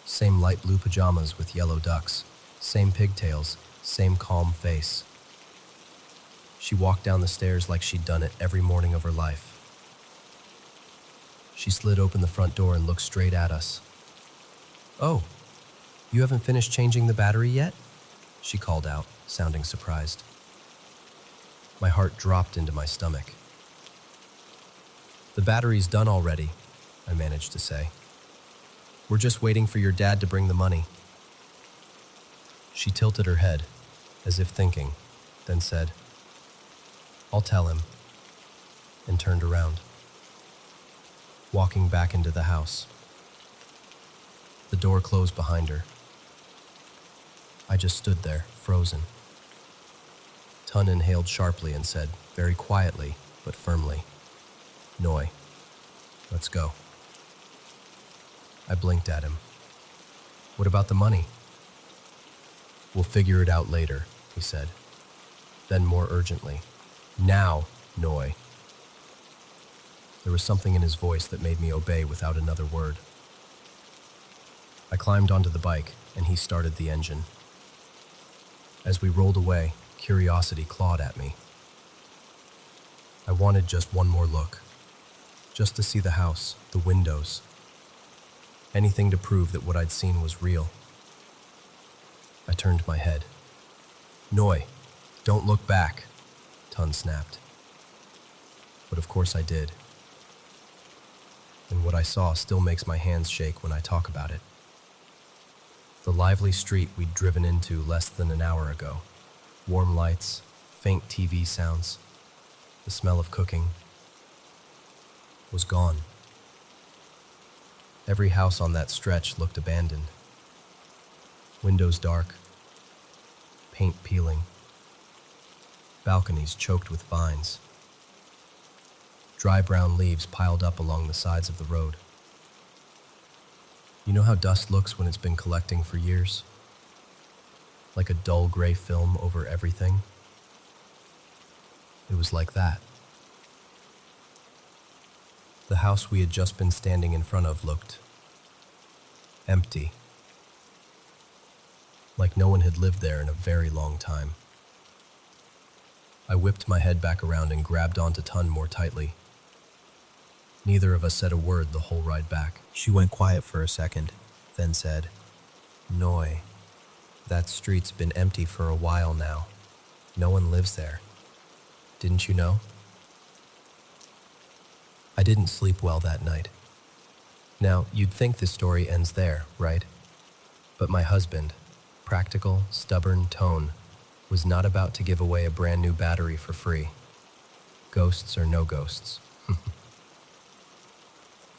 Same light blue pajamas with yellow ducks, same pigtails, same calm face. She walked down the stairs like she'd done it every morning of her life. She slid open the front door and looked straight at us. "Oh, you haven't finished changing the battery yet?" she called out, sounding surprised. My heart dropped into my stomach. "The battery's done already," I managed to say. "We're just waiting for your dad to bring the money." She tilted her head, as if thinking, then said, "I'll tell him," and turned around, walking back into the house. The door closed behind her. I just stood there, frozen. Tun inhaled sharply and said, very quietly, but firmly, "Noi, let's go." I blinked at him. "What about the money?" "We'll figure it out later," he said. Then more urgently, "Now, Noi." There was something in his voice that made me obey without another word. I climbed onto the bike, and he started the engine. As we rolled away, curiosity clawed at me. I wanted just one more look, just to see the house, the windows, anything to prove that what I'd seen was real. I turned my head. "Noi, don't look back," Tun snapped. But of course I did. And what I saw still makes my hands shake when I talk about it. The lively street we'd driven into less than an hour ago. Warm lights, faint TV sounds, the smell of cooking was gone. Every house on that stretch looked abandoned. Windows dark, paint peeling, balconies choked with vines, dry brown leaves piled up along the sides of the road. You know how dust looks when it's been collecting for years? Like a dull gray film over everything? It was like that. The house we had just been standing in front of looked empty. Like no one had lived there in a very long time. I whipped my head back around and grabbed onto Tun more tightly. Neither of us said a word the whole ride back. She went quiet for a second, then said, "Noi, that street's been empty for a while now. No one lives there. Didn't you know?" I didn't sleep well that night. Now, you'd think the story ends there, right? But my husband, practical, stubborn Tone, was not about to give away a brand new battery for free. Ghosts or no ghosts.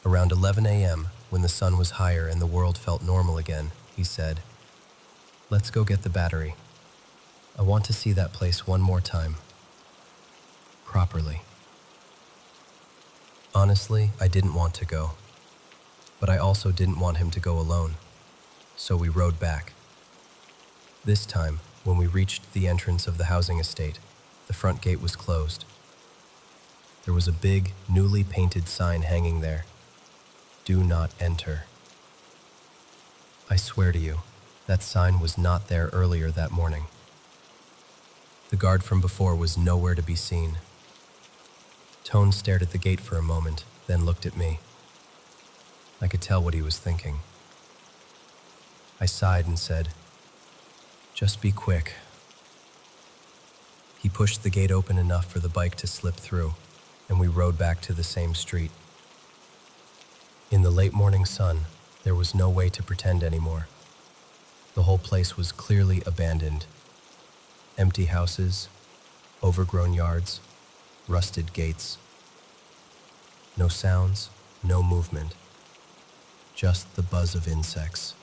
Around 11 a.m., when the sun was higher and the world felt normal again, he said, "Let's go get the battery. I want to see that place one more time. Properly." Honestly, I didn't want to go, but I also didn't want him to go alone, so we rode back. This time, When we reached the entrance of the housing estate, the front gate was closed. There was a big, newly painted sign hanging there. "Do not enter." I swear to you, that sign was not there earlier that morning. The guard from before was nowhere to be seen. Tone stared at the gate for a moment, then looked at me. I could tell what he was thinking. I sighed and said, "Just be quick." He pushed the gate open enough for the bike to slip through, and we rode back to the same street. In the late morning sun, there was no way to pretend anymore. The whole place was clearly abandoned. Empty houses, overgrown yards, rusted gates. No sounds, no movement. Just the buzz of insects.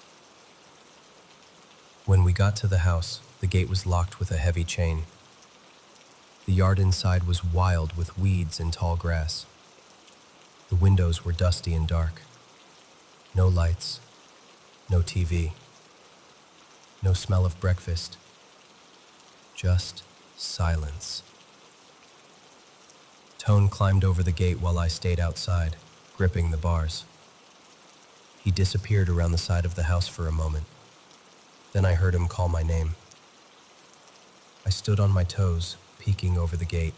When we got to the house, the gate was locked with a heavy chain. The yard inside was wild with weeds and tall grass. The windows were dusty and dark. No lights, no TV, no smell of breakfast, just silence. Tone climbed over the gate while I stayed outside, gripping the bars. He disappeared around the side of the house for a moment. Then I heard him call my name. I stood on my toes, peeking over the gate.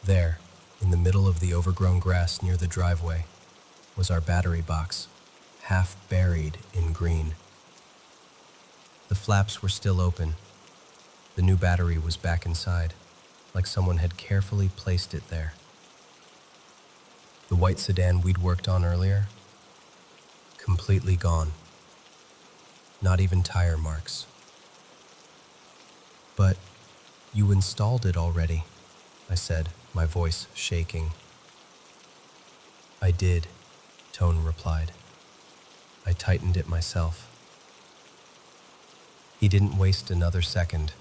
There, in the middle of the overgrown grass near the driveway, was our battery box, half buried in green. The flaps were still open. The new battery was back inside, like someone had carefully placed it there. The white sedan we'd worked on earlier, completely gone. Not even tire marks. "But you installed it already," I said, my voice shaking. "I did," Tone replied. "I tightened it myself." He didn't waste another second.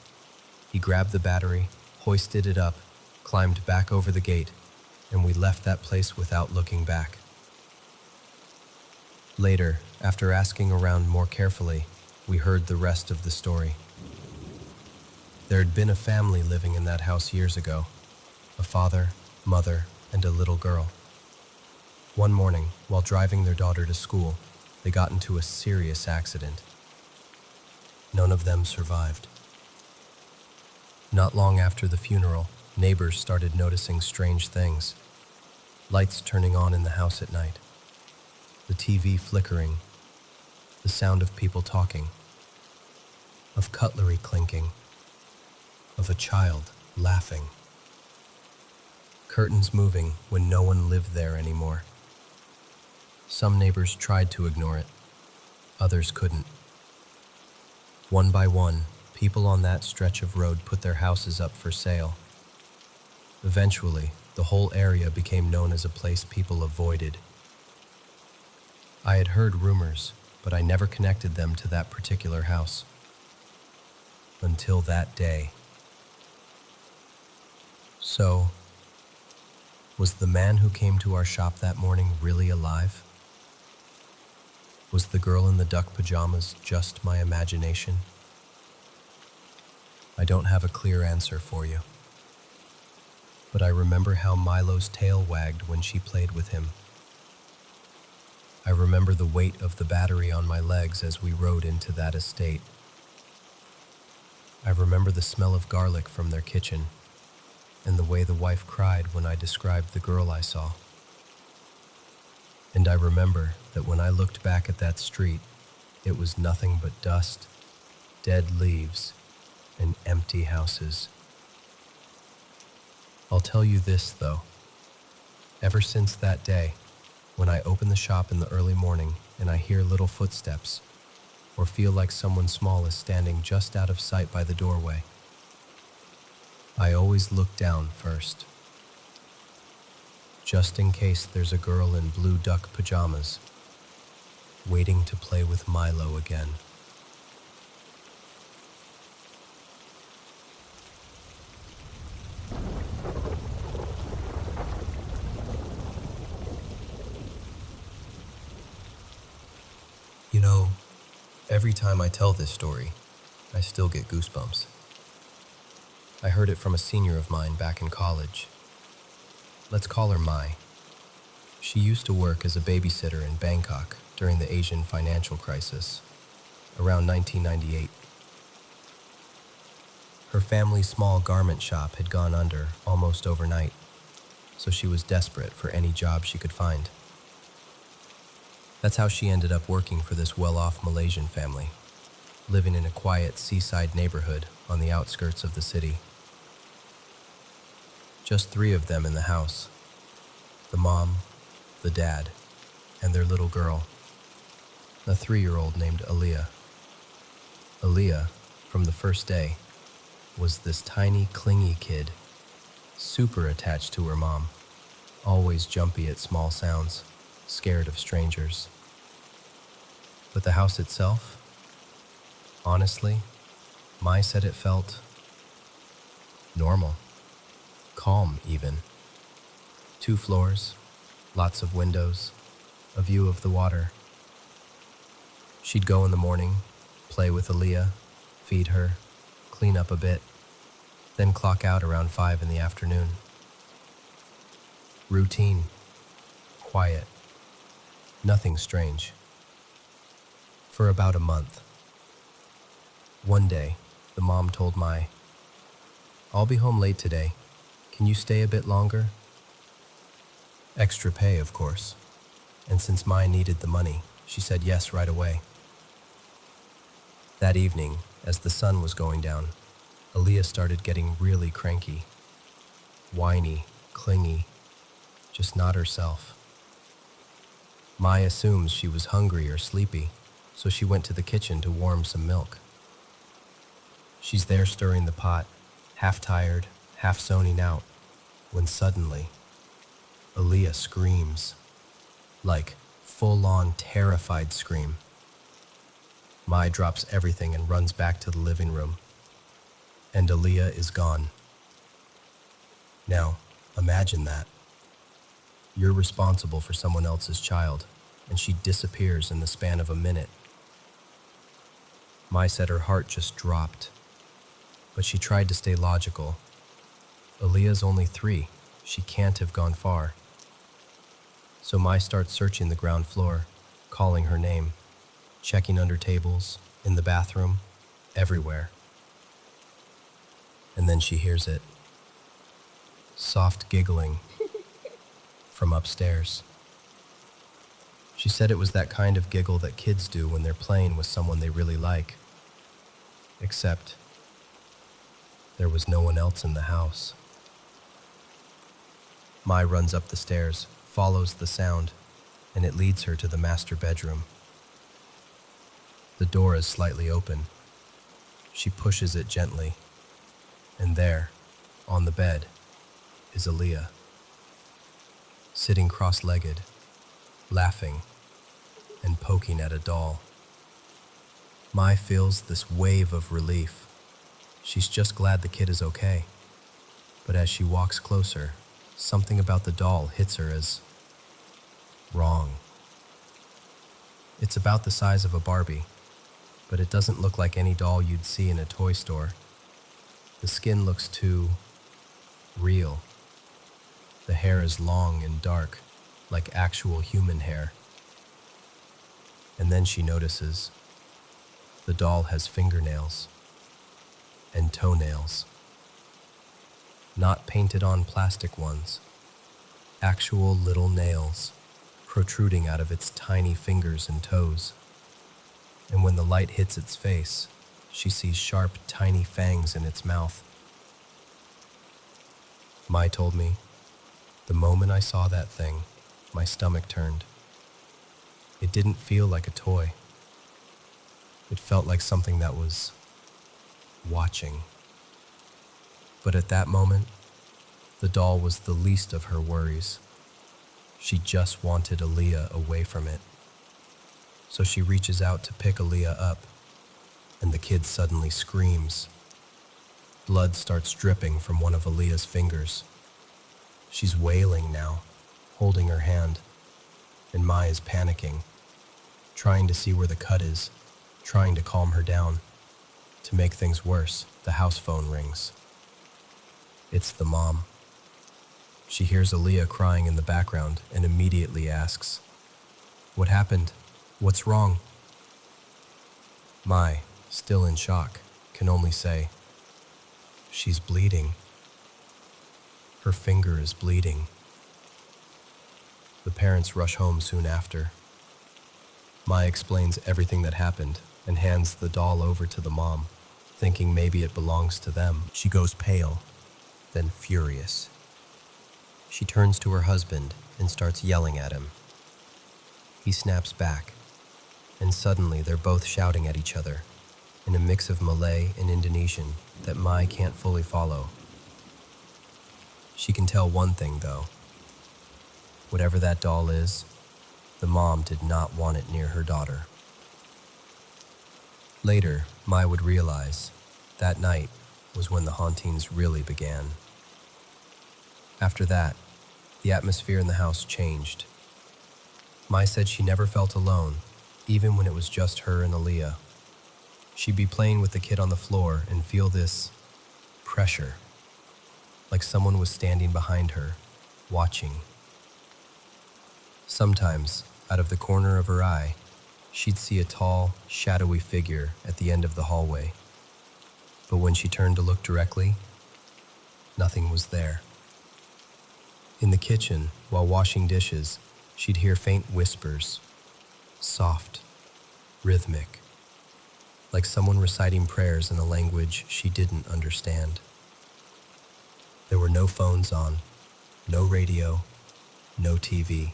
He grabbed the battery, hoisted it up, climbed back over the gate, and we left that place without looking back. Later, after asking around more carefully, we heard the rest of the story. There had been a family living in that house years ago, a father, mother, and a little girl. One morning, while driving their daughter to school, they got into a serious accident. None of them survived. Not long after the funeral, neighbors started noticing strange things. Lights turning on in the house at night, the TV flickering, the sound of people talking, of cutlery clinking, of a child laughing. Curtains moving when no one lived there anymore. Some neighbors tried to ignore it, others couldn't. One by one, people on that stretch of road put their houses up for sale. Eventually, the whole area became known as a place people avoided. I had heard rumors, but I never connected them to that particular house. Until that day. So, was the man who came to our shop that morning really alive? Was the girl in the duck pajamas just my imagination? I don't have a clear answer for you. But I remember how Milo's tail wagged when she played with him. I remember the weight of the battery on my legs as we rode into that estate. I remember the smell of garlic from their kitchen, and the way the wife cried when I described the girl I saw. And I remember that when I looked back at that street, it was nothing but dust, dead leaves, and empty houses. I'll tell you this, though. Ever since that day, when I open the shop in the early morning and I hear little footsteps, or feel like someone small is standing just out of sight by the doorway, I always look down first. Just in case there's a girl in blue duck pajamas, waiting to play with Milo again. You know, every time I tell this story, I still get goosebumps. I heard it from a senior of mine back in college. Let's call her Mai. She used to work as a babysitter in Bangkok during the Asian financial crisis, around 1998. Her family's small garment shop had gone under almost overnight, so she was desperate for any job she could find. That's how she ended up working for this well-off Malaysian family, living in a quiet seaside neighborhood on the outskirts of the city. Just 3 of them in the house: the mom, the dad, and their little girl, a 3-year-old named Aaliyah. Aaliyah, from the first day, was this tiny, clingy kid, super attached to her mom, always jumpy at small sounds, scared of strangers. But the house itself, honestly, Mai said it felt normal, calm even. 2 floors, lots of windows, a view of the water. She'd go in the morning, play with Aaliyah, feed her, clean up a bit, then clock out around 5 in the afternoon. Routine, quiet, nothing strange. For about a month. One day, the mom told Mai, "I'll be home late today. Can you stay a bit longer?" Extra pay, of course. And since Mai needed the money, she said yes right away. That evening, as the sun was going down, Aaliyah started getting really cranky. Whiny, clingy, just not herself. Mai assumes she was hungry or sleepy, so she went to the kitchen to warm some milk. She's there stirring the pot, half tired, half zoning out, when suddenly, Aaliyah screams. Like, full-on terrified scream. Mai drops everything and runs back to the living room. And Aaliyah is gone. Now, imagine that. You're responsible for someone else's child, and she disappears in the span of a minute. Mai said her heart just dropped, but she tried to stay logical. Aaliyah's only 3. She can't have gone far. So Mai starts searching the ground floor, calling her name, checking under tables, in the bathroom, everywhere. And then she hears it. Soft giggling from upstairs. She said it was that kind of giggle that kids do when they're playing with someone they really like. Except there was no one else in the house. Mai runs up the stairs, follows the sound, and it leads her to the master bedroom. The door is slightly open. She pushes it gently, and there, on the bed, is Aaliyah, sitting cross-legged, laughing, and poking at a doll. Mai feels this wave of relief. She's just glad the kid is okay. But as she walks closer, something about the doll hits her as wrong. It's about the size of a Barbie, but it doesn't look like any doll you'd see in a toy store. The skin looks too real. The hair is long and dark, like actual human hair. And then she notices the doll has fingernails and toenails. Not painted on plastic ones, actual little nails protruding out of its tiny fingers and toes. And when the light hits its face, she sees sharp, tiny fangs in its mouth. Mai told me, the moment I saw that thing, my stomach turned. It didn't feel like a toy. It felt like something that was watching. But at that moment, the doll was the least of her worries. She just wanted Aaliyah away from it. So she reaches out to pick Aaliyah up, and the kid suddenly screams. Blood starts dripping from one of Aaliyah's fingers. She's wailing now, holding her hand, and Mai is panicking, trying to see where the cut is, trying to calm her down. To make things worse, the house phone rings. It's the mom. She hears Aaliyah crying in the background and immediately asks, "What happened? What's wrong?" Mai, still in shock, can only say, "She's bleeding. Her finger is bleeding." The parents rush home soon after. Mai explains everything that happened and hands the doll over to the mom, thinking maybe it belongs to them. She goes pale, then furious. She turns to her husband and starts yelling at him. He snaps back, and suddenly they're both shouting at each other in a mix of Malay and Indonesian that Mai can't fully follow. She can tell one thing, though. Whatever that doll is, the mom did not want it near her daughter. Later, Mai would realize that night was when the hauntings really began. After that, the atmosphere in the house changed. Mai said she never felt alone, even when it was just her and Aaliyah. She'd be playing with the kid on the floor and feel this pressure, like someone was standing behind her, watching. Sometimes, out of the corner of her eye, she'd see a tall, shadowy figure at the end of the hallway. But when she turned to look directly, nothing was there. In the kitchen, while washing dishes, she'd hear faint whispers, soft, rhythmic, like someone reciting prayers in a language she didn't understand. There were no phones on, no radio, no TV.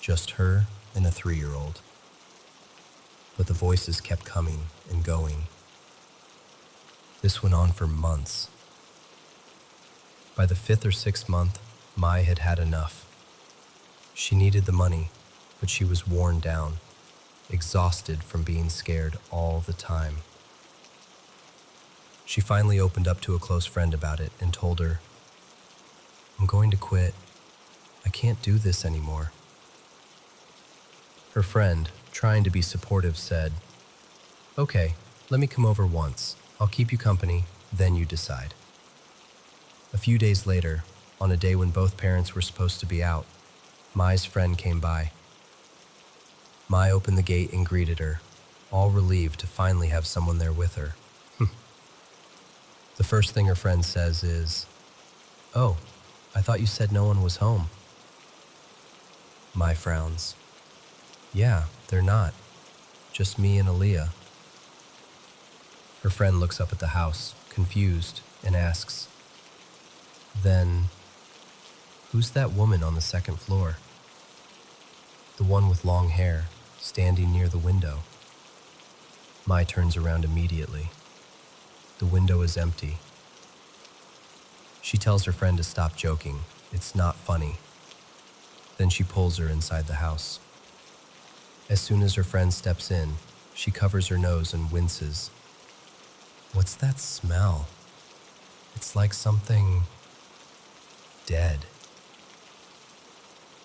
Just her and a 3-year-old. But the voices kept coming and going. This went on for months. By the 5th or 6th month, Mai had had enough. She needed the money, but she was worn down, exhausted from being scared all the time. She finally opened up to a close friend about it and told her, "I'm going to quit. I can't do this anymore." Her friend, trying to be supportive, said, "Okay, let me come over once. I'll keep you company, then you decide." A few days later, on a day when both parents were supposed to be out, Mai's friend came by. Mai opened the gate and greeted her, all relieved to finally have someone there with her. The first thing her friend says is, "Oh, I thought you said no one was home." Mai frowns. "Yeah, they're not. Just me and Aaliyah." Her friend looks up at the house, confused, and asks, "Then, who's that woman on the 2nd floor?" "The one with long hair, standing near the window." Mai turns around immediately. The window is empty. She tells her friend to stop joking. It's not funny. Then she pulls her inside the house. As soon as her friend steps in, she covers her nose and winces. "What's that smell? It's like something dead."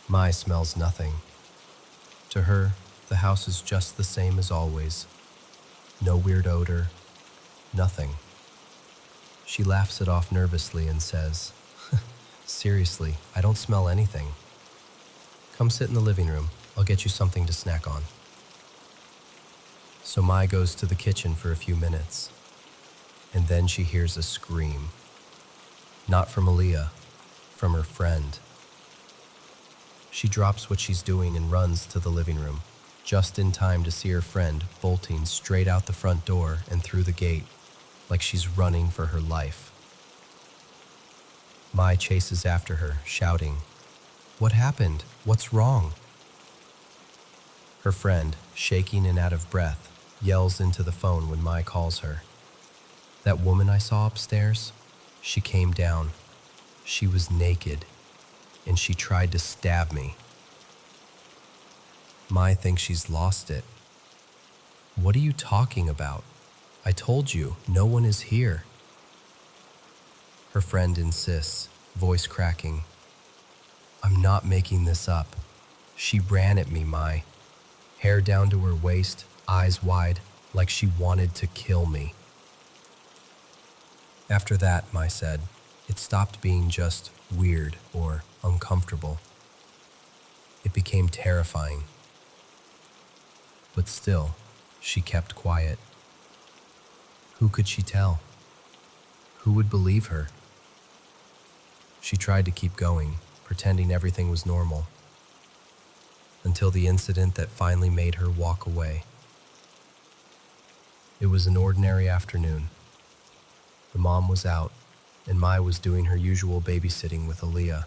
Mai smells nothing. To her, the house is just the same as always. No weird odor, nothing. She laughs it off nervously and says, "Seriously, I don't smell anything. Come sit in the living room. I'll get you something to snack on." So Mai goes to the kitchen for a few minutes, and then she hears a scream. Not from Aaliyah, from her friend. She drops what she's doing and runs to the living room, just in time to see her friend bolting straight out the front door and through the gate, like she's running for her life. Mai chases after her, shouting, "What happened? What's wrong?" Her friend, shaking and out of breath, yells into the phone when Mai calls her. "That woman I saw upstairs, she came down. She was naked, and she tried to stab me." Mai thinks she's lost it. "What are you talking about? I told you, no one is here." Her friend insists, voice cracking, "I'm not making this up. She ran at me, Mai. Hair down to her waist, eyes wide, like she wanted to kill me. After that, Mai said, it stopped being just weird or uncomfortable. It became terrifying. But still, she kept quiet. Who could she tell? Who would believe her? She tried to keep going, pretending everything was normal, until the incident that finally made her walk away. It was an ordinary afternoon. The mom was out, and Mai was doing her usual babysitting with Aaliyah.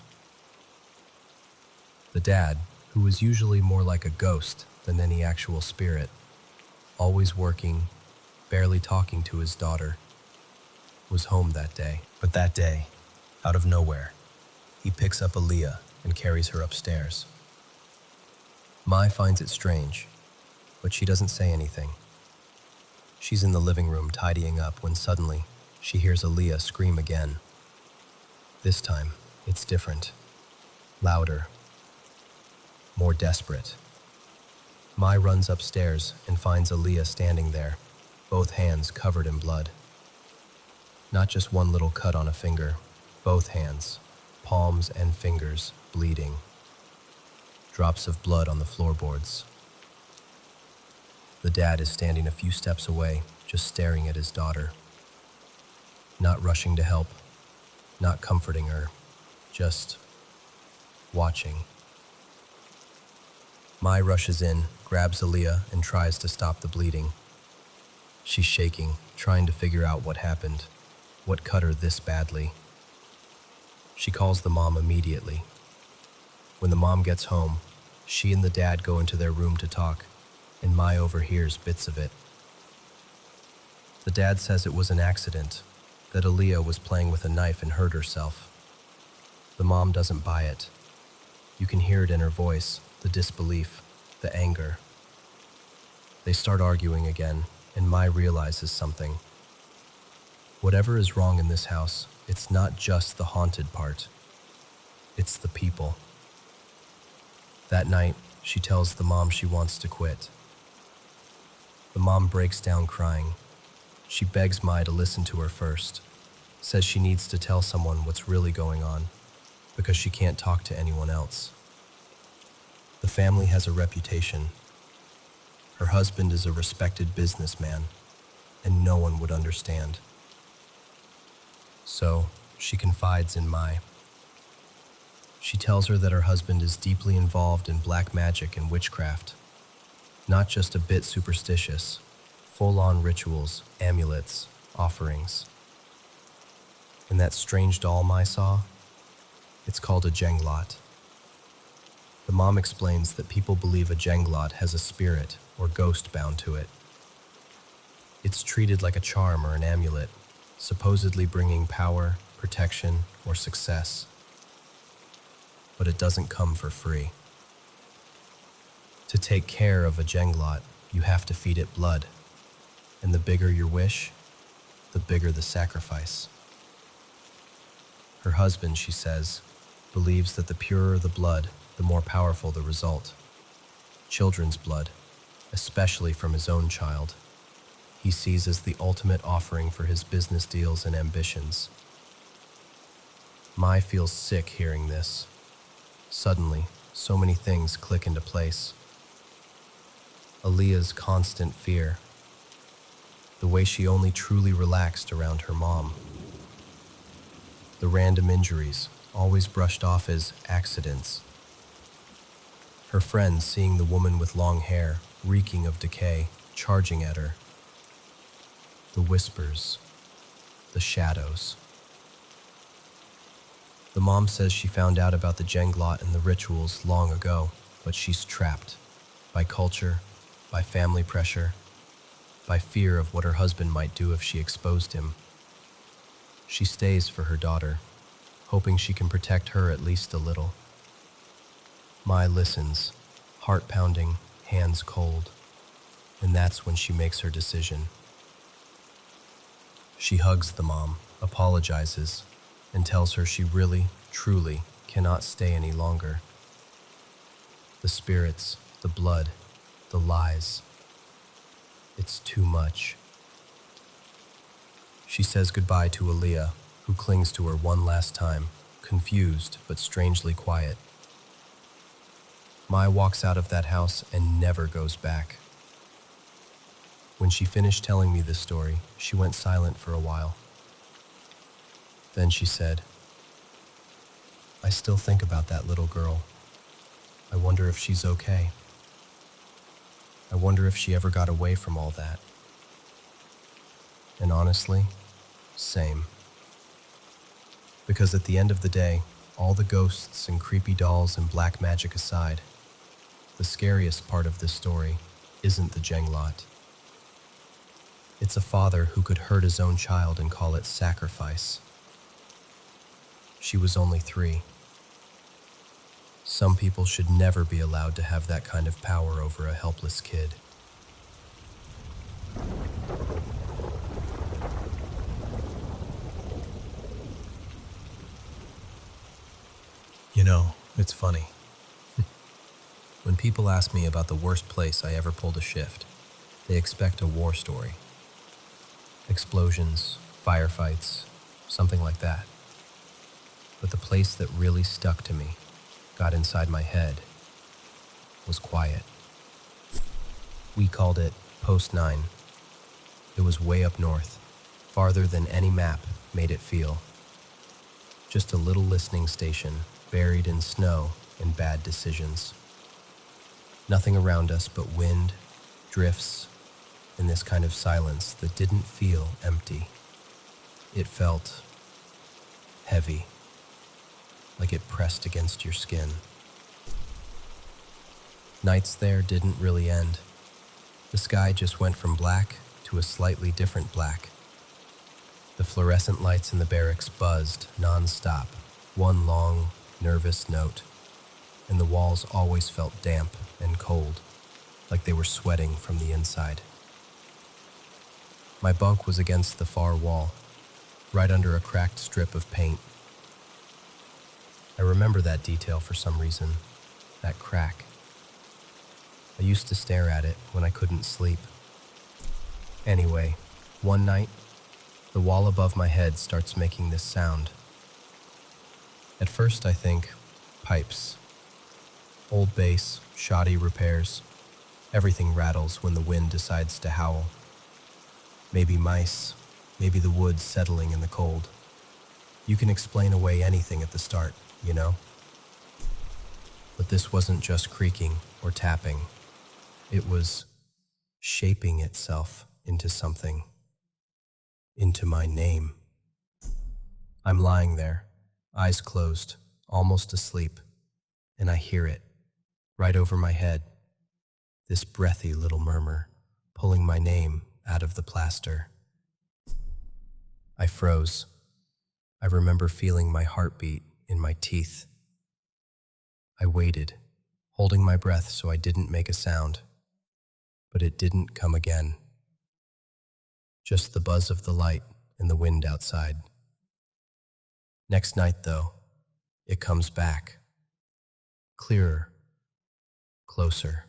The dad, who was usually more like a ghost than any actual spirit, always working, barely talking to his daughter, was home that day. But that day, out of nowhere, he picks up Aaliyah and carries her upstairs. Mai finds it strange, but she doesn't say anything. She's in the living room tidying up when suddenly she hears Aaliyah scream again. This time, it's different. Louder. More desperate. Mai runs upstairs and finds Aaliyah standing there, both hands covered in blood. Not just one little cut on a finger, both hands, palms and fingers, bleeding. Drops of blood on the floorboards. The dad is standing a few steps away, just staring at his daughter. Not rushing to help, not comforting her, just watching. Mai rushes in, grabs Aaliyah, and tries to stop the bleeding. She's shaking, trying to figure out what happened, what cut her this badly. She calls the mom immediately. When the mom gets home, she and the dad go into their room to talk, and Mai overhears bits of it. The dad says it was an accident, that Aaliyah was playing with a knife and hurt herself. The mom doesn't buy it. You can hear it in her voice, the disbelief, the anger. They start arguing again, and Mai realizes something. Whatever is wrong in this house, it's not just the haunted part. It's the people. That night, she tells the mom she wants to quit. The mom breaks down crying. She begs Mai to listen to her first, says she needs to tell someone what's really going on, because she can't talk to anyone else. The family has a reputation. Her husband is a respected businessman, and no one would understand. So, she confides in Mai. She tells her that her husband is deeply involved in black magic and witchcraft. Not just a bit superstitious, full-on rituals, amulets, offerings. And that strange doll Mai saw? It's called a jenglot. The mom explains that people believe a jenglot has a spirit or ghost bound to it. It's treated like a charm or an amulet, supposedly bringing power, protection, or success. But it doesn't come for free. To take care of a jenglot, you have to feed it blood, and the bigger your wish, the bigger the sacrifice. Her husband, she says, believes that the purer the blood, the more powerful the result. Children's blood, especially from his own child, he sees as the ultimate offering for his business deals and ambitions. Mai feels sick hearing this. Suddenly, so many things click into place. Aaliyah's constant fear, the way she only truly relaxed around her mom, the random injuries, always brushed off as accidents, her friends seeing the woman with long hair, reeking of decay, charging at her, the whispers, the shadows. The mom says she found out about the jenglot and the rituals long ago, but she's trapped by culture, by family pressure, by fear of what her husband might do if she exposed him. She stays for her daughter, hoping she can protect her at least a little. Mai listens, heart pounding, hands cold, and that's when she makes her decision. She hugs the mom, apologizes, and tells her she really, truly cannot stay any longer. The spirits, the blood, the lies. It's too much. She says goodbye to Aaliyah, who clings to her one last time, confused but strangely quiet. Mai walks out of that house and never goes back. When she finished telling me this story, she went silent for a while. Then she said, "I still think about that little girl. I wonder if she's okay. I wonder if she ever got away from all that." And honestly, same. Because at the end of the day, all the ghosts and creepy dolls and black magic aside, the scariest part of this story isn't the Jeng lot. It's a father who could hurt his own child and call it sacrifice. She was only 3. Some people should never be allowed to have that kind of power over a helpless kid. You know, it's funny. When people ask me about the worst place I ever pulled a shift, they expect a war story. Explosions, firefights, something like that. But the place that really stuck to me, got inside my head, was quiet. We called it Post 9. It was way up north, farther than any map made it feel. Just a little listening station buried in snow and bad decisions. Nothing around us but wind, drifts, and this kind of silence that didn't feel empty. It felt heavy, like it pressed against your skin. Nights there didn't really end. The sky just went from black to a slightly different black. The fluorescent lights in the barracks buzzed non-stop, one long, nervous note, and the walls always felt damp and cold, like they were sweating from the inside. My bunk was against the far wall, right under a cracked strip of paint. I remember that detail for some reason, that crack. I used to stare at it when I couldn't sleep. Anyway, one night, the wall above my head starts making this sound. At first I think, pipes. Old bass, shoddy repairs. Everything rattles when the wind decides to howl. Maybe mice, maybe the woods settling in the cold. You can explain away anything at the start, you know? But this wasn't just creaking or tapping. It was shaping itself into something. Into my name. I'm lying there, eyes closed, almost asleep, and I hear it, right over my head. This breathy little murmur, pulling my name out of the plaster. I froze. I remember feeling my heartbeat in my teeth. I waited, holding my breath so I didn't make a sound. But it didn't come again. Just the buzz of the light and the wind outside. Next night, though, it comes back. Clearer. Closer.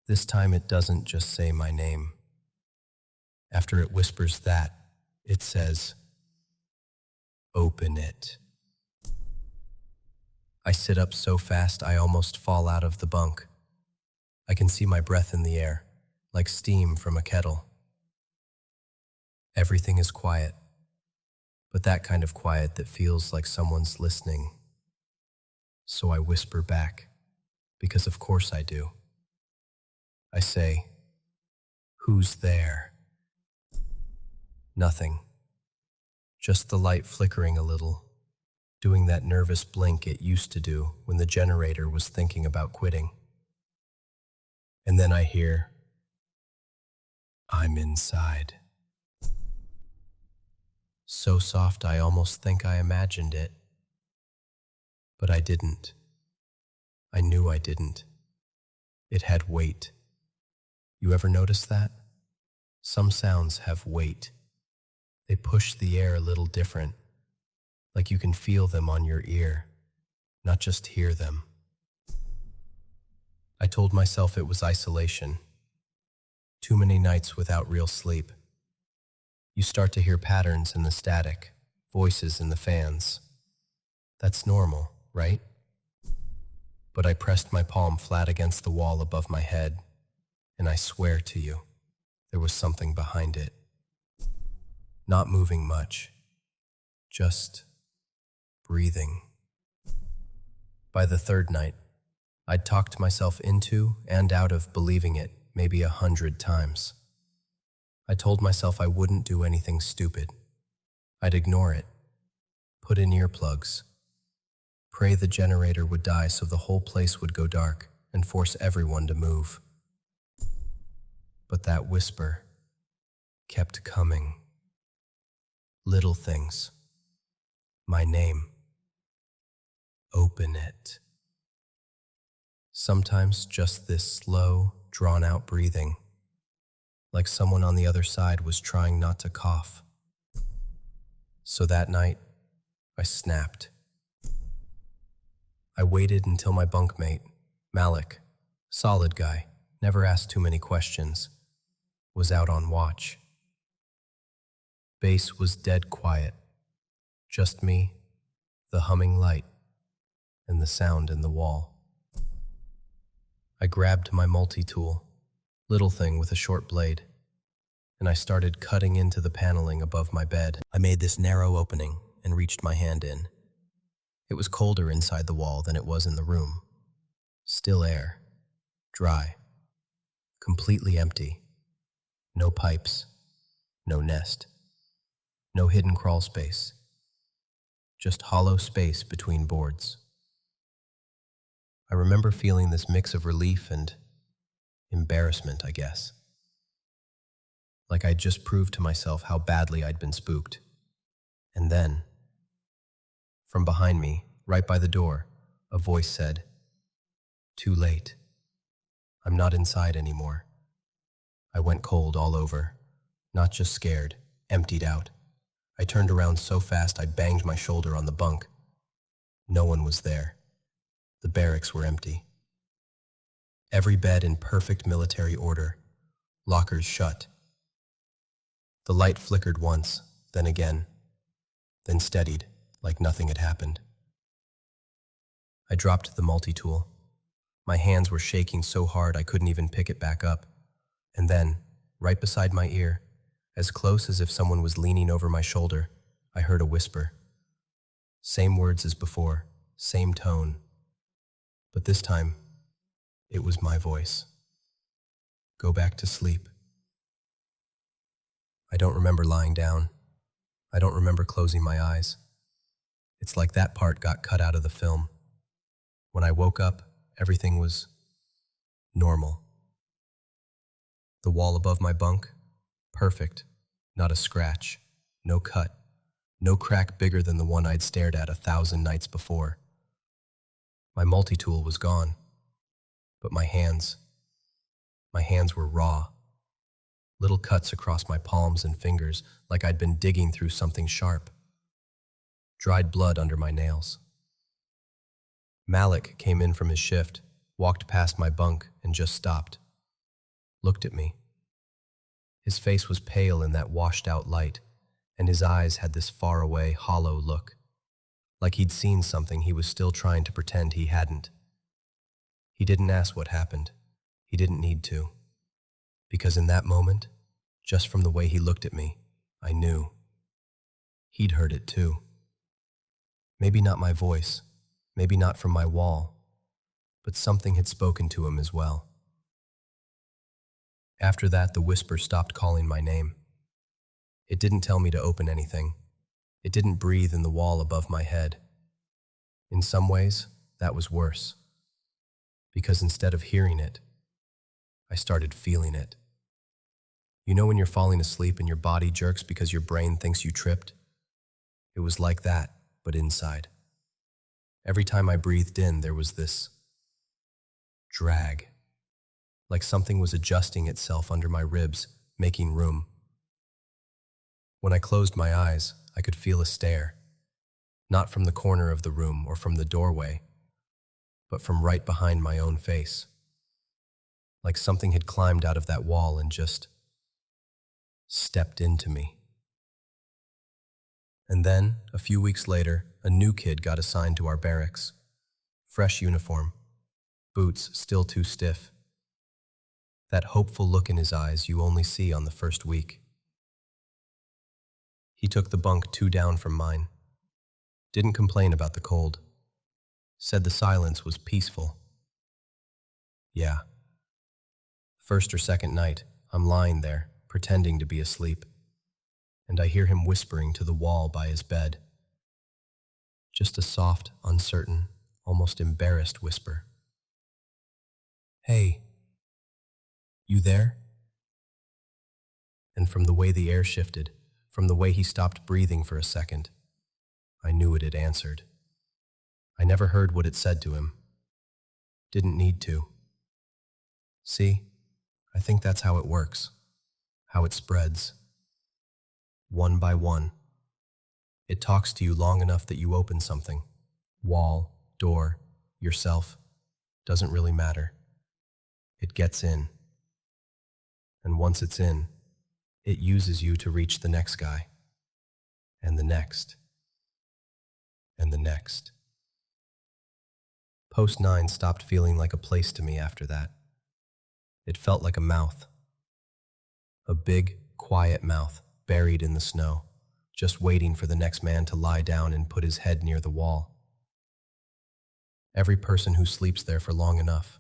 This time it doesn't just say my name. After it whispers that, it says, "Open it." I sit up so fast I almost fall out of the bunk. I can see my breath in the air, like steam from a kettle. Everything is quiet, but that kind of quiet that feels like someone's listening. So I whisper back, because of course I do. I say, "Who's there?" Nothing. Just the light flickering a little, doing that nervous blink it used to do when the generator was thinking about quitting. And then I hear, "I'm inside." So soft I almost think I imagined it. But I didn't. I knew I didn't. It had weight. You ever notice that? Some sounds have weight. They push the air a little different, like you can feel them on your ear, not just hear them. I told myself it was isolation. Too many nights without real sleep. You start to hear patterns in the static, voices in the fans. That's normal, right? But I pressed my palm flat against the wall above my head, and I swear to you, there was something behind it. Not moving much, just breathing. By the third night, I'd talked myself into and out of believing it maybe 100 times. I told myself I wouldn't do anything stupid. I'd ignore it, put in earplugs, pray the generator would die so the whole place would go dark and force everyone to move. But that whisper kept coming. Little things. My name. Open it. Sometimes just this slow, drawn-out breathing, like someone on the other side was trying not to cough. So that night, I snapped. I waited until my bunkmate, Malik, solid guy, never asked too many questions, was out on watch. Base was dead quiet. Just me, the humming light, and the sound in the wall. I grabbed my multi-tool, little thing with a short blade, and I started cutting into the paneling above my bed. I made this narrow opening and reached my hand in. It was colder inside the wall than it was in the room. Still air, dry, completely empty. No pipes, no nest, no hidden crawl space. Just hollow space between boards. I remember feeling this mix of relief and embarrassment, I guess. Like I'd just proved to myself how badly I'd been spooked. And then, from behind me, right by the door, a voice said, "Too late. I'm not inside anymore." I went cold all over, not just scared, emptied out. I turned around so fast I banged my shoulder on the bunk. No one was there. The barracks were empty. Every bed in perfect military order, lockers shut. The light flickered once, then again, then steadied like nothing had happened. I dropped the multi-tool. My hands were shaking so hard I couldn't even pick it back up. And then, right beside my ear, as close as if someone was leaning over my shoulder, I heard a whisper. Same words as before, same tone. But this time, it was my voice. Go back to sleep. I don't remember lying down. I don't remember closing my eyes. It's like that part got cut out of the film. When I woke up, everything was normal. The wall above my bunk, perfect, not a scratch, no cut, no crack bigger than the one I'd stared at 1,000 nights before. My multi-tool was gone, but my hands were raw. Little cuts across my palms and fingers like I'd been digging through something sharp. Dried blood under my nails. Malik came in from his shift, walked past my bunk and just stopped. Looked at me. His face was pale in that washed-out light, and his eyes had this far-away, hollow look. Like he'd seen something he was still trying to pretend he hadn't. He didn't ask what happened. He didn't need to. Because in that moment, just from the way he looked at me, I knew. He'd heard it too. Maybe not my voice, maybe not from my wall, but something had spoken to him as well. After that, the whisper stopped calling my name. It didn't tell me to open anything. It didn't breathe in the wall above my head. In some ways, that was worse. Because instead of hearing it, I started feeling it. You know when you're falling asleep and your body jerks because your brain thinks you tripped? It was like that, but inside. Every time I breathed in, there was this drag. Like something was adjusting itself under my ribs, making room. When I closed my eyes, I could feel a stare. Not from the corner of the room or from the doorway, but from right behind my own face. like something had climbed out of that wall and just stepped into me. And then, a few weeks later, a new kid got assigned to our barracks. Fresh uniform, boots still too stiff. That hopeful look in his eyes you only see on the first week. He took the bunk 2 down from mine. Didn't complain about the cold. Said the silence was peaceful. Yeah. First or second night, I'm lying there, pretending to be asleep, and I hear him whispering to the wall by his bed. Just a soft, uncertain, almost embarrassed whisper. "Hey, you there?" And from the way the air shifted, from the way he stopped breathing for a second, I knew it had answered. I never heard what it said to him. Didn't need to. See, I think that's how it works, how it spreads. One by one. It talks to you long enough that you open something. Wall, door, yourself. Doesn't really matter. It gets in. And once it's in, it uses you to reach the next guy. And the next. And the next. Post 9 stopped feeling like a place to me after that. It felt like a mouth. A big, quiet mouth, buried in the snow, just waiting for the next man to lie down and put his head near the wall. Every person who sleeps there for long enough,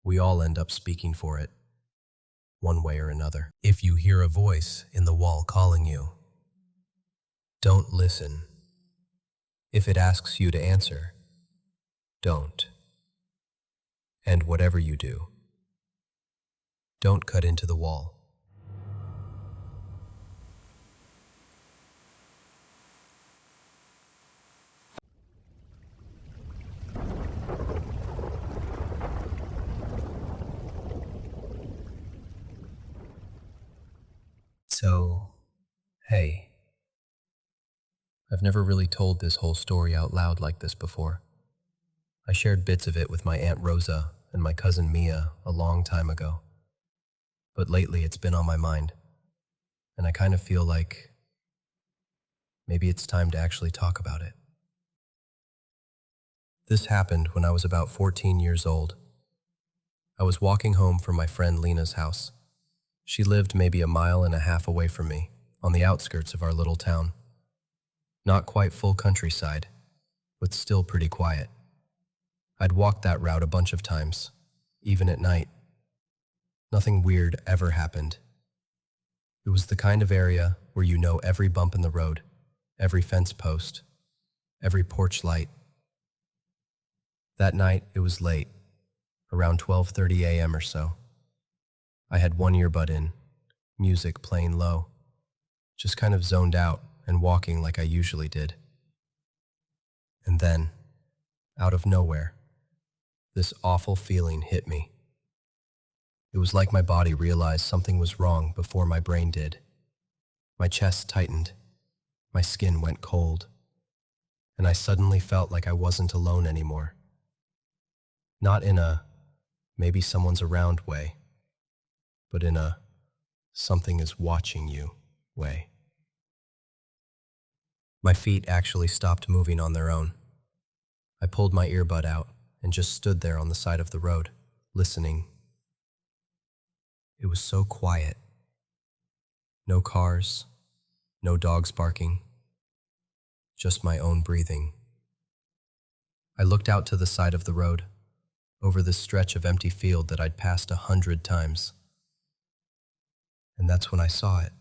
we all end up speaking for it, one way or another. If you hear a voice in the wall calling you, don't listen. If it asks you to answer, don't. And whatever you do, don't cut into the wall. So, hey, I've never really told this whole story out loud like this before. I shared bits of it with my Aunt Rosa and my cousin Mia a long time ago. But lately it's been on my mind, and I kind of feel like maybe it's time to actually talk about it. This happened when I was about 14 years old. I was walking home from my friend Lena's house. She lived maybe 1.5 miles away from me, on the outskirts of our little town. Not quite full countryside, but still pretty quiet. I'd walked that route a bunch of times, even at night. Nothing weird ever happened. It was the kind of area where you know every bump in the road, every fence post, every porch light. That night, it was late, around 12:30 a.m. or so. I had one earbud in, music playing low, just kind of zoned out and walking like I usually did. And then, out of nowhere, this awful feeling hit me. It was like my body realized something was wrong before my brain did. My chest tightened, my skin went cold, and I suddenly felt like I wasn't alone anymore. Not in a, maybe someone's around way, but in a, something is watching you way. My feet actually stopped moving on their own. I pulled my earbud out and just stood there on the side of the road, listening. It was so quiet. No cars, no dogs barking, just my own breathing. I looked out to the side of the road, over this stretch of empty field that I'd passed 100 times. And that's when I saw it.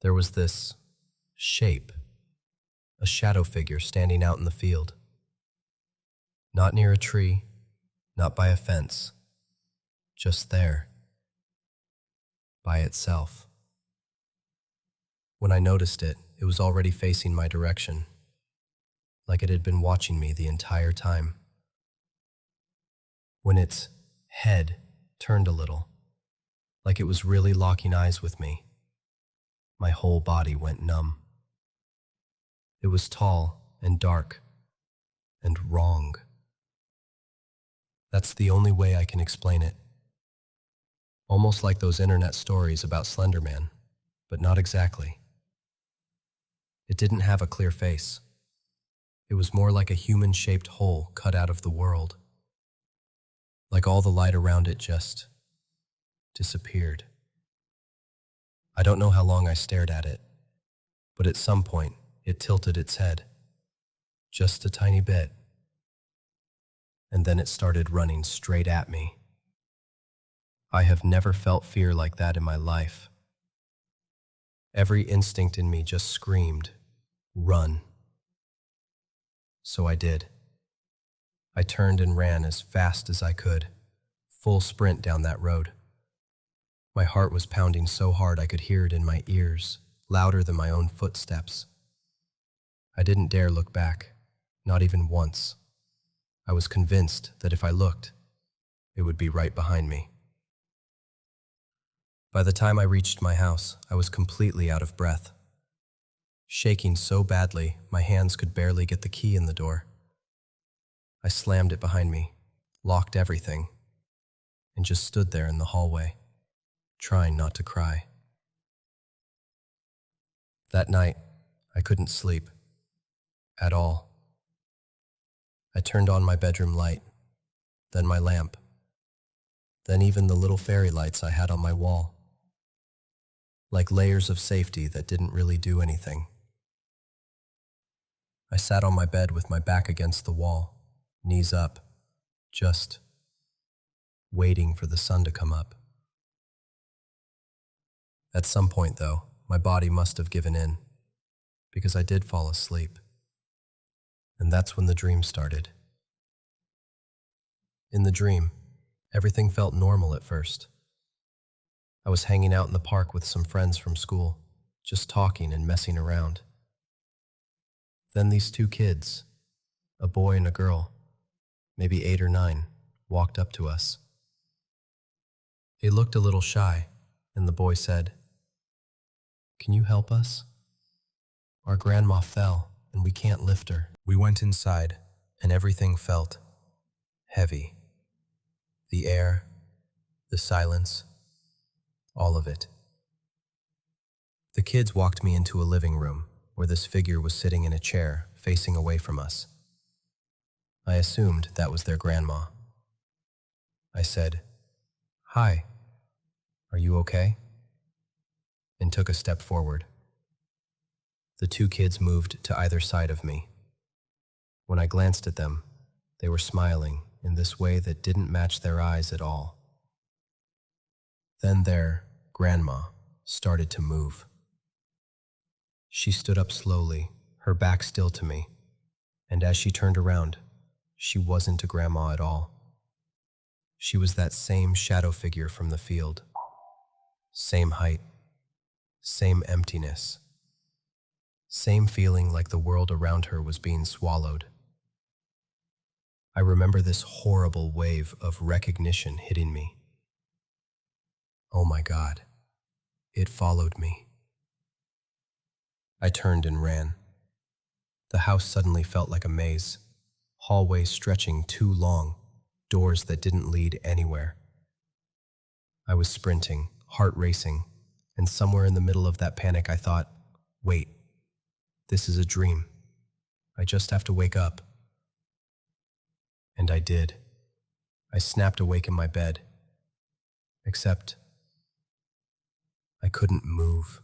There was this shape, a shadow figure standing out in the field. Not near a tree, not by a fence, just there, by itself. When I noticed it, it was already facing my direction, like it had been watching me the entire time. When its head turned a little, like it was really locking eyes with me, my whole body went numb. It was tall and dark and wrong. That's the only way I can explain it. Almost like those internet stories about Slender Man, but not exactly. It didn't have a clear face. It was more like a human-shaped hole cut out of the world. Like all the light around it just disappeared. I don't know how long I stared at it, but at some point it tilted its head. Just a tiny bit. And then it started running straight at me. I have never felt fear like that in my life. Every instinct in me just screamed, "Run." So I did. I turned and ran as fast as I could, full sprint down that road. My heart was pounding so hard I could hear it in my ears, louder than my own footsteps. I didn't dare look back, not even once. I was convinced that if I looked, it would be right behind me. By the time I reached my house, I was completely out of breath. Shaking so badly, my hands could barely get the key in the door. I slammed it behind me, locked everything, and just stood there in the hallway, trying not to cry. That night, I couldn't sleep. At all. I turned on my bedroom light, then my lamp, then even the little fairy lights I had on my wall. Like layers of safety that didn't really do anything. I sat on my bed with my back against the wall, knees up, just waiting for the sun to come up. At some point, though, my body must have given in, because I did fall asleep. And that's when the dream started. In the dream, everything felt normal at first. I was hanging out in the park with some friends from school, just talking and messing around. Then these two kids, a boy and a girl, maybe 8 or 9, walked up to us. They looked a little shy, and the boy said, "Can you help us? Our grandma fell, and we can't lift her." We went inside, and everything felt heavy. The air, the silence, all of it. The kids walked me into a living room where this figure was sitting in a chair facing away from us. I assumed that was their grandma. I said, "Hi, are you okay?" and took a step forward. The two kids moved to either side of me. When I glanced at them, they were smiling in this way that didn't match their eyes at all. Then their grandma started to move. She stood up slowly, her back still to me, and as she turned around, she wasn't a grandma at all. She was that same shadow figure from the field. Same height, same emptiness, same feeling like the world around her was being swallowed. I remember this horrible wave of recognition hitting me. Oh my God, it followed me. I turned and ran. The house suddenly felt like a maze, hallways stretching too long, doors that didn't lead anywhere. I was sprinting, heart racing, and somewhere in the middle of that panic I thought, wait, this is a dream. I just have to wake up. And I did. I snapped awake in my bed. Except, I couldn't move.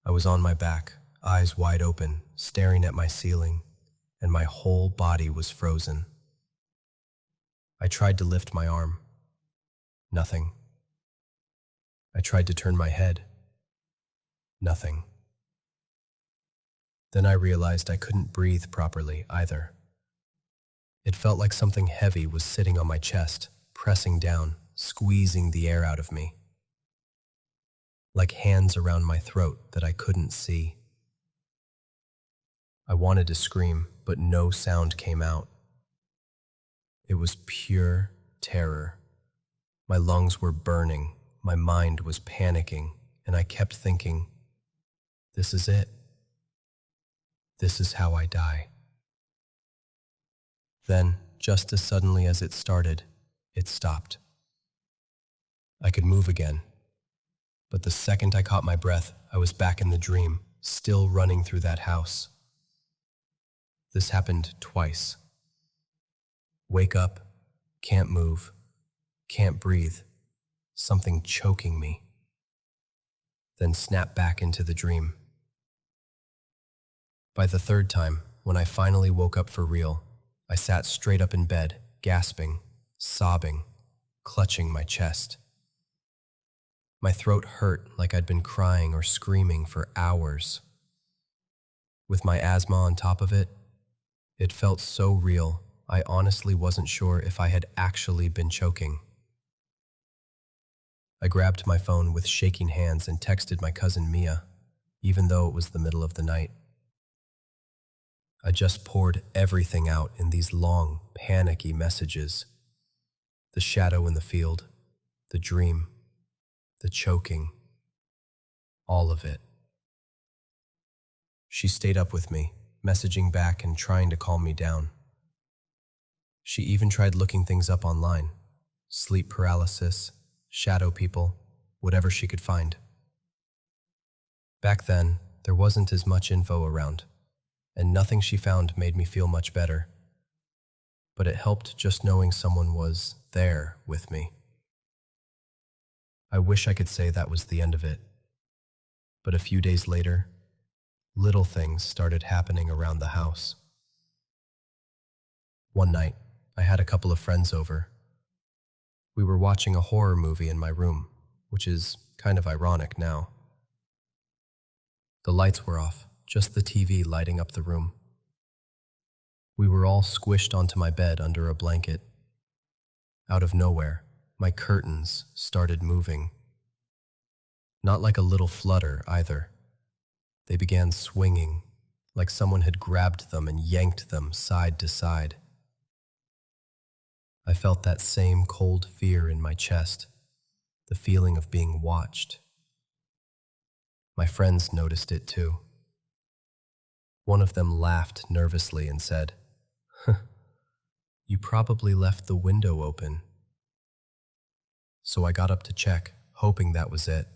I was on my back, eyes wide open, staring at my ceiling, and my whole body was frozen. I tried to lift my arm. Nothing. I tried to turn my head. Nothing. Then I realized I couldn't breathe properly either. It felt like something heavy was sitting on my chest, pressing down, squeezing the air out of me. Like hands around my throat that I couldn't see. I wanted to scream, but no sound came out. It was pure terror. My lungs were burning, my mind was panicking, and I kept thinking, this is it. This is how I die. Then, just as suddenly as it started, it stopped. I could move again, but the second I caught my breath, I was back in the dream, still running through that house. This happened twice. Wake up, can't move, can't breathe, something choking me. Then snap back into the dream. By the third time, when I finally woke up for real, I sat straight up in bed, gasping, sobbing, clutching my chest. My throat hurt like I'd been crying or screaming for hours. With my asthma on top of it, it felt so real, I honestly wasn't sure if I had actually been choking. I grabbed my phone with shaking hands and texted my cousin Mia, even though it was the middle of the night. I just poured everything out in these long, panicky messages. The shadow in the field, the dream, the choking, all of it. She stayed up with me, messaging back and trying to calm me down. She even tried looking things up online, sleep paralysis, shadow people, whatever she could find. Back then, there wasn't as much info around, and nothing she found made me feel much better. But it helped just knowing someone was there with me. I wish I could say that was the end of it. But a few days later, little things started happening around the house. One night, I had a couple of friends over. We were watching a horror movie in my room, which is kind of ironic now. The lights were off, just the TV lighting up the room. We were all squished onto my bed under a blanket. Out of nowhere, my curtains started moving. Not like a little flutter either. They began swinging, like someone had grabbed them and yanked them side to side. I felt that same cold fear in my chest, the feeling of being watched. My friends noticed it too. One of them laughed nervously and said, "You probably left the window open." So I got up to check, hoping that was it,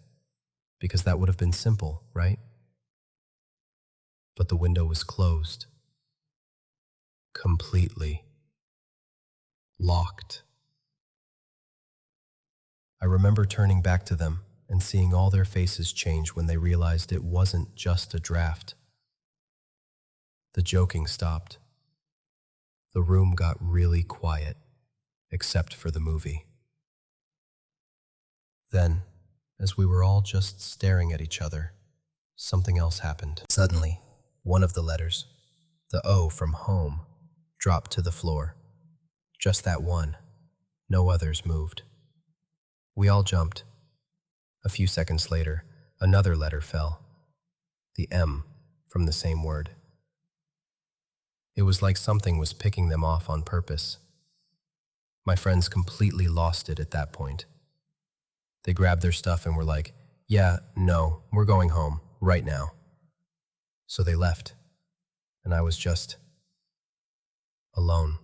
because that would have been simple, right? But the window was closed. Completely. Locked. I remember turning back to them and seeing all their faces change when they realized it wasn't just a draft. The joking stopped. The room got really quiet, except for the movie. Then, as we were all just staring at each other, something else happened. Suddenly, one of the letters, the O from home, dropped to the floor. Just that one. No others moved. We all jumped. A few seconds later, another letter fell. The M from the same word. It was like something was picking them off on purpose. My friends completely lost it at that point. They grabbed their stuff and were like, "Yeah, no, we're going home, right now." So they left, and I was just alone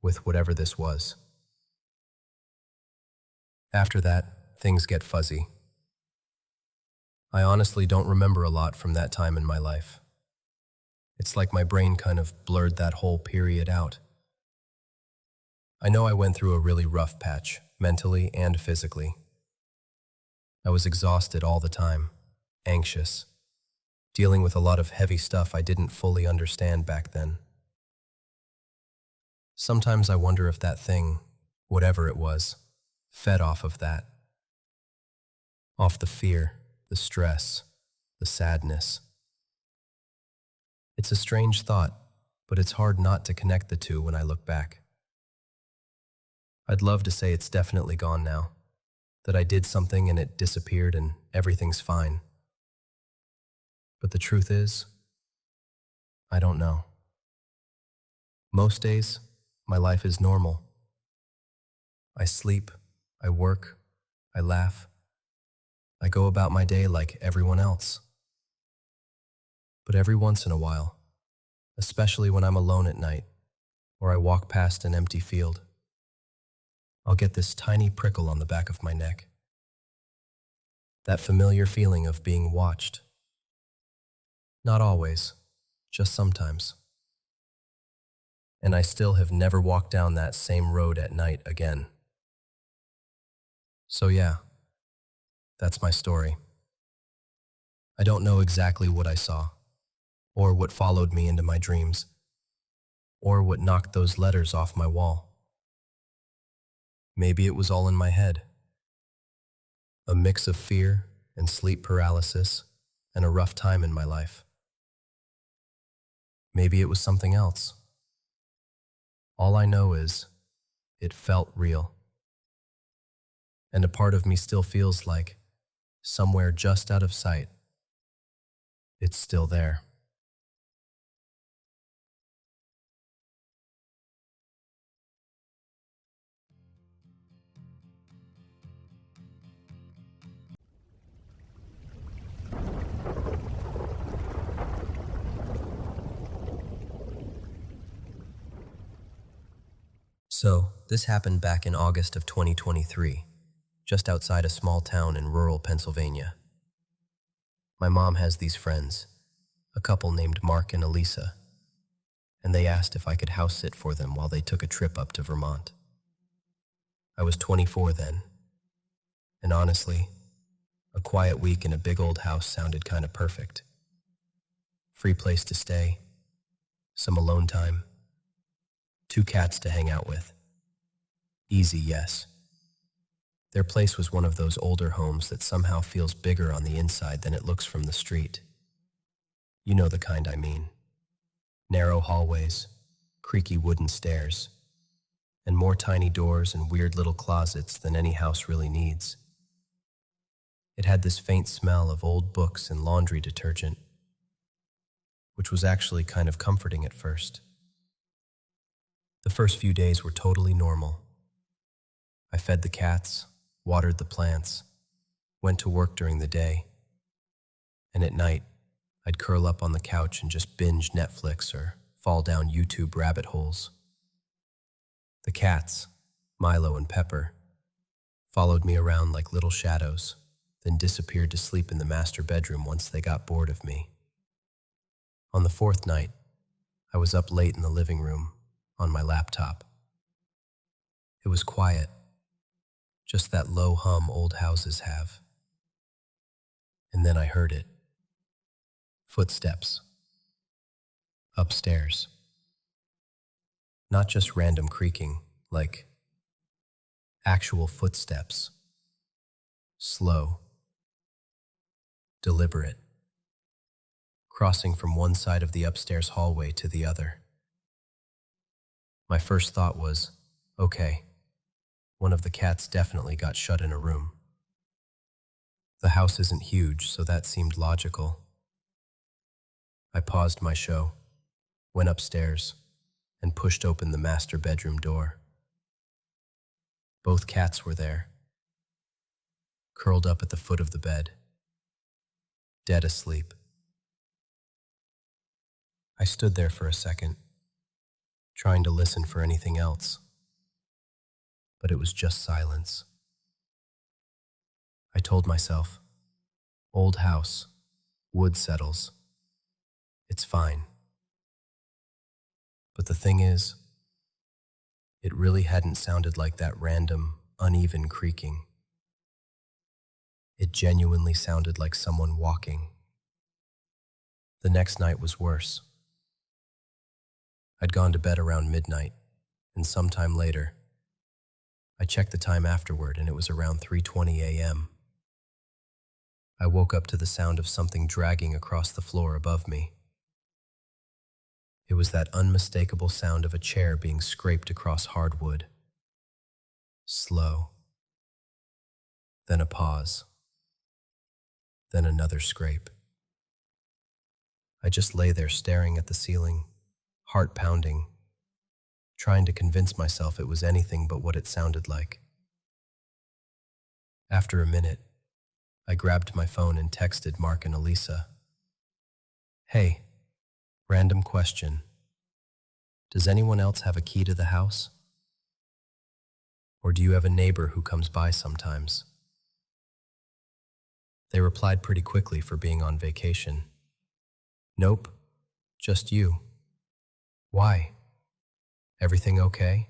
with whatever this was. After that, things get fuzzy. I honestly don't remember a lot from that time in my life. It's like my brain kind of blurred that whole period out. I know I went through a really rough patch, mentally and physically. I was exhausted all the time, anxious, dealing with a lot of heavy stuff I didn't fully understand back then. Sometimes I wonder if that thing, whatever it was, fed off of that. Off the fear, the stress, the sadness. It's a strange thought, but it's hard not to connect the two when I look back. I'd love to say it's definitely gone now, that I did something and it disappeared and everything's fine. But the truth is, I don't know. Most days, my life is normal. I sleep, I work, I laugh. I go about my day like everyone else. But every once in a while, especially when I'm alone at night, or I walk past an empty field, I'll get this tiny prickle on the back of my neck. That familiar feeling of being watched. Not always, just sometimes. And I still have never walked down that same road at night again. So yeah, that's my story. I don't know exactly what I saw, or what followed me into my dreams, or what knocked those letters off my wall. Maybe it was all in my head. A mix of fear and sleep paralysis and a rough time in my life. Maybe it was something else. All I know is, it felt real. And a part of me still feels like, somewhere just out of sight, it's still there. So, this happened back in August of 2023, just outside a small town in rural Pennsylvania. My mom has these friends, a couple named Mark and Elisa, and they asked if I could house sit for them while they took a trip up to Vermont. I was 24 then, and honestly, a quiet week in a big old house sounded kind of perfect. Free place to stay, some alone time, 2 cats to hang out with. Easy, yes. Their place was one of those older homes that somehow feels bigger on the inside than it looks from the street. You know the kind I mean. Narrow hallways, creaky wooden stairs, and more tiny doors and weird little closets than any house really needs. It had this faint smell of old books and laundry detergent, which was actually kind of comforting at first. The first few days were totally normal. I fed the cats, watered the plants, went to work during the day, and at night, I'd curl up on the couch and just binge Netflix or fall down YouTube rabbit holes. The cats, Milo and Pepper, followed me around like little shadows, then disappeared to sleep in the master bedroom once they got bored of me. On the 4th night, I was up late in the living room, on my laptop. It was quiet, just that low hum old houses have. And then I heard it. Footsteps. Upstairs. Not just random creaking, like actual footsteps. Slow. Deliberate. Crossing from one side of the upstairs hallway to the other. My first thought was, okay, one of the cats definitely got shut in a room. The house isn't huge, so that seemed logical. I paused my show, went upstairs, and pushed open the master bedroom door. Both cats were there, curled up at the foot of the bed, dead asleep. I stood there for a second, trying to listen for anything else, but it was just silence. I told myself, old house, wood settles, it's fine. But the thing is, it really hadn't sounded like that random, uneven creaking. It genuinely sounded like someone walking. The next night was worse. I'd gone to bed around midnight, and sometime later, I checked the time afterward and it was around 3:20 a.m. I woke up to the sound of something dragging across the floor above me. It was that unmistakable sound of a chair being scraped across hardwood. Slow. Then a pause. Then another scrape. I just lay there staring at the ceiling, heart pounding, trying to convince myself it was anything but what it sounded like. After a minute, I grabbed my phone and texted Mark and Elisa. Hey, random question. Does anyone else have a key to the house? Or do you have a neighbor who comes by sometimes? They replied pretty quickly for being on vacation. Nope, just you. Why? Everything okay?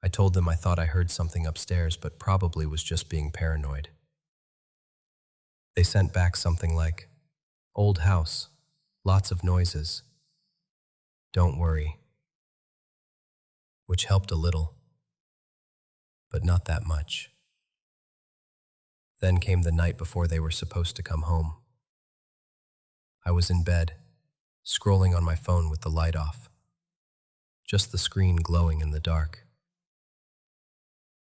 I told them I thought I heard something upstairs, but probably was just being paranoid. They sent back something like, "Old house, lots of noises. Don't worry," which helped a little, but not that much. Then came the night before they were supposed to come home. I was in bed, scrolling on my phone with the light off, just the screen glowing in the dark.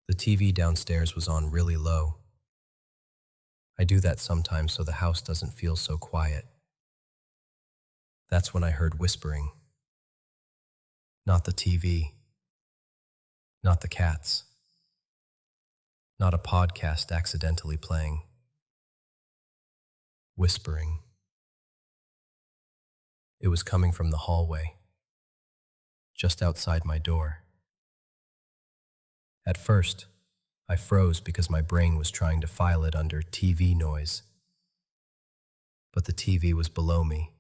The TV downstairs was on really low. I do that sometimes so the house doesn't feel so quiet. That's when I heard whispering. Not the TV. Not the cats. Not a podcast accidentally playing. Whispering. It was coming from the hallway, just outside my door. At first, I froze because my brain was trying to file it under TV noise. But the TV was below me,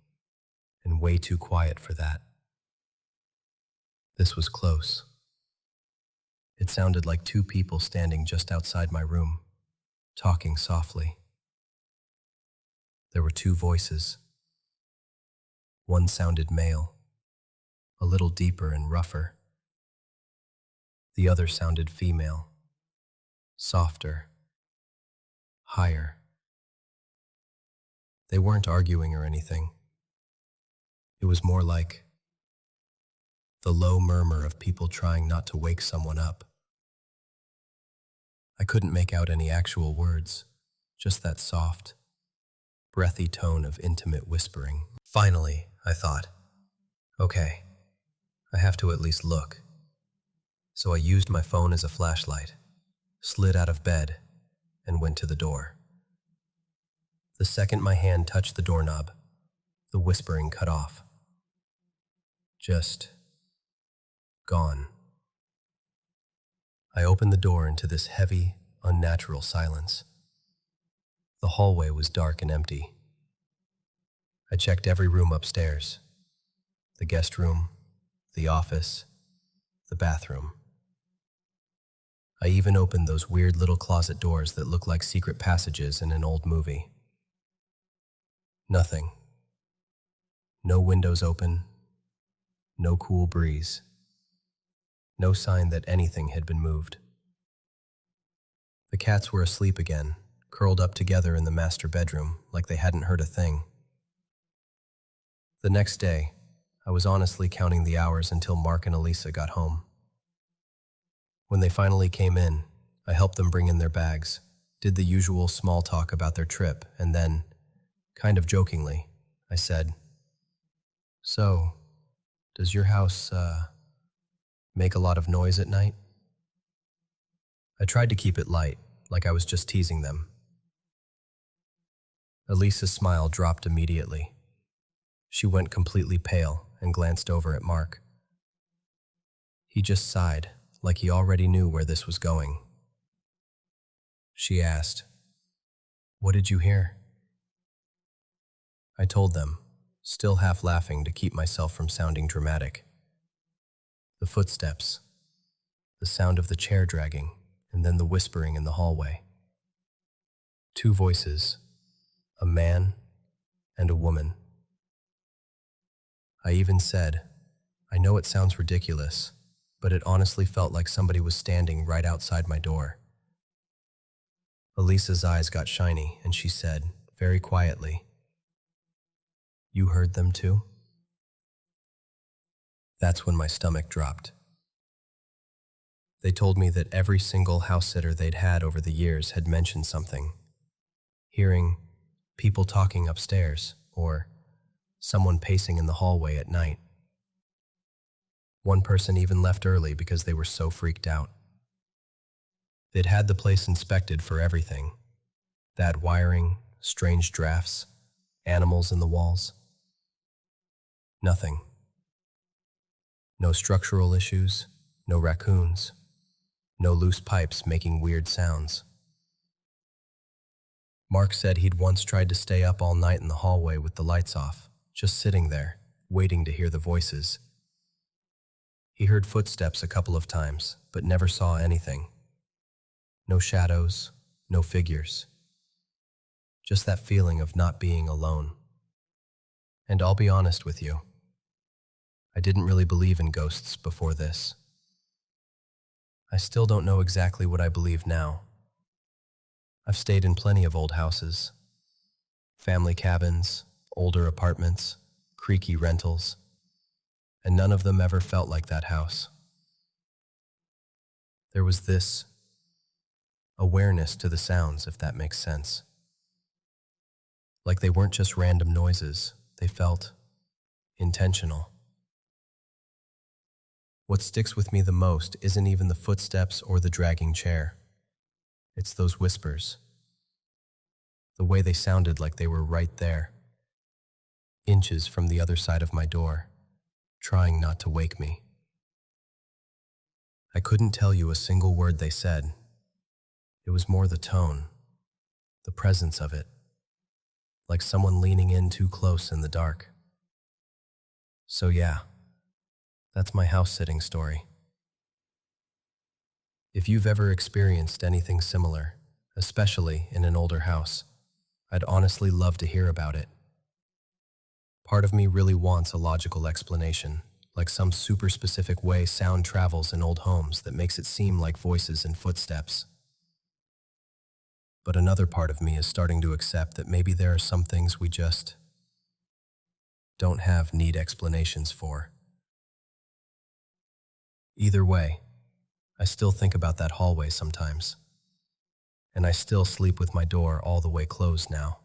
and way too quiet for that. This was close. It sounded like two people standing just outside my room, talking softly. There were two voices. One sounded male, a little deeper and rougher. The other sounded female, softer, higher. They weren't arguing or anything. It was more like the low murmur of people trying not to wake someone up. I couldn't make out any actual words, just that soft, breathy tone of intimate whispering. Finally, I thought, okay, I have to at least look. So I used my phone as a flashlight, slid out of bed, and went to the door. The second my hand touched the doorknob, the whispering cut off. Just gone. I opened the door into this heavy, unnatural silence. The hallway was dark and empty. I checked every room upstairs. The guest room, the office, the bathroom. I even opened those weird little closet doors that look like secret passages in an old movie. Nothing. No windows open. No cool breeze. No sign that anything had been moved. The cats were asleep again, curled up together in the master bedroom like they hadn't heard a thing. The next day, I was honestly counting the hours until Mark and Elisa got home. When they finally came in, I helped them bring in their bags, did the usual small talk about their trip, and then, kind of jokingly, I said, "So, does your house, make a lot of noise at night?" I tried to keep it light, like I was just teasing them. Elisa's smile dropped immediately. She went completely pale and glanced over at Mark. He just sighed, like he already knew where this was going. She asked, "What did you hear?" I told them, still half laughing to keep myself from sounding dramatic. The footsteps, the sound of the chair dragging, and then the whispering in the hallway. Two voices, a man and a woman. I even said, "I know it sounds ridiculous, but it honestly felt like somebody was standing right outside my door." Elisa's eyes got shiny, and she said, very quietly, "You heard them too?" That's when my stomach dropped. They told me that every single house sitter they'd had over the years had mentioned something. Hearing people talking upstairs, or someone pacing in the hallway at night. One person even left early because they were so freaked out. They'd had the place inspected for everything. Bad wiring, strange drafts, animals in the walls. Nothing. No structural issues, no raccoons, no loose pipes making weird sounds. Mark said he'd once tried to stay up all night in the hallway with the lights off, just sitting there, waiting to hear the voices. He heard footsteps a couple of times, but never saw anything. No shadows, no figures. Just that feeling of not being alone. And I'll be honest with you, I didn't really believe in ghosts before this. I still don't know exactly what I believe now. I've stayed in plenty of old houses, family cabins, older apartments, creaky rentals, and none of them ever felt like that house. There was this awareness to the sounds, if that makes sense. Like they weren't just random noises, they felt intentional. What sticks with me the most isn't even the footsteps or the dragging chair. It's those whispers. The way they sounded like they were right there, inches from the other side of my door, trying not to wake me. I couldn't tell you a single word they said. It was more the tone, the presence of it, like someone leaning in too close in the dark. So yeah, that's my house-sitting story. If you've ever experienced anything similar, especially in an older house, I'd honestly love to hear about it. Part of me really wants a logical explanation, like some super specific way sound travels in old homes that makes it seem like voices and footsteps. But another part of me is starting to accept that maybe there are some things we just don't have neat explanations for. Either way, I still think about that hallway sometimes, and I still sleep with my door all the way closed now.